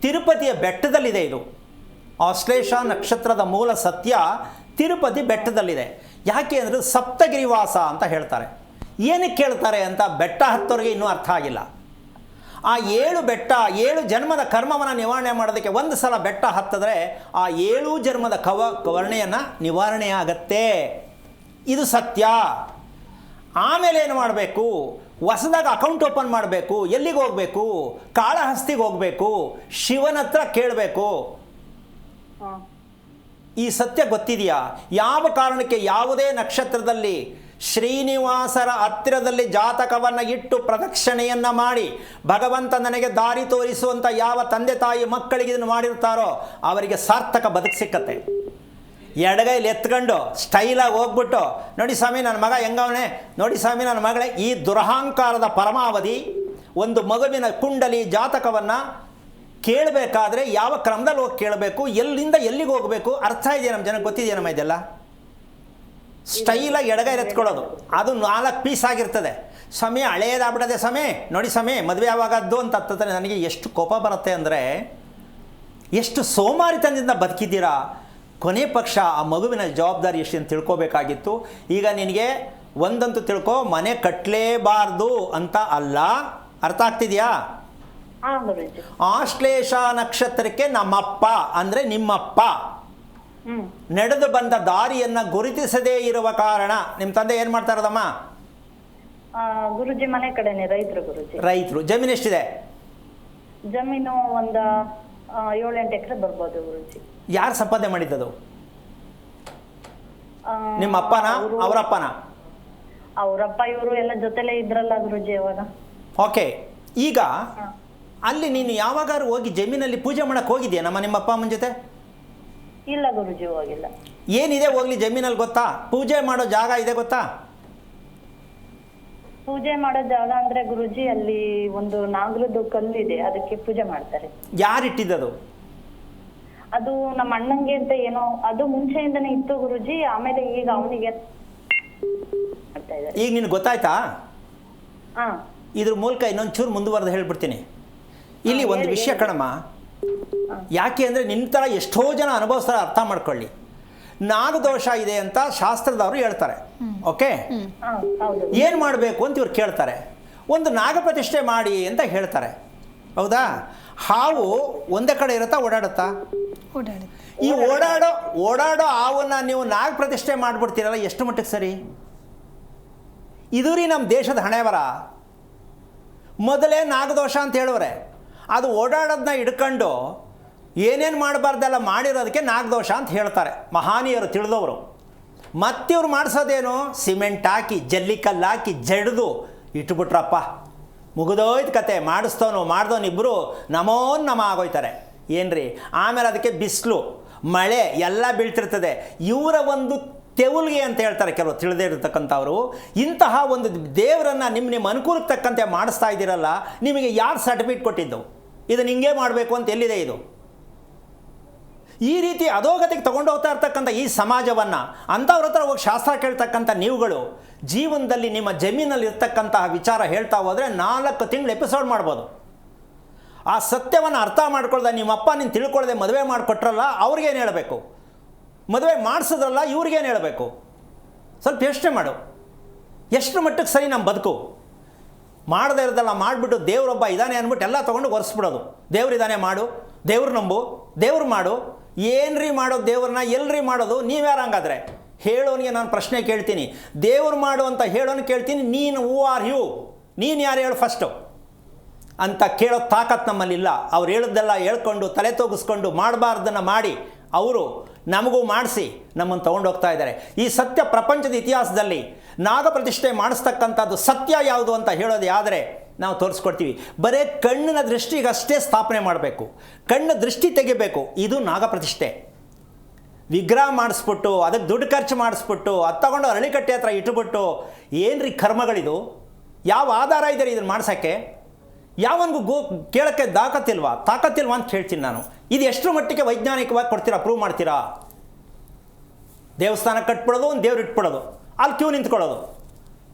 S2: ತಿರುಪತಿಯ ಬೆಟ್ಟದಲ್ಲಿದೆ. ಇದು ಆಶ್ಲೇಷ ನಕ್ಷತ್ರದ ಮೂಲ ಸತ್ಯ ತಿರುಪತಿ ಬೆಟ್ಟದಲ್ಲಿದೆ. ಯಾಕೆ ಅಂದರೆ ಸಪ್ತಗಿರಿವಾಸ ಅಂತ ಹೇಳ್ತಾರೆ. ಏನಕ್ಕೆ ಹೇಳ್ತಾರೆ ಅಂತ ಬೆಟ್ಟ ಹತ್ತೋರಿಗೆ ಇನ್ನೂ ಅರ್ಥ ಆಗಿಲ್ಲ. ಆ 7 ಬೆಟ್ಟ, 7 ಜನ್ಮದ ಕರ್ಮವನ್ನು ನಿವಾರಣೆ ಮಾಡೋದಕ್ಕೆ ಒಂದು ಸಲ ಬೆಟ್ಟ ಹತ್ತಿದ್ರೆ ಆ 7 ಜನ್ಮದ ಕವರ್ಣೆಯನ್ನು ನಿವಾರಣೆ ಆಗತ್ತೆ. ಇದು ಸತ್ಯ. ಆಮೇಲೆ ಏನು ಮಾಡಬೇಕು? ಹೊಸದಾಗಿ ಅಕೌಂಟ್ ಓಪನ್ ಮಾಡಬೇಕು. ಎಲ್ಲಿಗೆ ಹೋಗಬೇಕು? ಕಾಳಹಸ್ತಿಗೆ ಹೋಗಬೇಕು, ಶಿವನ ಹತ್ರ ಕೇಳಬೇಕು. ಈ ಸತ್ಯ ಗೊತ್ತಿದೆಯಾ? ಯಾವ ಕಾರಣಕ್ಕೆ ಯಾವುದೇ ನಕ್ಷತ್ರದಲ್ಲಿ ಶ್ರೀನಿವಾಸರ ಹತ್ತಿರದಲ್ಲಿ ಜಾತಕವನ್ನು ಇಟ್ಟು ಪ್ರದಕ್ಷಿಣೆಯನ್ನು ಮಾಡಿ ಭಗವಂತ ನನಗೆ ದಾರಿ ತೋರಿಸುವಂಥ ಯಾವ ತಂದೆ ತಾಯಿ ಮಕ್ಕಳಿಗೆ ಇದನ್ನು ಮಾಡಿರ್ತಾರೋ ಅವರಿಗೆ ಸಾರ್ಥಕ ಬದುಕು ಸಿಕ್ಕತ್ತೆ. ಎಡಗೈಲಿ ಎತ್ಕೊಂಡು ಸ್ಟೈಲಾಗಿ ಹೋಗ್ಬಿಟ್ಟು, ನೋಡಿ ಸ್ವಾಮಿ ನನ್ನ ಮಗ ಹೆಂಗವನೇ, ನೋಡಿ ಸ್ವಾಮಿ ನನ್ನ ಮಗಳೇ, ಈ ದುರಹಂಕಾರದ ಪರಮಾವಧಿ. ಒಂದು ಮಗುವಿನ ಕುಂಡಲಿ ಜಾತಕವನ್ನು ಕೇಳಬೇಕಾದ್ರೆ ಯಾವ ಕ್ರಮದಲ್ಲಿ ಹೋಗಿ ಕೇಳಬೇಕು, ಎಲ್ಲಿಂದ ಎಲ್ಲಿಗೆ ಹೋಗಬೇಕು, ಅರ್ಥ ಇದೆಯಾ ನಮ್ಮ ಜನಕ್ಕೆ? ಗೊತ್ತಿದೆಯಾ ನಮ್ಮ ಇದೆಲ್ಲ? ಸ್ಟೈಲಾಗಿ ಎಡಗೈ ಎತ್ಕೊಳ್ಳೋದು, ಅದು 4 ಪೀಸ್ ಆಗಿರ್ತದೆ. ಸ್ವಾಮಿ ಹಳೇದಾಗ್ಬಿಡದೆ ಸ್ವಾಮಿ, ನೋಡಿ ಸ್ವಾಮಿ ಮದುವೆ ಯಾವಾಗದ್ದು ಅಂತ ಹತ್ತದೆ. ನನಗೆ ಎಷ್ಟು ಕೋಪ ಬರುತ್ತೆ ಅಂದರೆ, ಎಷ್ಟು ಸೋಮಾರಿತನದಿಂದ ಬದುಕಿದ್ದೀರಾ. ಕೊನೆ ಪಕ್ಷ ಆ ಮಗುವಿನ ಜವಾಬ್ದಾರಿ ಎಷ್ಟು ಅಂತ ತಿಳ್ಕೊಬೇಕಾಗಿತ್ತು. ಈಗ ನಿನಗೆ ಒಂದಂತೂ ತಿಳ್ಕೊ, ಮನೆ ಕಟ್ಟಲೇಬಾರ್ದು ಅಂತ ಅಲ್ಲ. ಅರ್ಥ ಆಗ್ತಿದೆಯಾ? ಆಶ್ಲೇಷ ನಕ್ಷತ್ರಕ್ಕೆ ನಮ್ಮಪ್ಪ ಅಂದರೆ ನಿಮ್ಮಪ್ಪ ನಡೆದು ಬಂದ ದಾರಿಯನ್ನು ಗುರುತಿಸದೇ ಇರುವ ಕಾರಣ ನಿಮ್ಮ ತಂದೆ ಏನು ಮಾಡ್ತಾ ಇರೋದಮ್ಮ?
S3: ಗುರುಜಿ ಮನೆ ಕಡೆನೆ ರೈತರು ಗುರುಜಿ.
S2: ರೈತರು. ಜಮೀನು ಎಷ್ಟಿದೆ?
S3: ಜಮೀನು ಒಂದು 7-8 ಎಕರೆ ಬರ್ಬೋದು ಗುರುಜಿ.
S2: ಯಾರು ಸಂಪಾದನೆ ಮಾಡಿದ್ದದು? ನಿಮ್ಮ ಅಪ್ಪನ ಅವರಪ್ಪನ?
S3: ಅವ್ರಪ್ಪ ಇವರು ಎಲ್ಲ ಜೊತೆಲೇ ಇದ್ರಲ್ಲ ಗುರುಜಿ ಅವಾಗ.
S2: ಓಕೆ, ಈಗ ಅಲ್ಲಿ ನೀನು ಯಾವಾಗಾರು ಹೋಗಿ ಜಮೀನಲ್ಲಿ ಪೂಜೆ ಮಾಡಕ್ಕೆ ಹೋಗಿದ್ಯಾ ನಿಮ್ಮ ಅಪ್ಪ ಅಮ್ಮನ ಜೊತೆ?
S3: ಇಲ್ಲ ಗುರುಜಿ, ಹೋಗಿಲ್ಲ.
S2: ಏನಿದೆ ಹೋಗ್ಲಿ ಜಮೀನಲ್ಲಿ ಗೊತ್ತಾ? ಪೂಜೆ ಮಾಡೋ ಜಾಗ ಇದೆ ಗೊತ್ತಾ?
S3: ಪೂಜೆ ಮಾಡೋ ಜಾಗ ಅಂದ್ರೆ ಗುರುಜಿ ಅಲ್ಲಿ ಒಂದು ನಾಗರದ್ದು ಕಲ್ಲಿದೆ, ಅದಕ್ಕೆ ಪೂಜೆ ಮಾಡ್ತಾರೆ.
S2: ಯಾರಿಟ್ಟಿದ್ದದು?
S3: ಅದು ನಮ್ಮ ಅಣ್ಣಂಗೆ ಅಂತ ಏನೋ, ಅದು ಮುಂಚೆಯಿಂದನೇ ಇತ್ತು ಗುರುಜಿ. ಆಮೇಲೆ ಈಗ ಅವನಿಗೆ ಮಾಡ್ತಾ ಇದ್ದಾರೆ.
S2: ಈಗ ನಿನ್ಗೆ ಗೊತ್ತಾಯ್ತಾ?
S3: ಹಾ,
S2: ಇದ್ರ ಮೂಲಕ ಇನ್ನೊಂದು ಚೂರು ಮುಂದುವರೆದು ಹೇಳ್ಬಿಡ್ತೀನಿ. ಇಲ್ಲಿ ಒಂದು ವಿಷಯ ಕಣಮ್ಮ, ಯಾಕೆ ಅಂದರೆ ನಿನ್ನ ಥರ ಎಷ್ಟೋ ಜನ ಅನುಭವಿಸ್ತಾರೆ, ಅರ್ಥ ಮಾಡ್ಕೊಳ್ಳಿ. ನಾಗದೋಷ ಇದೆ ಅಂತ ಶಾಸ್ತ್ರದವರು ಹೇಳ್ತಾರೆ. ಓಕೆ, ಏನು ಮಾಡಬೇಕು ಅಂತ ಇವ್ರು ಕೇಳ್ತಾರೆ. ಒಂದು ನಾಗಪ್ರತಿಷ್ಠೆ ಮಾಡಿ ಅಂತ ಹೇಳ್ತಾರೆ. ಹೌದಾ? ಹಾವು ಒಂದೇ ಕಡೆ ಇರುತ್ತಾ, ಓಡಾಡುತ್ತಾ? ಈ ಓಡಾಡೋ ಹಾವನ್ನ ನೀವು ನಾಗ ಪ್ರತಿಷ್ಠೆ ಮಾಡಿಬಿಡ್ತೀರಲ್ಲ, ಎಷ್ಟು ಮಟ್ಟಿಗೆ ಸರಿ? ಇದು ರೀ ನಮ್ಮ ದೇಶದ ಹಣೆಬರ. ಮೊದಲೇ ನಾಗದೋಷ ಅಂತ ಹೇಳೋರೆ, ಅದು ಓಡಾಡೋದನ್ನ ಹಿಡ್ಕೊಂಡು ಏನೇನು ಮಾಡಬಾರ್ದೆಲ್ಲ ಮಾಡಿರೋದಕ್ಕೆ ನಾಗದೋಷ ಅಂತ ಹೇಳ್ತಾರೆ ಮಹಾನೀಯರು, ತಿಳಿದವರು. ಮತ್ತಿವ್ರು ಮಾಡಿಸೋದೇನು? ಸಿಮೆಂಟ್ ಹಾಕಿ, ಜಲ್ಲಿಕಲ್ಲು ಹಾಕಿ, ಜಡ್ದು ಇಟ್ಬಿಟ್ರಪ್ಪ, ಮುಗಿದೋಯ್ತು ಕತೆ. ಮಾಡ್ದವನು ಇಬ್ಬರು ನಮೋ ನಮ ಆಗೋಯ್ತಾರೆ. ಏನ್ರಿ? ಆಮೇಲೆ ಅದಕ್ಕೆ ಬಿಸಿಲು, ಮಳೆ ಎಲ್ಲ ಬೀಳ್ತಿರ್ತದೆ. ಇವರ ಒಂದು ತೆವಲ್ಗೆ ಅಂತ ಹೇಳ್ತಾರೆ ಕೆಲವು ತಿಳಿದೇ ಇರತಕ್ಕಂಥವ್ರು. ಇಂತಹ ಒಂದು ದೇವರನ್ನು ನಿಮ್ಮ ಅನುಕೂಲಕ್ಕೆ ತಕ್ಕಂತೆ ಮಾಡಿಸ್ತಾ ಇದ್ದೀರಲ್ಲ, ನಿಮಗೆ ಯಾರು ಸರ್ಟಿಫಿಕೇಟ್ ಕೊಟ್ಟಿದ್ದು? ಇದನ್ನು ಹಿಂಗೆ ಮಾಡಬೇಕು ಅಂತ ಎಲ್ಲಿದೆ ಇದು? ಈ ರೀತಿ ಅಧೋಗತಿಗೆ ತಗೊಂಡು ಹೋಗ್ತಾ ಇರ್ತಕ್ಕಂಥ ಈ ಸಮಾಜವನ್ನು ಅಂಥವ್ರ ಹತ್ರ ಹೋಗಿ ಶಾಸ್ತ್ರ ಕೇಳ್ತಕ್ಕಂಥ ನೀವುಗಳು ಜೀವನದಲ್ಲಿ ನಿಮ್ಮ ಜಮೀನಲ್ಲಿ ಇರ್ತಕ್ಕಂತಹ ವಿಚಾರ ಹೇಳ್ತಾ ಹೋದರೆ 4 ತಿಂಗಳು ಎಪಿಸೋಡ್ ಮಾಡ್ಬೋದು. ಆ ಸತ್ಯವನ್ನು ಅರ್ಥ ಮಾಡ್ಕೊಳ್ದೆ ನಿಮ್ಮಪ್ಪ ನೀನು ತಿಳ್ಕೊಳ್ಳದೆ ಮದುವೆ ಮಾಡಿಕೊಟ್ರಲ್ಲ, ಅವ್ರಿಗೇನು ಹೇಳಬೇಕು? ಮದುವೆ ಮಾಡಿಸಿದ್ರಲ್ಲ, ಇವ್ರಿಗೇನು ಹೇಳಬೇಕು? ಸ್ವಲ್ಪ ಯೋಚನೆ ಮಾಡು. ಎಷ್ಟು ಮಟ್ಟಕ್ಕೆ ಸರಿ ನಮ್ಮ ಬದುಕು? ಮಾಡದೇ ಇರೋದಲ್ಲ ಮಾಡಿಬಿಟ್ಟು ದೇವರೊಬ್ಬ ಇದ್ದಾನೆ ಅಂದ್ಬಿಟ್ಟು ಎಲ್ಲ ತೊಗೊಂಡು ಒರೆಸ್ಬಿಡೋದು. ದೇವ್ರಿದ್ದಾನೆ ಮಾಡು, ದೇವ್ರು ನಂಬು, ದೇವ್ರು ಮಾಡು. ಏನ್ರಿ ಮಾಡೋದು ದೇವ್ರನ್ನ? ಎಲ್ರಿ ಮಾಡೋದು? ನೀವ್ಯಾರು ಹಂಗಾದ್ರೆ? ಹೇಳೋನಿಗೆ ನಾನು ಪ್ರಶ್ನೆ ಕೇಳ್ತೀನಿ. ದೇವ್ರು ಮಾಡು ಅಂತ ಹೇಳೋನು ಕೇಳ್ತೀನಿ, ನೀನು ಹೂ ಆರ್ ಯು? ನೀನು ಯಾರು ಹೇಳು ಫಸ್ಟು ಅಂತ ಕೇಳೋ ತಾಕತ್ತು ನಮ್ಮಲ್ಲಿಲ್ಲ. ಅವ್ರು ಹೇಳಿದ್ದೆಲ್ಲ ಹೇಳ್ಕೊಂಡು ತಲೆ ತೂಗಿಸ್ಕೊಂಡು ಮಾಡಬಾರ್ದನ್ನು ಮಾಡಿ ಅವರು ನಮಗೂ ಮಾಡಿಸಿ ನಮ್ಮನ್ನು ತೊಗೊಂಡೋಗ್ತಾ ಇದ್ದಾರೆ. ಈ ಸತ್ಯ ಪ್ರಪಂಚದ ಇತಿಹಾಸದಲ್ಲಿ ನಾಗಪ್ರತಿಷ್ಠೆ ಮಾಡಿಸ್ತಕ್ಕಂಥದ್ದು ಸತ್ಯ ಯಾವುದು ಅಂತ ಹೇಳೋದು ಆದರೆ ನಾವು ತೋರಿಸ್ಕೊಡ್ತೀವಿ. ಬರೀ ಕಣ್ಣಿನ ದೃಷ್ಟಿಗಷ್ಟೇ ಸ್ಥಾಪನೆ ಮಾಡಬೇಕು, ಕಣ್ಣು ದೃಷ್ಟಿ ತೆಗಿಬೇಕು. ಇದು ನಾಗಪ್ರತಿಷ್ಠೆ. ವಿಗ್ರಹ ಮಾಡಿಸ್ಬಿಟ್ಟು ಅದಕ್ಕೆ ದುಡ್ಡು ಖರ್ಚು ಮಾಡಿಸ್ಬಿಟ್ಟು ಅದು ತಗೊಂಡು ಅರಳಿಕಟ್ಟೆ ಹತ್ರ ಇಟ್ಬಿಟ್ಟು ಏನ್ರಿ ಕರ್ಮಗಳಿದು? ಯಾವ ಆಧಾರ ಇದೆ ಇದನ್ನು ಮಾಡ್ಸೋಕ್ಕೆ? ಯಾವನಿಗೂ ಕೇಳೋಕ್ಕೆ ತಾಕತ್ತಿಲ್ವಾ ಅಂತ ಹೇಳ್ತೀನಿ ನಾನು. ಇದು ಎಷ್ಟು ಮಟ್ಟಿಗೆ ವೈಜ್ಞಾನಿಕವಾಗಿ ಕೊಡ್ತೀರಾ? ಪ್ರೂವ್ ಮಾಡ್ತೀರಾ? ದೇವಸ್ಥಾನ ಕಟ್ಬಿಡೋದು, ಒಂದು ದೇವ್ರು ಇಟ್ಬಿಡೋದು, ಅಲ್ಲಿ ಕ್ಯೂ ನಿಂತ್ಕೊಳ್ಳೋದು,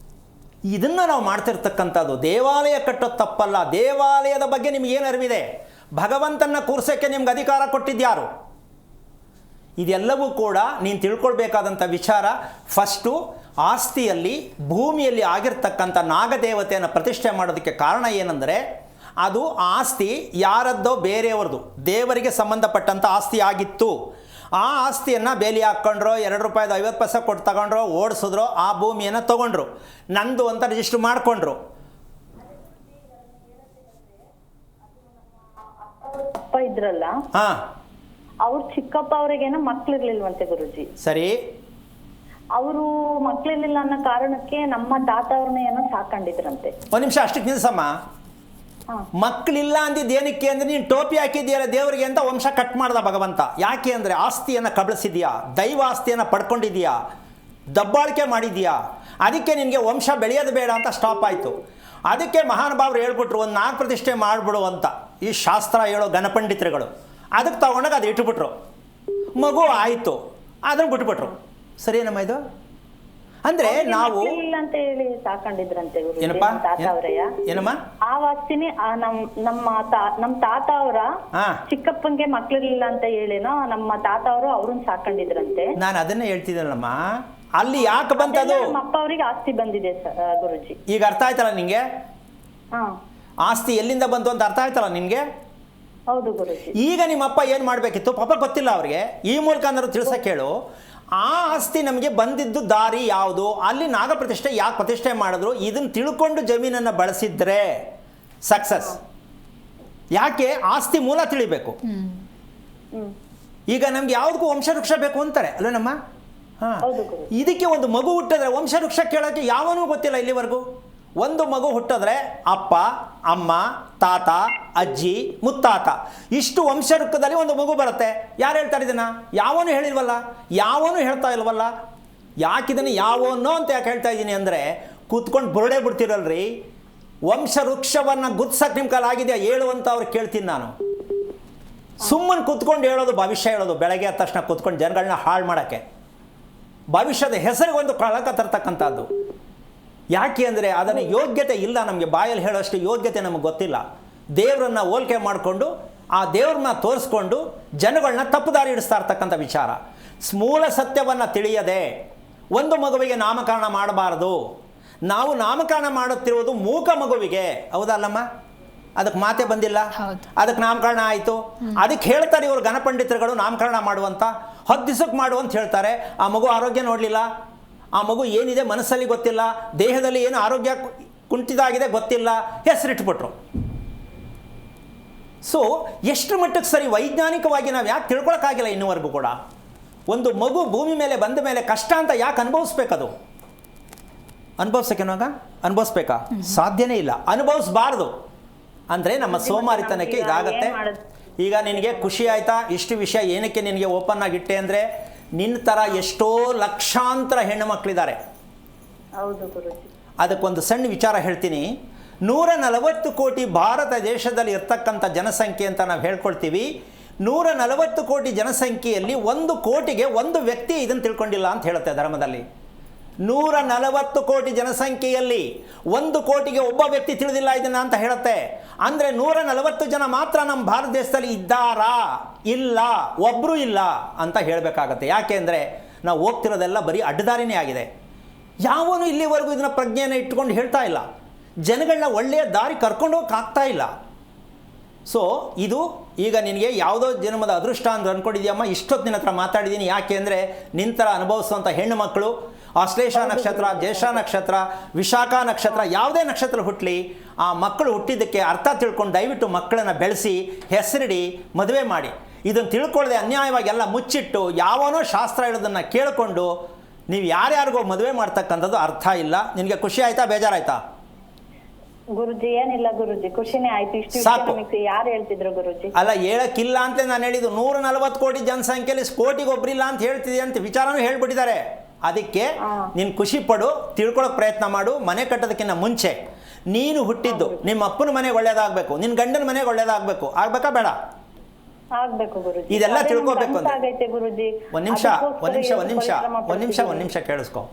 S2: ಇದನ್ನು ನಾವು ಮಾಡ್ತಿರ್ತಕ್ಕಂಥದ್ದು. ದೇವಾಲಯ ಕಟ್ಟೋದು ತಪ್ಪಲ್ಲ. ದೇವಾಲಯದ ಬಗ್ಗೆ ನಿಮಗೇನು ಅರಿವಿದೆ? ಭಗವಂತನ ಕೂರ್ಸೋಕ್ಕೆ ನಿಮ್ಗೆ ಅಧಿಕಾರ ಕೊಟ್ಟಿದ್ಯಾರು? ಇದೆಲ್ಲವೂ ಕೂಡ ನೀನು ತಿಳ್ಕೊಳ್ಬೇಕಾದಂಥ ವಿಚಾರ. ಫಸ್ಟು ಆಸ್ತಿಯಲ್ಲಿ, ಭೂಮಿಯಲ್ಲಿ ಆಗಿರ್ತಕ್ಕಂಥ ನಾಗದೇವತೆಯನ್ನು ಪ್ರತಿಷ್ಠೆ ಮಾಡೋದಕ್ಕೆ ಕಾರಣ ಏನಂದರೆ, ಅದು ಆಸ್ತಿ ಯಾರದ್ದೋ ಬೇರೆಯವ್ರದ್ದು, ದೇವರಿಗೆ ಸಂಬಂಧಪಟ್ಟಂಥ ಆಸ್ತಿ ಆಗಿತ್ತು. ಆ ಆಸ್ತಿಯನ್ನು ಬೇಲಿ ಹಾಕ್ಕೊಂಡ್ರೋ, 2 ರೂಪಾಯಿದು 50 ಪೈಸೆ ಕೊಟ್ಟು ತಗೊಂಡ್ರೋ, ಓಡಿಸಿದ್ರೋ, ಆ ಭೂಮಿಯನ್ನು ತೊಗೊಂಡ್ರು, ನಂದು ಅಂತ ರಿಜಿಸ್ಟ್ರ್ ಮಾಡಿಕೊಂಡ್ರು.
S3: ಅಪ್ಪ ಇದ್ರಲ್ಲ, ಅವ್ರ ಚಿಕ್ಕಪ್ಪ ಅವ್ರಿಗೇನೋ ಮಕ್ಳಿರ್ಲಿಲ್ವಂತೆ ಗುರುಜಿ.
S2: ಸರಿ,
S3: ಅವರು ಮಕ್ಳಿರ್ಲಿಲ್ಲ ಅನ್ನೋ ಕಾರಣಕ್ಕೆ ನಮ್ಮ ತಾತ ಅವ್ರನ್ನ ಏನೋ ಸಾಕೊಂಡಿದ್ರಂತೆ.
S2: ಒಂದು ನಿಮಿಷ ಅಷ್ಟಕ್ಕೆ ನಿಲ್ಸಮ್ಮ. ಮಕ್ಕಳಿಲ್ಲ ಅಂದಿದ್ದು ಏನಕ್ಕೆ ಅಂದರೆ, ನೀನು ಟೋಪಿ ಹಾಕಿದ್ದೀಯಲ್ಲ ದೇವರಿಗೆ ಅಂತ ವಂಶ ಕಟ್ ಮಾಡ್ದ ಭಗವಂತ. ಯಾಕೆ ಅಂದರೆ ಆಸ್ತಿಯನ್ನು ಕಬಳಿಸಿದ್ಯಾ, ದೈವ ಆಸ್ತಿಯನ್ನು ಪಡ್ಕೊಂಡಿದ್ಯಾ, ದಬ್ಬಾಳಿಕೆ ಮಾಡಿದ್ಯಾ, ಅದಕ್ಕೆ ನಿನಗೆ ವಂಶ ಬೆಳೆಯೋದು ಬೇಡ ಅಂತ ಸ್ಟಾಪ್ ಆಯಿತು. ಅದಕ್ಕೆ ಮಹಾನುಭಾವರು ಹೇಳ್ಬಿಟ್ರು, ಒಂದು ನಾಗ ಪ್ರತಿಷ್ಠೆ ಮಾಡಿಬಿಡು ಅಂತ. ಈ ಶಾಸ್ತ್ರ ಹೇಳೋ ಗಣಪಂಡಿತರುಗಳು ಅದಕ್ಕೆ ತಗೊಂಡಾಗ ಅದು ಇಟ್ಬಿಟ್ರು, ಮಗು ಆಯಿತು, ಅದನ್ನು ಬಿಟ್ಬಿಟ್ರು. ಸರಿನಮ್ಮ ಇದು? ಅಂದ್ರೆ ನಾವು
S3: ಅಂತ ಹೇಳಿ ಸಾಕೊಂಡಿದ್ರಂತೆ
S2: ಏನಮ್ಮ
S3: ಆ ವಾಸ್ತಿನಿ ನಮ್ಮ ತಾತ ಅವರ ಚಿಕ್ಕಪ್ಪಂಗೆ ಮಕ್ಳಿರ್ಲಿಲ್ಲ ಅಂತ ಹೇಳಿನೋ ನಮ್ಮ ತಾತ ಅವರು ಅವ್ರನ್ನ ಸಾಕೊಂಡಿದ್ರಂತೆ.
S2: ನಾನು ಅದನ್ನೇ ಹೇಳ್ತಿದ್ದಲ್ಲಮ್ಮ. ಅಲ್ಲಿ ಯಾಕೆ ಬಂತದು?
S3: ನಮ್ಮ ಅಪ್ಪ ಅವ್ರಿಗೆ ಆಸ್ತಿ ಬಂದಿದೆ ಗುರುಜಿ.
S2: ಈಗ ಅರ್ಥ ಆಯ್ತಲ್ಲ ನಿನ್ಗೆ? ಆಸ್ತಿ ಎಲ್ಲಿಂದ ಬಂತು ಅಂತ ಅರ್ಥ ಆಯ್ತಲ್ಲ ನಿನ್ಗೆ?
S3: ಹೌದು ಗುರುಜಿ.
S2: ಈಗ ನಿಮ್ಮ ಅಪ್ಪ ಏನು ಮಾಡಬೇಕಿತ್ತು? ಪಾಪ ಗೊತ್ತಿಲ್ಲ ಅವ್ರಿಗೆ. ಈ ಮೂಲಕ ಅಂದರೂ ತಿಳ್ಸಕ್ಕೆ ಹೇಳು. ಆ ಆಸ್ತಿ ನಮಗೆ ಬಂದಿದ್ದು ದಾರಿ ಯಾವುದು, ಅಲ್ಲಿ ನಾಗಪ್ರತಿಷ್ಠೆ ಯಾಕೆ ಪ್ರತಿಷ್ಠೆ ಮಾಡಿದ್ರು, ಇದನ್ನು ತಿಳ್ಕೊಂಡು ಜಮೀನನ್ನು ಬಳಸಿದ್ರೆ ಸಕ್ಸಸ್. ಯಾಕೆ? ಆಸ್ತಿ ಮೂಲ ತಿಳಿಬೇಕು. ಈಗ ನಮ್ಗೆ ಯಾವುದಕ್ಕೂ ವಂಶವೃಕ್ಷ ಬೇಕು ಅಂತಾರೆ ಅಲ್ವೇನಮ್ಮ? ಹಾಂ,
S3: ಹೌದು ಗುರು.
S2: ಇದಕ್ಕೆ ಒಂದು ಮಗು ಹುಟ್ಟಿದ್ರೆ ವಂಶವೃಕ್ಷ ಕೇಳೋಕ್ಕೆ ಯಾವನೂ ಗೊತ್ತಿಲ್ಲ ಇಲ್ಲಿವರೆಗೂ. ಒಂದು ಮಗು ಹುಟ್ಟಿದ್ರೆ ಅಪ್ಪ, ಅಮ್ಮ, ತಾತ, ಅಜ್ಜಿ, ಮುತ್ತಾತ, ಇಷ್ಟು ವಂಶವೃಕ್ಷದಲ್ಲಿ ಒಂದು ಮಗು ಬರುತ್ತೆ. ಯಾರು ಹೇಳ್ತಾರೆ ಇದನ್ನು? ಯಾವನೂ ಹೇಳಿಲ್ವಲ್ಲ, ಯಾವನೂ ಹೇಳ್ತಾ ಇಲ್ವಲ್ಲ. ಯಾಕಿದನ್ನು ಯಾವನೋ ಅಂತ ಯಾಕೆ ಹೇಳ್ತಾ ಇದ್ದೀನಿ ಅಂದರೆ, ಕೂತ್ಕೊಂಡು ಬುರುಡೆ ಬಿಡ್ತಿರಲ್ರಿ, ವಂಶವೃಕ್ಷವನ್ನು ಗುರ್ಸಕ್ಕೆ ನಿಮ್ಮ ಕಾಲ ಆಗಿದೆಯಾ ಹೇಳುವಂತ ಅವ್ರು ಕೇಳ್ತೀನಿ ನಾನು. ಸುಮ್ಮನೆ ಕೂತ್ಕೊಂಡು ಹೇಳೋದು ಭವಿಷ್ಯ ಹೇಳೋದು, ಬೆಳಗ್ಗೆ ಆದ ತಕ್ಷಣ ಕೂತ್ಕೊಂಡು ಜನಗಳನ್ನ ಹಾಳು ಮಾಡೋಕ್ಕೆ, ಭವಿಷ್ಯದ ಹೆಸರಿಗೆ ಒಂದು ಕಳಕ ತರ್ತಕ್ಕಂಥದ್ದು. ಯಾಕೆ ಅಂದರೆ ಅದನ್ನು ಯೋಗ್ಯತೆ ಇಲ್ಲ ನಮಗೆ, ಬಾಯಲ್ಲಿ ಹೇಳೋಷ್ಟು ಯೋಗ್ಯತೆ ನಮಗೆ ಗೊತ್ತಿಲ್ಲ. ದೇವರನ್ನ ಹೋಲಿಕೆ ಮಾಡಿಕೊಂಡು ಆ ದೇವ್ರನ್ನ ತೋರಿಸ್ಕೊಂಡು ಜನಗಳನ್ನ ತಪ್ಪುದಾರಿ ಹಿಡಿಸ್ತಾ ಇರ್ತಕ್ಕಂಥ ವಿಚಾರ. ಮೂಲ ಸತ್ಯವನ್ನು ತಿಳಿಯದೆ ಒಂದು ಮಗುವಿಗೆ ನಾಮಕರಣ ಮಾಡಬಾರದು. ನಾವು ನಾಮಕರಣ ಮಾಡುತ್ತಿರುವುದು ಮೂಕ ಮಗುವಿಗೆ, ಹೌದಲ್ಲಮ್ಮ? ಅದಕ್ಕೆ ಮಾತೆ ಬಂದಿಲ್ಲ, ಅದಕ್ಕೆ ನಾಮಕರಣ ಆಯಿತು. ಅದಕ್ಕೆ ಹೇಳ್ತಾರೆ ಇವರು ಗಣಪಂಡಿತರುಗಳು ನಾಮಕರಣ ಮಾಡುವಂತ 10 ದಿವಸಕ್ಕೆ ಮಾಡುವಂತ ಹೇಳ್ತಾರೆ. ಆ ಮಗು ಆರೋಗ್ಯ ನೋಡಲಿಲ್ಲ, ಆ ಮಗು ಏನಿದೆ ಮನಸ್ಸಲ್ಲಿ ಗೊತ್ತಿಲ್ಲ, ದೇಹದಲ್ಲಿ ಏನು ಆರೋಗ್ಯ ಕುಂಠಿತಾಗಿದೆ ಗೊತ್ತಿಲ್ಲ, ಹೆಸರಿಟ್ಬಿಟ್ರು. ಸೊ ಎಷ್ಟು ಮಟ್ಟಕ್ಕೆ ಸರಿ ವೈಜ್ಞಾನಿಕವಾಗಿ ನಾವು ಯಾಕೆ ತಿಳ್ಕೊಳಕ್ಕಾಗಿಲ್ಲ ಇನ್ನುವರೆಗೂ ಕೂಡ? ಒಂದು ಮಗು ಭೂಮಿ ಮೇಲೆ ಬಂದ ಮೇಲೆ ಕಷ್ಟ ಅಂತ ಯಾಕೆ ಅನುಭವಿಸ್ಬೇಕದು? ಅನುಭವಿಸೋಕೆನಾಗ ಅನುಭವಿಸ್ಬೇಕಾ? ಸಾಧ್ಯನೇ ಇಲ್ಲ. ಅನುಭವಿಸಬಾರ್ದು ಅಂದರೆ ನಮ್ಮ ಸೋಮಾರಿತನಕ್ಕೆ ಇದಾಗತ್ತೆ. ಈಗ ನಿನಗೆ ಖುಷಿ ಆಯ್ತಾ? ಇಷ್ಟು ವಿಷಯ ಏನಕ್ಕೆ ನಿನಗೆ ಓಪನ್ ಆಗಿಟ್ಟೆ ಅಂದರೆ, ನಿನ್ನ ಥರ ಎಷ್ಟೋ ಲಕ್ಷಾಂತರ ಹೆಣ್ಣು ಮಕ್ಕಳಿದ್ದಾರೆ. ಅದಕ್ಕೊಂದು ಸಣ್ಣ ವಿಚಾರ ಹೇಳ್ತೀನಿ. 140 ಕೋಟಿ ಭಾರತ ದೇಶದಲ್ಲಿ ಇರ್ತಕ್ಕಂಥ ಜನಸಂಖ್ಯೆ ಅಂತ ನಾವು ಹೇಳ್ಕೊಳ್ತೀವಿ. 140 ಕೋಟಿ ಜನಸಂಖ್ಯೆಯಲ್ಲಿ 1 ಕೋಟಿಗೆ ಒಂದು ವ್ಯಕ್ತಿ ಇದನ್ನು ತಿಳ್ಕೊಂಡಿಲ್ಲ ಅಂತ ಹೇಳುತ್ತೆ ಧರ್ಮದಲ್ಲಿ. 140 ಕೋಟಿ ಜನಸಂಖ್ಯೆಯಲ್ಲಿ 1 ಕೋಟಿಗೆ ಒಬ್ಬ ವ್ಯಕ್ತಿ ತಿಳಿದಿಲ್ಲ ಇದನ್ನ ಅಂತ ಹೇಳುತ್ತೆ. ಅಂದರೆ 140 ಜನ ಮಾತ್ರ ನಮ್ಮ ಭಾರತ ದೇಶದಲ್ಲಿ ಇದ್ದಾರಾ? ಇಲ್ಲ, ಒಬ್ಬರು ಇಲ್ಲ ಅಂತ ಹೇಳಬೇಕಾಗತ್ತೆ. ಯಾಕೆ ಅಂದರೆ ನಾವು ಹೋಗ್ತಿರೋದೆಲ್ಲ ಬರೀ ಅಡ್ಡದಾರಿನೇ ಆಗಿದೆ. ಯಾವನು ಇಲ್ಲಿವರೆಗೂ ಇದನ್ನ ಪ್ರಜ್ಞೆಯನ್ನು ಇಟ್ಕೊಂಡು ಹೇಳ್ತಾ ಇಲ್ಲ, ಜನಗಳನ್ನ ಒಳ್ಳೆಯ ದಾರಿ ಕರ್ಕೊಂಡು ಹೋಗಕ್ಕಾಗ್ತಾ ಇಲ್ಲ. ಸೊ ಇದು ಈಗ ನಿನಗೆ ಯಾವುದೋ ಜನ್ಮದ ಅದೃಷ್ಟ ಅಂತ ಅಂದ್ಕೊಂಡಿದ್ಯಮ್ಮ. ಇಷ್ಟೊತ್ತು ನಿನ್ನ ಹತ್ರ ಮಾತಾಡಿದ್ದೀನಿ. ಯಾಕೆ ಅಂದರೆ ನಿನ್ನ ಥರ ಅನುಭವಿಸುವಂಥ ಹೆಣ್ಣು ಮಕ್ಕಳು ಆಶ್ಲೇಷ ನಕ್ಷತ್ರ, ಜ್ಯೇಷ್ಠ ನಕ್ಷತ್ರ, ವಿಶಾಖ ನಕ್ಷತ್ರ, ಯಾವುದೇ ನಕ್ಷತ್ರ ಹುಟ್ಟಲಿ, ಆ ಮಕ್ಕಳು ಹುಟ್ಟಿದ್ದಕ್ಕೆ ಅರ್ಥ ತಿಳ್ಕೊಂಡು ದಯವಿಟ್ಟು ಮಕ್ಕಳನ್ನು ಬೆಳೆಸಿ ಹೆಸರಿಡಿ, ಮದುವೆ ಮಾಡಿ. ಇದನ್ನು ತಿಳ್ಕೊಳ್ಳದೆ ಅನ್ಯಾಯವಾಗಿ ಎಲ್ಲ ಮುಚ್ಚಿಟ್ಟು ಯಾವನೋ ಶಾಸ್ತ್ರ ಹೇಳೋದನ್ನು ಕೇಳಿಕೊಂಡು ನೀವು ಯಾರ್ಯಾರಿಗೋ ಮದುವೆ ಮಾಡ್ತಕ್ಕಂಥದ್ದು ಅರ್ಥ ಇಲ್ಲ. ನಿನಗೆ ಖುಷಿ ಆಯ್ತಾ, ಬೇಜಾರಾಯ್ತಾ?
S3: ಗುರುಜಿ ಏನಿಲ್ಲ ಗುರುಜಿ, ಖುಷಿನೇ ಆಯ್ತು. ಇಷ್ಟು ಯಾರು ಹೇಳ್ತಿದ್ರು ಗುರುಜಿ? ಅಲ್ಲ,
S2: ಹೇಳಕ್ಕಿಲ್ಲ ಅಂತ ನಾನು ಹೇಳಿದ್ದು. 140 ಕೋಟಿ ಜನಸಂಖ್ಯೆಯಲ್ಲಿ ಕೋಟಿಗೆ ಒಬ್ಬರಿಲ್ಲ ಅಂತ ಹೇಳ್ತಿದೆ ಅಂತ ವಿಚಾರನೂ ಹೇಳ್ಬಿಟ್ಟಿದ್ದಾರೆ. ಅದಕ್ಕೆ ನೀನು ಖುಷಿ ಪಡು, ತಿಳ್ಕೊಳ್ಳೋಕೆ ಪ್ರಯತ್ನ ಮಾಡು. ಮನೆ ಕಟ್ಟೋದಕ್ಕಿಂತ ಮುಂಚೆ ನೀನು ಹುಟ್ಟಿದ್ದು ನಿಮ್ಮ ಅಪ್ಪನ ಮನೆಗೆ ಒಳ್ಳೇದಾಗಬೇಕು, ನಿನ್ನ ಗಂಡನ ಮನೆಗೆ ಒಳ್ಳೇದಾಗಬೇಕು. ಆಗ್ಬೇಕಾ ಬೇಡ? ಇದೆಲ್ಲ ತಿಳ್ಕೋಬೇಕು ಅಂತ. ಒಂದ್ ನಿಮಿಷ ಕೇಳಿಸ್ಕೊ.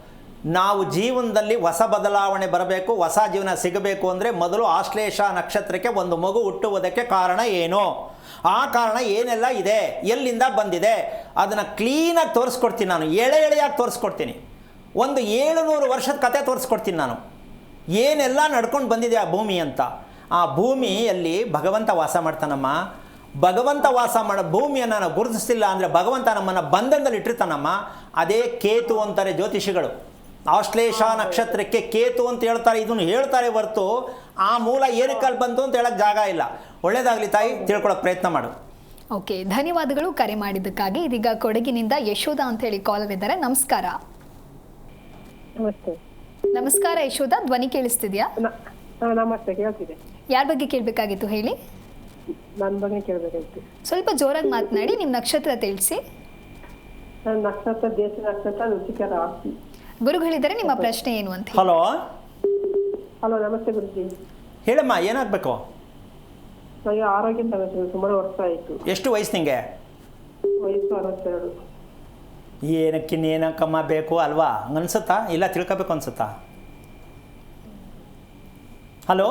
S2: ನಾವು ಜೀವನದಲ್ಲಿ ಹೊಸ ಬದಲಾವಣೆ ಬರಬೇಕು, ಹೊಸ ಜೀವನ ಸಿಗಬೇಕು ಅಂದರೆ ಮೊದಲು ಆಶ್ಲೇಷ ನಕ್ಷತ್ರಕ್ಕೆ ಒಂದು ಮಗು ಹುಟ್ಟುವುದಕ್ಕೆ ಕಾರಣ ಏನು, ಆ ಕಾರಣ ಏನೆಲ್ಲ ಇದೆ, ಎಲ್ಲಿಂದ ಬಂದಿದೆ, ಅದನ್ನು ಕ್ಲೀನಾಗಿ ತೋರಿಸ್ಕೊಡ್ತೀನಿ ನಾನು. ಎಳೆಯಾಗಿ ತೋರಿಸ್ಕೊಡ್ತೀನಿ. ಒಂದು 700 ವರ್ಷದ ಕತೆ ತೋರಿಸ್ಕೊಡ್ತೀನಿ ನಾನು. ಏನೆಲ್ಲ ನಡ್ಕೊಂಡು ಬಂದಿದೆ ಆ ಭೂಮಿ ಅಂತ. ಆ ಭೂಮಿಯಲ್ಲಿ ಭಗವಂತ ವಾಸ ಮಾಡ್ತಾನಮ್ಮ. ಭಗವಂತ ವಾಸ ಮಾಡೋ ಭೂಮಿಯನ್ನು ನಾವು ಗುರುತಿಸ್ತಿಲ್ಲ ಅಂದರೆ ಭಗವಂತ ನಮ್ಮನ್ನು ಬಂಧನದಲ್ಲಿ ಇಟ್ಟಿರ್ತಾನಮ್ಮ. ಅದೇ ಕೇತು ಅಂತಾರೆ ಜ್ಯೋತಿಷಿಗಳು. ಆಶ್ಲೇಷ ನಕ್ಷತ್ರಕ್ಕೆ ಕೇತು ಅಂತ ಹೇಳ್ತಾರೆ. ಇದನ್ನು ಹೇಳ್ತಾರೆ ಹೊರತು ಆ ಮೂಲ ಏನಕ್ಕಲ್ಲಿ ಬಂತು ಅಂತ ಹೇಳಕ್ಕೆ ಜಾಗ ಇಲ್ಲ. ಒಳ್ಳೇದಾಗಲಿ ತಾಯಿ, ತಿಳ್ಕೊಳ್ಳೋಕೆ ಪ್ರಯತ್ನ ಮಾಡು.
S1: ಓಕೆ, ಧನ್ಯವಾದಗಳು ಕರೆ ಮಾಡಿದ್ದಕ್ಕಾಗಿ. ಇದೀಗ ಕೊಡಗಿನಿಂದ ಯಶೋಧ ಅಂತ ಹೇಳಿ ಕಾಲರ್ ಇದ್ದಾರೆ. ನಮಸ್ಕಾರ. ನಮಸ್ಕಾರ ಯಶೋಧ, ಧ್ವನಿ ಕೇಳಿಸ್ತಿದ್ಯಾ?
S4: ನಮಸ್ತೆ, ಕೇಳ್ತಿದೆ.
S1: ಯಾರ ಬಗ್ಗೆ ಕೇಳಬೇಕಾಗಿತ್ತು ಹೇಳಿ?
S4: ನನ್ನ ಬಗ್ಗೆ ಕೇಳಬೇಕಾಗಿತ್ತು.
S1: ಸ್ವಲ್ಪ ಜೋರಾಗಿ ಮಾತನಾಡಿ. ನಿಮ್ಮ ನಕ್ಷತ್ರ ತಿಳಿಸಿ.
S4: ನನ್ನ ನಕ್ಷತ್ರ ದೇಶ ನಕ್ಷತ್ರ ರುಚಿಕ ರಾಶಿ.
S1: ಗುರುಗಳಿದ್ದಾರೆ, ನಿಮ್ಮ ಪ್ರಶ್ನೆ ಏನು ಅಂತ.
S2: ಹಲೋ
S4: ಹಲೋ, ನಮಸ್ತೆ ಗುರುಜಿ.
S2: ಹೇಳಮ್ಮ, ಏನಾಗಬೇಕು?
S4: ನನಗೆ ಆರೋಗ್ಯ ಸಮಸ್ಯೆ, ಸುಮಾರು ವರ್ಷ ಆಯಿತು.
S2: ಎಷ್ಟು ವಯಸ್ಸು ನಿಂಗೆ?
S4: ವಯಸ್ಸು 62.
S2: ಏನಕ್ಕಮ್ಮ ಬೇಕು ಅಲ್ವಾ? ಹಂಗನ್ಸುತ್ತಾ? ಇಲ್ಲ ತಿಳ್ಕೊಬೇಕು ಅನ್ಸುತ್ತಾ? ಹಲೋ,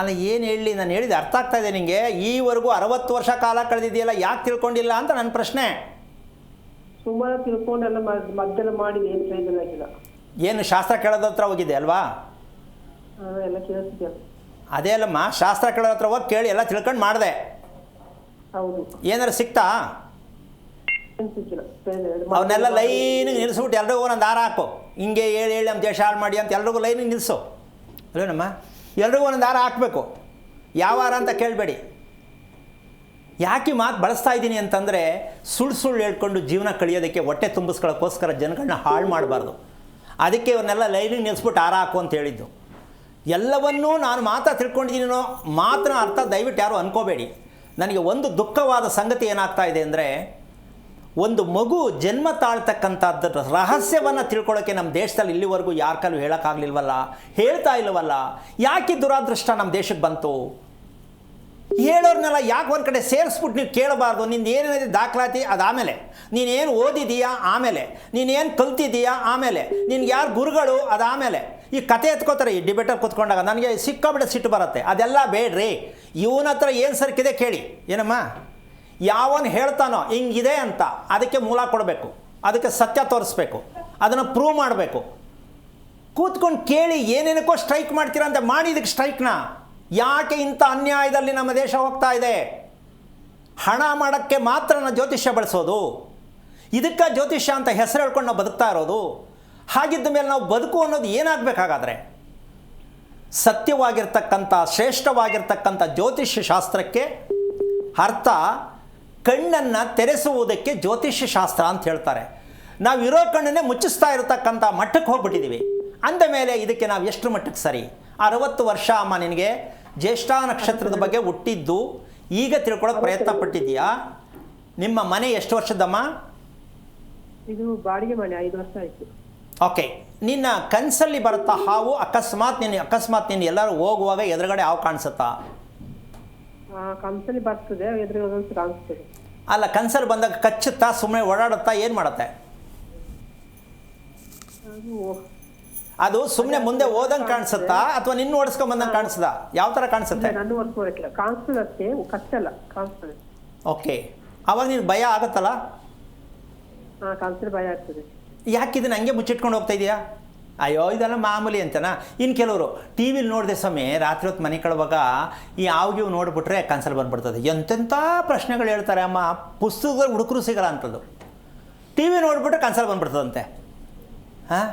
S2: ಅಲ್ಲ ಏನು ಹೇಳಲಿ, ನಾನು ಹೇಳಿದೆ ಅರ್ಥ ಆಗ್ತಾ ಇದೆ ನಿಮಗೆ? ಈವರೆಗೂ 60 ವರ್ಷ ಕಾಲ ಕಳೆದಿದೆಯಲ್ಲ, ಯಾಕೆ ತಿಳ್ಕೊಂಡಿಲ್ಲ ಅಂತ ನನ್ನ ಪ್ರಶ್ನೆ.
S4: ಸುಮಾರು ತಿಳ್ಕೊಂಡೆಲ್ಲ ಮದ್ದೆಲ್ಲ ಮಾಡಿ ಏನು ಪ್ರಯೋಜನ ಆಗಿಲ್ಲ.
S2: ಏನು ಶಾಸ್ತ್ರ ಕೇಳೋದ ಹತ್ರ ಹೋಗಿದೆ ಅಲ್ವಾ?
S4: ಎಲ್ಲ ಕೇಳಿಸಿದ್ದೆ.
S2: ಅದೇ ಅಲ್ಲಮ್ಮ, ಶಾಸ್ತ್ರ ಕೇಳೋದ ಹತ್ರ ಹೋಗಿ ಕೇಳಿ ಎಲ್ಲ ತಿಳ್ಕೊಂಡು ಮಾಡಿದೆ.
S4: ಹೌದು.
S2: ಏನಾರು ಸಿಕ್ತಾ? ಅವನ್ನೆಲ್ಲ ಲೈನಿಗೆ ನಿಲ್ಲಿಸ್ಬಿಟ್ಟು ಎಲ್ರಿಗೂ ಒಂದೊಂದು ದಾರ ಹಾಕು. ಹಿಂಗೆ ಹೇಳಿ ನಮ್ಮ ದೇಶ ಹಾಳು ಮಾಡಿ ಅಂತ ಎಲ್ರಿಗೂ ಲೈನಿಗೆ ನಿಲ್ಲಿಸು. ಅಲ್ವೇನಮ್ಮ? ಎಲ್ರಿಗೂ ಒಂದೊಂದು ದಾರ ಹಾಕಬೇಕು. ಯಾವ ವಾರ ಅಂತ ಕೇಳಬೇಡಿ. ಯಾಕೆ ಮಾತು ಬಳಸ್ತಾ ಇದ್ದೀನಿ ಅಂತಂದರೆ ಸುಳ್ಳು ಹೇಳ್ಕೊಂಡು ಜೀವನ ಕಳಿಯೋದಕ್ಕೆ ಹೊಟ್ಟೆ ತುಂಬಿಸ್ಕೊಳ್ಳೋಕ್ಕೋಸ್ಕರ ಜನಗಳನ್ನ ಹಾಳು ಮಾಡಬಾರ್ದು. ಅದಕ್ಕೆ ಇವನ್ನೆಲ್ಲ ಲೈನಿಗೆ ನಿಲ್ಲಿಸ್ಬಿಟ್ಟು ಆರ ಹಾಕು ಅಂತ ಹೇಳಿದ್ದು. ಎಲ್ಲವನ್ನೂ ನಾನು ಮಾತ್ರ ತಿಳ್ಕೊಂಡಿದ್ದೀನೋ ಮಾತ್ರ ಅರ್ಥ ದಯವಿಟ್ಟು ಯಾರು ಅನ್ಕೋಬೇಡಿ. ನನಗೆ ಒಂದು ದುಃಖವಾದ ಸಂಗತಿ ಏನಾಗ್ತಾ ಇದೆ ಅಂದರೆ, ಒಂದು ಮಗು ಜನ್ಮ ತಾಳ್ತಕ್ಕಂಥದ್ದು ರಹಸ್ಯವನ್ನು ತಿಳ್ಕೊಳ್ಳೋಕ್ಕೆ ನಮ್ಮ ದೇಶದಲ್ಲಿ ಇಲ್ಲಿವರೆಗೂ ಯಾರ ಕಾಲು ಹೇಳೋಕ್ಕಾಗಲಿಲ್ವಲ್ಲ, ಹೇಳ್ತಾ ಇಲ್ಲವಲ್ಲ. ಯಾಕೆ ದುರಾದೃಷ್ಟ ನಮ್ಮ ದೇಶಕ್ಕೆ ಬಂತು? ಹೇಳೋರ್ನೆಲ್ಲ ಯಾಕೆ ಒಂದು ಕಡೆ ಸೇರಿಸ್ಬಿಟ್ಟು ನೀವು ಕೇಳಬಾರ್ದು? ನಿಂದು ಏನೇನಿದೆ ದಾಖಲಾತಿ ಅದಾಮೇಲೆ, ನೀನೇನು ಓದಿದೀಯಾ ಆಮೇಲೆ, ನೀನೇನು ಕಲ್ತಿದ್ದೀಯಾ ಆಮೇಲೆ, ನಿನ್ಗೆ ಯಾರು ಗುರುಗಳು ಅದಾಮೇಲೆ. ಈ ಕತೆ ಎತ್ಕೋತಾರೆ ಈ ಡಿಬೇಟಲ್ಲಿ ಕೂತ್ಕೊಂಡಾಗ. ನನಗೆ ಸಿಕ್ಕಾಬಿಟ್ಟೆ ಸಿಟ್ಟು ಬರುತ್ತೆ. ಅದೆಲ್ಲ ಬೇಡ್ರಿ. ಇವನ ಹತ್ರ ಏನು ಸರ್ಕಿದೆ ಕೇಳಿ. ಏನಮ್ಮ, ಯಾವನು ಹೇಳ್ತಾನೋ ಹಿಂಗಿದೆ ಅಂತ ಅದಕ್ಕೆ ಮೂಲ ಕೊಡಬೇಕು, ಅದಕ್ಕೆ ಸತ್ಯ ತೋರಿಸ್ಬೇಕು, ಅದನ್ನು ಪ್ರೂವ್ ಮಾಡಬೇಕು. ಕೂತ್ಕೊಂಡು ಕೇಳಿ. ಏನೇನಕ್ಕೋ ಸ್ಟ್ರೈಕ್ ಮಾಡ್ತೀರಾ ಅಂತ ಮಾಡಿ ಇದಕ್ಕೆ ಸ್ಟ್ರೈಕ್ನ. ಯಾಕೆ ಇಂಥ ಅನ್ಯಾಯದಲ್ಲಿ ನಮ್ಮ ದೇಶ ಹೋಗ್ತಾ ಇದೆ? ಹಣ ಮಾಡೋಕ್ಕೆ ಮಾತ್ರ ನಾವು ಜ್ಯೋತಿಷ್ಯ ಬಳಸೋದು. ಇದಕ್ಕೆ ಜ್ಯೋತಿಷ್ಯ ಅಂತ ಹೆಸರು ಹೇಳ್ಕೊಂಡು ನಾವು ಬದುಕ್ತಾ ಇರೋದು. ಹಾಗಿದ್ದ ಮೇಲೆ ನಾವು ಬದುಕು ಅನ್ನೋದು ಏನಾಗಬೇಕಾಗಾದ್ರೆ? ಸತ್ಯವಾಗಿರ್ತಕ್ಕಂಥ ಶ್ರೇಷ್ಠವಾಗಿರ್ತಕ್ಕಂಥ ಜ್ಯೋತಿಷ್ಯ ಶಾಸ್ತ್ರಕ್ಕೆ ಅರ್ಥ ಕಣ್ಣನ್ನು ತೆರೆಸುವುದಕ್ಕೆ ಜ್ಯೋತಿಷ್ಯ ಶಾಸ್ತ್ರ ಅಂತ ಹೇಳ್ತಾರೆ. ನಾವು ಇರೋ ಕಣ್ಣನ್ನೇ ಮುಚ್ಚಿಸ್ತಾ ಇರತಕ್ಕಂಥ ಮಟ್ಟಕ್ಕೆ ಹೋಗ್ಬಿಟ್ಟಿದ್ದೀವಿ. ಅಂದ ಮೇಲೆ ಇದಕ್ಕೆ ನಾವು ಎಷ್ಟು ಮಟ್ಟಕ್ಕೆ ಸರಿ? 60 ವರ್ಷ ಅಮ್ಮ ನಿನಗೆ ಜ್ಯೇಷ್ಠ ನಕ್ಷತ್ರದ ಬಗ್ಗೆ ಹುಟ್ಟಿದ್ದು ಈಗ ತಿಳ್ಕೊಳ್ಳೋಕೆ ಪ್ರಯತ್ನ ಪಟ್ಟಿದ್ದೀಯಾ? ನಿಮ್ಮ ಮನೆ ಎಷ್ಟು ವರ್ಷದಮ್ಮ?
S4: ಇದು ಬಾಡಿಗೆ ಮನೆ, 5 ವರ್ಷ ಆಯಿತು.
S2: ಓಕೆ. ನಿನ್ನ ಕನಸಲ್ಲಿ ಬರುತ್ತಾ ಹಾವು? ಅಕಸ್ಮಾತ್ ನೀನು ಎಲ್ಲರೂ ಹೋಗುವಾಗ ಎದುರುಗಡೆ ಹಾವು ಕಾಣಿಸುತ್ತಾ?
S4: ಕನಸಲ್ಲಿ ಬರ್ತದೆ, ಎದುರುಗಡೆ ಒಂದೊಂದು ಕಾಣಿಸ್ತದೆ.
S2: ಅಲ್ಲ, ಕನಸಲ್ಲಿ ಬಂದಾಗ ಕಚ್ಚುತ್ತಾ, ಸುಮ್ಮನೆ ಓಡಾಡುತ್ತಾ, ಏನು ಮಾಡುತ್ತೆ ಅದು? ಸುಮ್ಮನೆ ಮುಂದೆ ಓದಂಗೆ ಕಾಣಿಸುತ್ತಾ ಅಥವಾ ನಿನ್ನ ಓಡಿಸ್ಕೊಂಡ್ ಬಂದಂಗೆ ಕಾಣಿಸ್ದ? ಯಾವ ಥರ ಕಾಣಿಸುತ್ತೆ?
S4: ನನ್ನ ಓಡಿಸ್ಕೊಳಕ್ಕಿಲ್ಲ, ಕಾಣಿಸ್ತದಷ್ಟೇ, ಕಚ್ಚಲ್ಲ, ಕಾಣಿಸ್ತದೆ.
S2: ಓಕೆ. ಅವಾಗ ನೀನು ಭಯ ಆಗುತ್ತಲ್ಲ?
S4: ಕನಸಲ್ಲಿ ಭಯ ಆಗ್ತದೆ.
S2: ಯಾಕೆ ಇದನ್ನು ಹಂಗೆ ಮುಚ್ಚಿಟ್ಕೊಂಡು ಹೋಗ್ತಾ ಇದೆಯಾ? ಅಯ್ಯೋ ಇದೆಲ್ಲ ಮಾಮೂಲಿ ಅಂತನಾ? ಇನ್ನು ಕೆಲವರು ಟಿ ವಿಲಿ ನೋಡಿದೆ ಸಮಯ ರಾತ್ರಿ ಹೊತ್ತು ಮನೆ ಕಳುವಾಗ ಈ ಹಾವಿಗೆ ನೋಡಿಬಿಟ್ರೆ ಕನ್ಸಲ್ಲಿ ಬಂದ್ಬಿಡ್ತದೆ. ಎಂತೆಂಥ ಪ್ರಶ್ನೆಗಳು ಹೇಳ್ತಾರೆ ಅಮ್ಮ. ಪುಸ್ತಕದಲ್ಲಿ ಹುಡುಕರು ಸಿಗಲ್ಲ ಅಂಥದ್ದು. ಟಿ ವಿ ನೋಡಿಬಿಟ್ರೆ ಕನ್ಸಲ್ಲಿ ಬಂದ್ಬಿಡ್ತದಂತೆ. ಹಾಂ,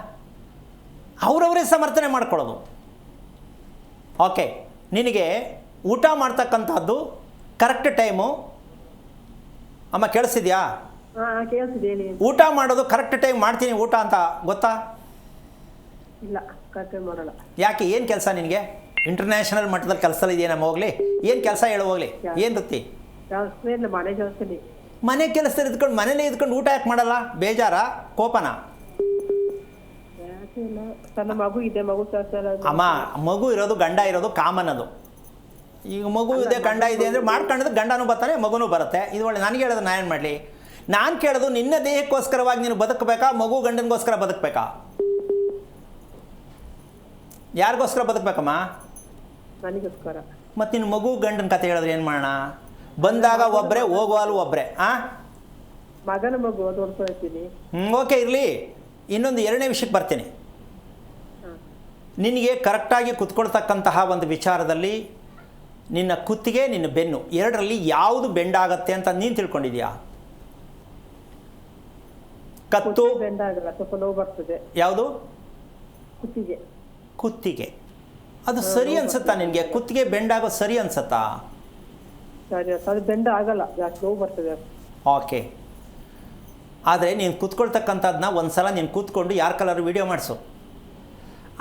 S2: ಅವರವರೇ ಸಮರ್ಥನೆ ಮಾಡ್ಕೊಳ್ಳೋದು. ಓಕೆ. ನಿನಗೆ ಊಟ ಮಾಡ್ತಕ್ಕಂಥದ್ದು ಕರೆಕ್ಟ್ ಟೈಮು ಅಮ್ಮ ಕೇಳಿಸ್ತಿದ್ಯಾ?
S4: ಕೇಳ್ತಿದ್ದೇನೆ.
S2: ಊಟ ಮಾಡೋದು ಕರೆಕ್ಟ್ ಟೈಮ್ ಮಾಡ್ತೀನಿ ಊಟ ಅಂತ ಗೊತ್ತಾ?
S4: ಇಲ್ಲ, ಕರೆಕ್ಟ್ ಮಾಡಲ್ಲ.
S2: ಯಾಕೆ? ಏನು ಕೆಲಸ ನಿನಗೆ? ಇಂಟರ್ನ್ಯಾಷನಲ್ ಮಟ್ಟದಲ್ಲಿ ಕೆಲಸದಲ್ಲಿ ಇದೆಯೇನಮ್ಮ? ಹೋಗ್ಲಿ, ಏನು ಕೆಲಸ ಹೇಳು ಹೋಗ್ಲಿ. ಏನು ವೃತ್ತಿ?
S4: ಮನೆ ಕೆಲಸದಲ್ಲಿ.
S2: ಮನೆ ಕೆಲಸದಲ್ಲಿ ಇದ್ಕೊಂಡು ಮನೇಲಿ ಇದ್ಕೊಂಡು ಊಟ ಯಾಕೆ ಮಾಡಲ್ಲ? ಬೇಜಾರ, ಕೋಪನ?
S4: ಸಣ್ಣ ಮಗು ಇದೆ, ಮಗು
S2: ಅಮ್ಮ, ಮಗು ಇರೋದು ಗಂಡ ಇರೋದು ಕಾಮನ್. ಅದು ಈಗ ಮಗು ಇದೆ ಗಂಡ ಇದೆ ಅಂದರೆ ಮಾಡ್ಕೊಂಡಿದ್ದು ಗಂಡನೂ ಬರ್ತಾನೆ, ಮಗುನೂ ಬರುತ್ತೆ. ಇದು ಒಳ್ಳೆ. ನನಗೆ ಹೇಳೋದು ನಾನು ಏನು ಮಾಡಲಿ? ನಾನು ಕೇಳೋದು ನಿನ್ನ ದೇಹಕ್ಕೋಸ್ಕರವಾಗಿ ನೀನು ಬದುಕಬೇಕಾ, ಮಗು ಗಂಡನಿಗೋಸ್ಕರ ಬದುಕಬೇಕಾ? ಯಾರಿಗೋಸ್ಕರ ಬದುಕಬೇಕಮ್ಮ?
S4: ನನಗೋಸ್ಕರ.
S2: ಮತ್ತು ನಿನ್ನ ಮಗು ಗಂಡನ ಕತೆ ಹೇಳಿದ್ರೆ ಏನು ಮಾಡೋಣ? ಬಂದಾಗ ಒಬ್ಬರೇ, ಹೋಗುವಲ್ಲೂ ಒಬ್ಬರೇ.
S4: ಮಗನ ಮಗು ಅದು ಹೊಡ್ಕೊಳ್ತೀನಿ.
S2: ಓಕೆ, ಇರಲಿ. ಇನ್ನೊಂದು 2ನೇ ವಿಷಯಕ್ಕೆ ಬರ್ತೀನಿ. ನಿನಗೆ ಕರೆಕ್ಟಾಗಿ ಕುತ್ಕೊಳ್ತಕ್ಕಂತಹ ಒಂದು ವಿಚಾರದಲ್ಲಿ ನಿನ್ನ ಕುತ್ತಿಗೆ, ನಿನ್ನ ಬೆನ್ನು, ಎರಡರಲ್ಲಿ ಯಾವುದು ಬೆಂಡಾಗತ್ತೆ ಅಂತ ನೀನು ತಿಳ್ಕೊಂಡಿದ್ಯಾ? ಕತ್ತು
S4: ಬೆಂಡಾಗಲ್ಲ, ಸ್ವಲ್ಪ ನೋವು ಬರ್ತದೆ.
S2: ಯಾವುದು?
S4: ಕುತ್ತಿಗೆ.
S2: ಕುತ್ತಿಗೆ. ಅದು ಸರಿ ಅನ್ಸುತ್ತಾ ನಿನಗೆ? ಕುತ್ತಿಗೆ ಬೆಂಡಾಗೋ ಸರಿ ಅನ್ಸುತ್ತಾ?
S4: ಸರಿ, ಅದು ಬೆಂಡ ಆಗಲ್ಲ, ಜಾಸ್ತಿ ನೋವು ಬರ್ತದೆ.
S2: ಓಕೆ. ಆದರೆ ನೀನು ಕೂತ್ಕೊಳ್ತಕ್ಕಂಥದ್ದನ್ನ ಒಂದು ಸಲ ನೀನು ಕೂತ್ಕೊಂಡು ಯಾರ ಕಲರ್ ವೀಡಿಯೋ ಮಾಡಿಸು.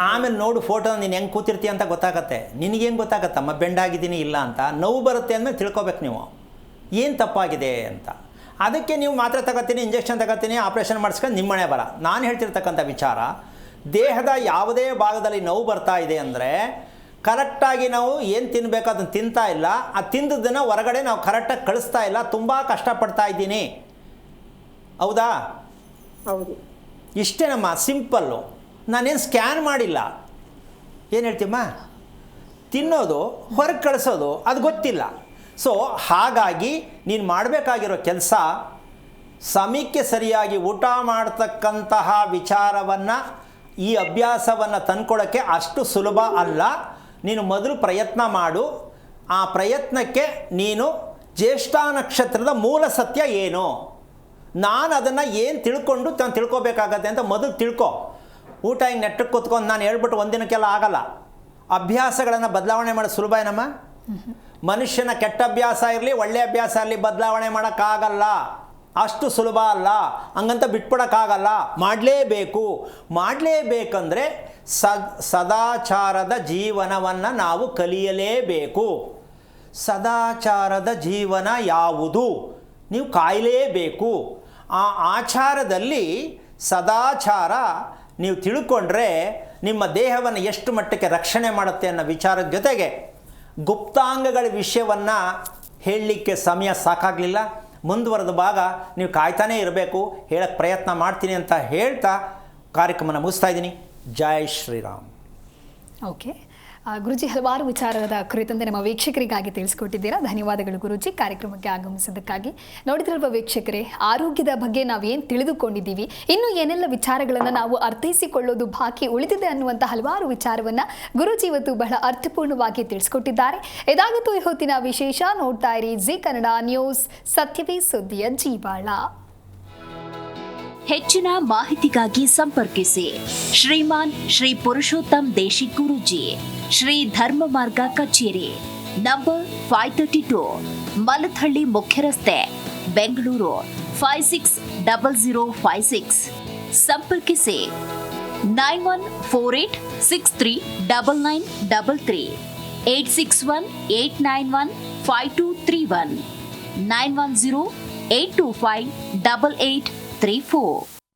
S2: ಆಮೇಲೆ ನೋಡು ಫೋಟೋ, ನೀನು ಹೆಂಗೆ ಕೂತಿರ್ತೀಯ ಅಂತ ಗೊತ್ತಾಗತ್ತೆ. ನಿನಗೇನು ಗೊತ್ತಾಗತ್ತಮ್ಮ ಬೆಂಡಾಗಿದ್ದೀನಿ ಇಲ್ಲ ಅಂತ? ನೋವು ಬರುತ್ತೆ ಅಂದಮೇಲೆ ತಿಳ್ಕೊಬೇಕು ನೀವು ಏನು ತಪ್ಪಾಗಿದೆ ಅಂತ. ಅದಕ್ಕೆ ನೀವು ಮಾತ್ರೆ ತಗೋತೀನಿ, ಇಂಜೆಕ್ಷನ್ ತಗೋತೀನಿ, ಆಪ್ರೇಷನ್ ಮಾಡಿಸ್ಕೊಂಡು ನಿಮ್ಮ ಮನೆ ಬರ. ನಾನು ಹೇಳ್ತಿರ್ತಕ್ಕಂಥ ವಿಚಾರ, ದೇಹದ ಯಾವುದೇ ಭಾಗದಲ್ಲಿ ನೋವು ಬರ್ತಾ ಇದೆ ಅಂದರೆ ಕರೆಕ್ಟಾಗಿ ನಾವು ಏನು ತಿನ್ನಬೇಕು ಅದನ್ನು ತಿಂತಾ ಇಲ್ಲ. ಆ ತಿಂದದ್ದನ್ನು ಹೊರಗಡೆ ನಾವು ಕರೆಕ್ಟಾಗಿ ಕಳಿಸ್ತಾ ಇಲ್ಲ. ತುಂಬ ಕಷ್ಟಪಡ್ತಾ ಇದ್ದೀನಿ. ಹೌದಾ?
S4: ಹೌದು.
S2: ಇಷ್ಟೇನಮ್ಮ, ಸಿಂಪಲ್ಲು. ನಾನೇನು ಸ್ಕ್ಯಾನ್ ಮಾಡಿಲ್ಲ. ಏನು ಹೇಳ್ತೀಮ್ಮ? ತಿನ್ನೋದು ಹೊರಗೆ ಕಳಿಸೋದು ಅದು ಗೊತ್ತಿಲ್ಲ. ಸೊ ಹಾಗಾಗಿ ನೀನು ಮಾಡಬೇಕಾಗಿರೋ ಕೆಲಸ, ಸಮಯಕ್ಕೆ ಸರಿಯಾಗಿ ಊಟ ಮಾಡ್ತಕ್ಕಂತಹ ವಿಚಾರವನ್ನು, ಈ ಅಭ್ಯಾಸವನ್ನು ತಂದ್ಕೊಳ್ಳೋಕ್ಕೆ ಅಷ್ಟು ಸುಲಭ ಅಲ್ಲ. ನೀನು ಮೊದಲು ಪ್ರಯತ್ನ ಮಾಡು. ಆ ಪ್ರಯತ್ನಕ್ಕೆ ನೀನು ಜ್ಯೇಷ್ಠ ನಕ್ಷತ್ರದ ಮೂಲ ಸತ್ಯ ಏನು, ನಾನು ಅದನ್ನು ಏನು ತಿಳ್ಕೊಂಡು ನಾನು ತಿಳ್ಕೊಬೇಕಾಗತ್ತೆ ಅಂತ ಮೊದಲು ತಿಳ್ಕೊ. ಊಟ ಹಿಂಗೆ ನೆಟ್ಟಕ್ಕೆ ಕೂತ್ಕೊಂಡು ನಾನು ಹೇಳ್ಬಿಟ್ಟು ಒಂದಿನಕ್ಕೆಲ್ಲ ಆಗಲ್ಲ. ಅಭ್ಯಾಸಗಳನ್ನು ಬದಲಾವಣೆ ಮಾಡೋದು ಸುಲಭ ಏನಮ್ಮ? ಮನುಷ್ಯನ ಕೆಟ್ಟ ಅಭ್ಯಾಸ ಇರಲಿ ಒಳ್ಳೆಯ ಅಭ್ಯಾಸ ಇರಲಿ ಬದಲಾವಣೆ ಮಾಡೋಕ್ಕಾಗಲ್ಲ, ಅಷ್ಟು ಸುಲಭ ಅಲ್ಲ, ಹಂಗಂತ ಬಿಟ್ಬಿಡೋಕ್ಕಾಗಲ್ಲ, ಮಾಡಲೇಬೇಕಂದ್ರೆ ಸದಾಚಾರದ ಜೀವನವನ್ನು ನಾವು ಕಲಿಯಲೇಬೇಕು. ಸದಾಚಾರದ ಜೀವನ ಯಾವುದು ನೀವು ಕಾಯಲೇಬೇಕು. ಆ ಆಚಾರದಲ್ಲಿ ಸದಾಚಾರ ನೀವು ತಿಳ್ಕೊಂಡ್ರೆ ನಿಮ್ಮ ದೇಹವನ್ನು ಎಷ್ಟು ಮಟ್ಟಕ್ಕೆ ರಕ್ಷಣೆ ಮಾಡುತ್ತೆ ಅನ್ನೋ ವಿಚಾರದ ಜೊತೆಗೆ ಗುಪ್ತಾಂಗಗಳ ವಿಷಯವನ್ನು ಹೇಳಲಿಕ್ಕೆ ಸಮಯ ಸಾಕಾಗಲಿಲ್ಲ. ಮುಂದುವರೆದ ಭಾಗ ನೀವು ಕಾಯ್ತಾನೇ ಇರಬೇಕು, ಹೇಳಕ್ಕೆ ಪ್ರಯತ್ನ ಮಾಡ್ತೀನಿ ಅಂತ ಹೇಳ್ತಾ ಕಾರ್ಯಕ್ರಮನ ಮುಗಿಸ್ತಾ ಇದ್ದೀನಿ. ಜೈ ಶ್ರೀರಾಮ್.
S1: ಓಕೆ ಗುರುಜಿ, ಹಲವಾರು ವಿಚಾರದ ಕುರಿತಂತೆ ನಮ್ಮ ವೀಕ್ಷಕರಿಗಾಗಿ ತಿಳಿಸ್ಕೊಟ್ಟಿದ್ದೀರಾ. ಧನ್ಯವಾದಗಳು ಗುರುಜಿ ಕಾರ್ಯಕ್ರಮಕ್ಕೆ ಆಗಮಿಸಿದ್ದಕ್ಕಾಗಿ. ನೋಡಿದ್ರಲ್ವ ವೀಕ್ಷಕರೇ, ಆರೋಗ್ಯದ ಬಗ್ಗೆ ನಾವೇನು ತಿಳಿದುಕೊಂಡಿದ್ದೀವಿ, ಇನ್ನು ಏನೆಲ್ಲ ವಿಚಾರಗಳನ್ನು ನಾವು ಅರ್ಥೈಸಿಕೊಳ್ಳೋದು ಬಾಕಿ ಉಳಿದಿದೆ ಅನ್ನುವಂಥ ಹಲವಾರು ವಿಚಾರವನ್ನು ಗುರುಜಿ ಇವತ್ತು ಬಹಳ ಅರ್ಥಪೂರ್ಣವಾಗಿ ತಿಳಿಸ್ಕೊಟ್ಟಿದ್ದಾರೆ. ಇದಾಗಿತ್ತು ಈ ಹೊತ್ತಿನ ವಿಶೇಷ. ನೋಡ್ತಾ ಇರಿ ಜಿ ಕನ್ನಡ ನ್ಯೂಸ್, ಸತ್ಯವೇ ಸುದ್ದಿಯ ಜೀವಾಳ.
S5: ಹೆಚ್ಚಿನ ಮಾಹಿತಿಗಾಗಿ ಸಂಪರ್ಕಿಸಿ ಶ್ರೀಮಾನ್ ಶ್ರೀ ಪುರುಷೋತ್ತಮ್ ದೇಶಿ ಗುರೂಜಿ, ಶ್ರೀ ಧರ್ಮ ಮಾರ್ಗ ಕಚೇರಿ, ನಂಬರ್ 532, ಮಲಥಳ್ಳಿ ಮುಖ್ಯ ರಸ್ತೆ, ಬೆಂಗಳೂರು 560056. ಸಂಪರ್ಕಿಸಿ 9148639933, 8618915231, 91082588834.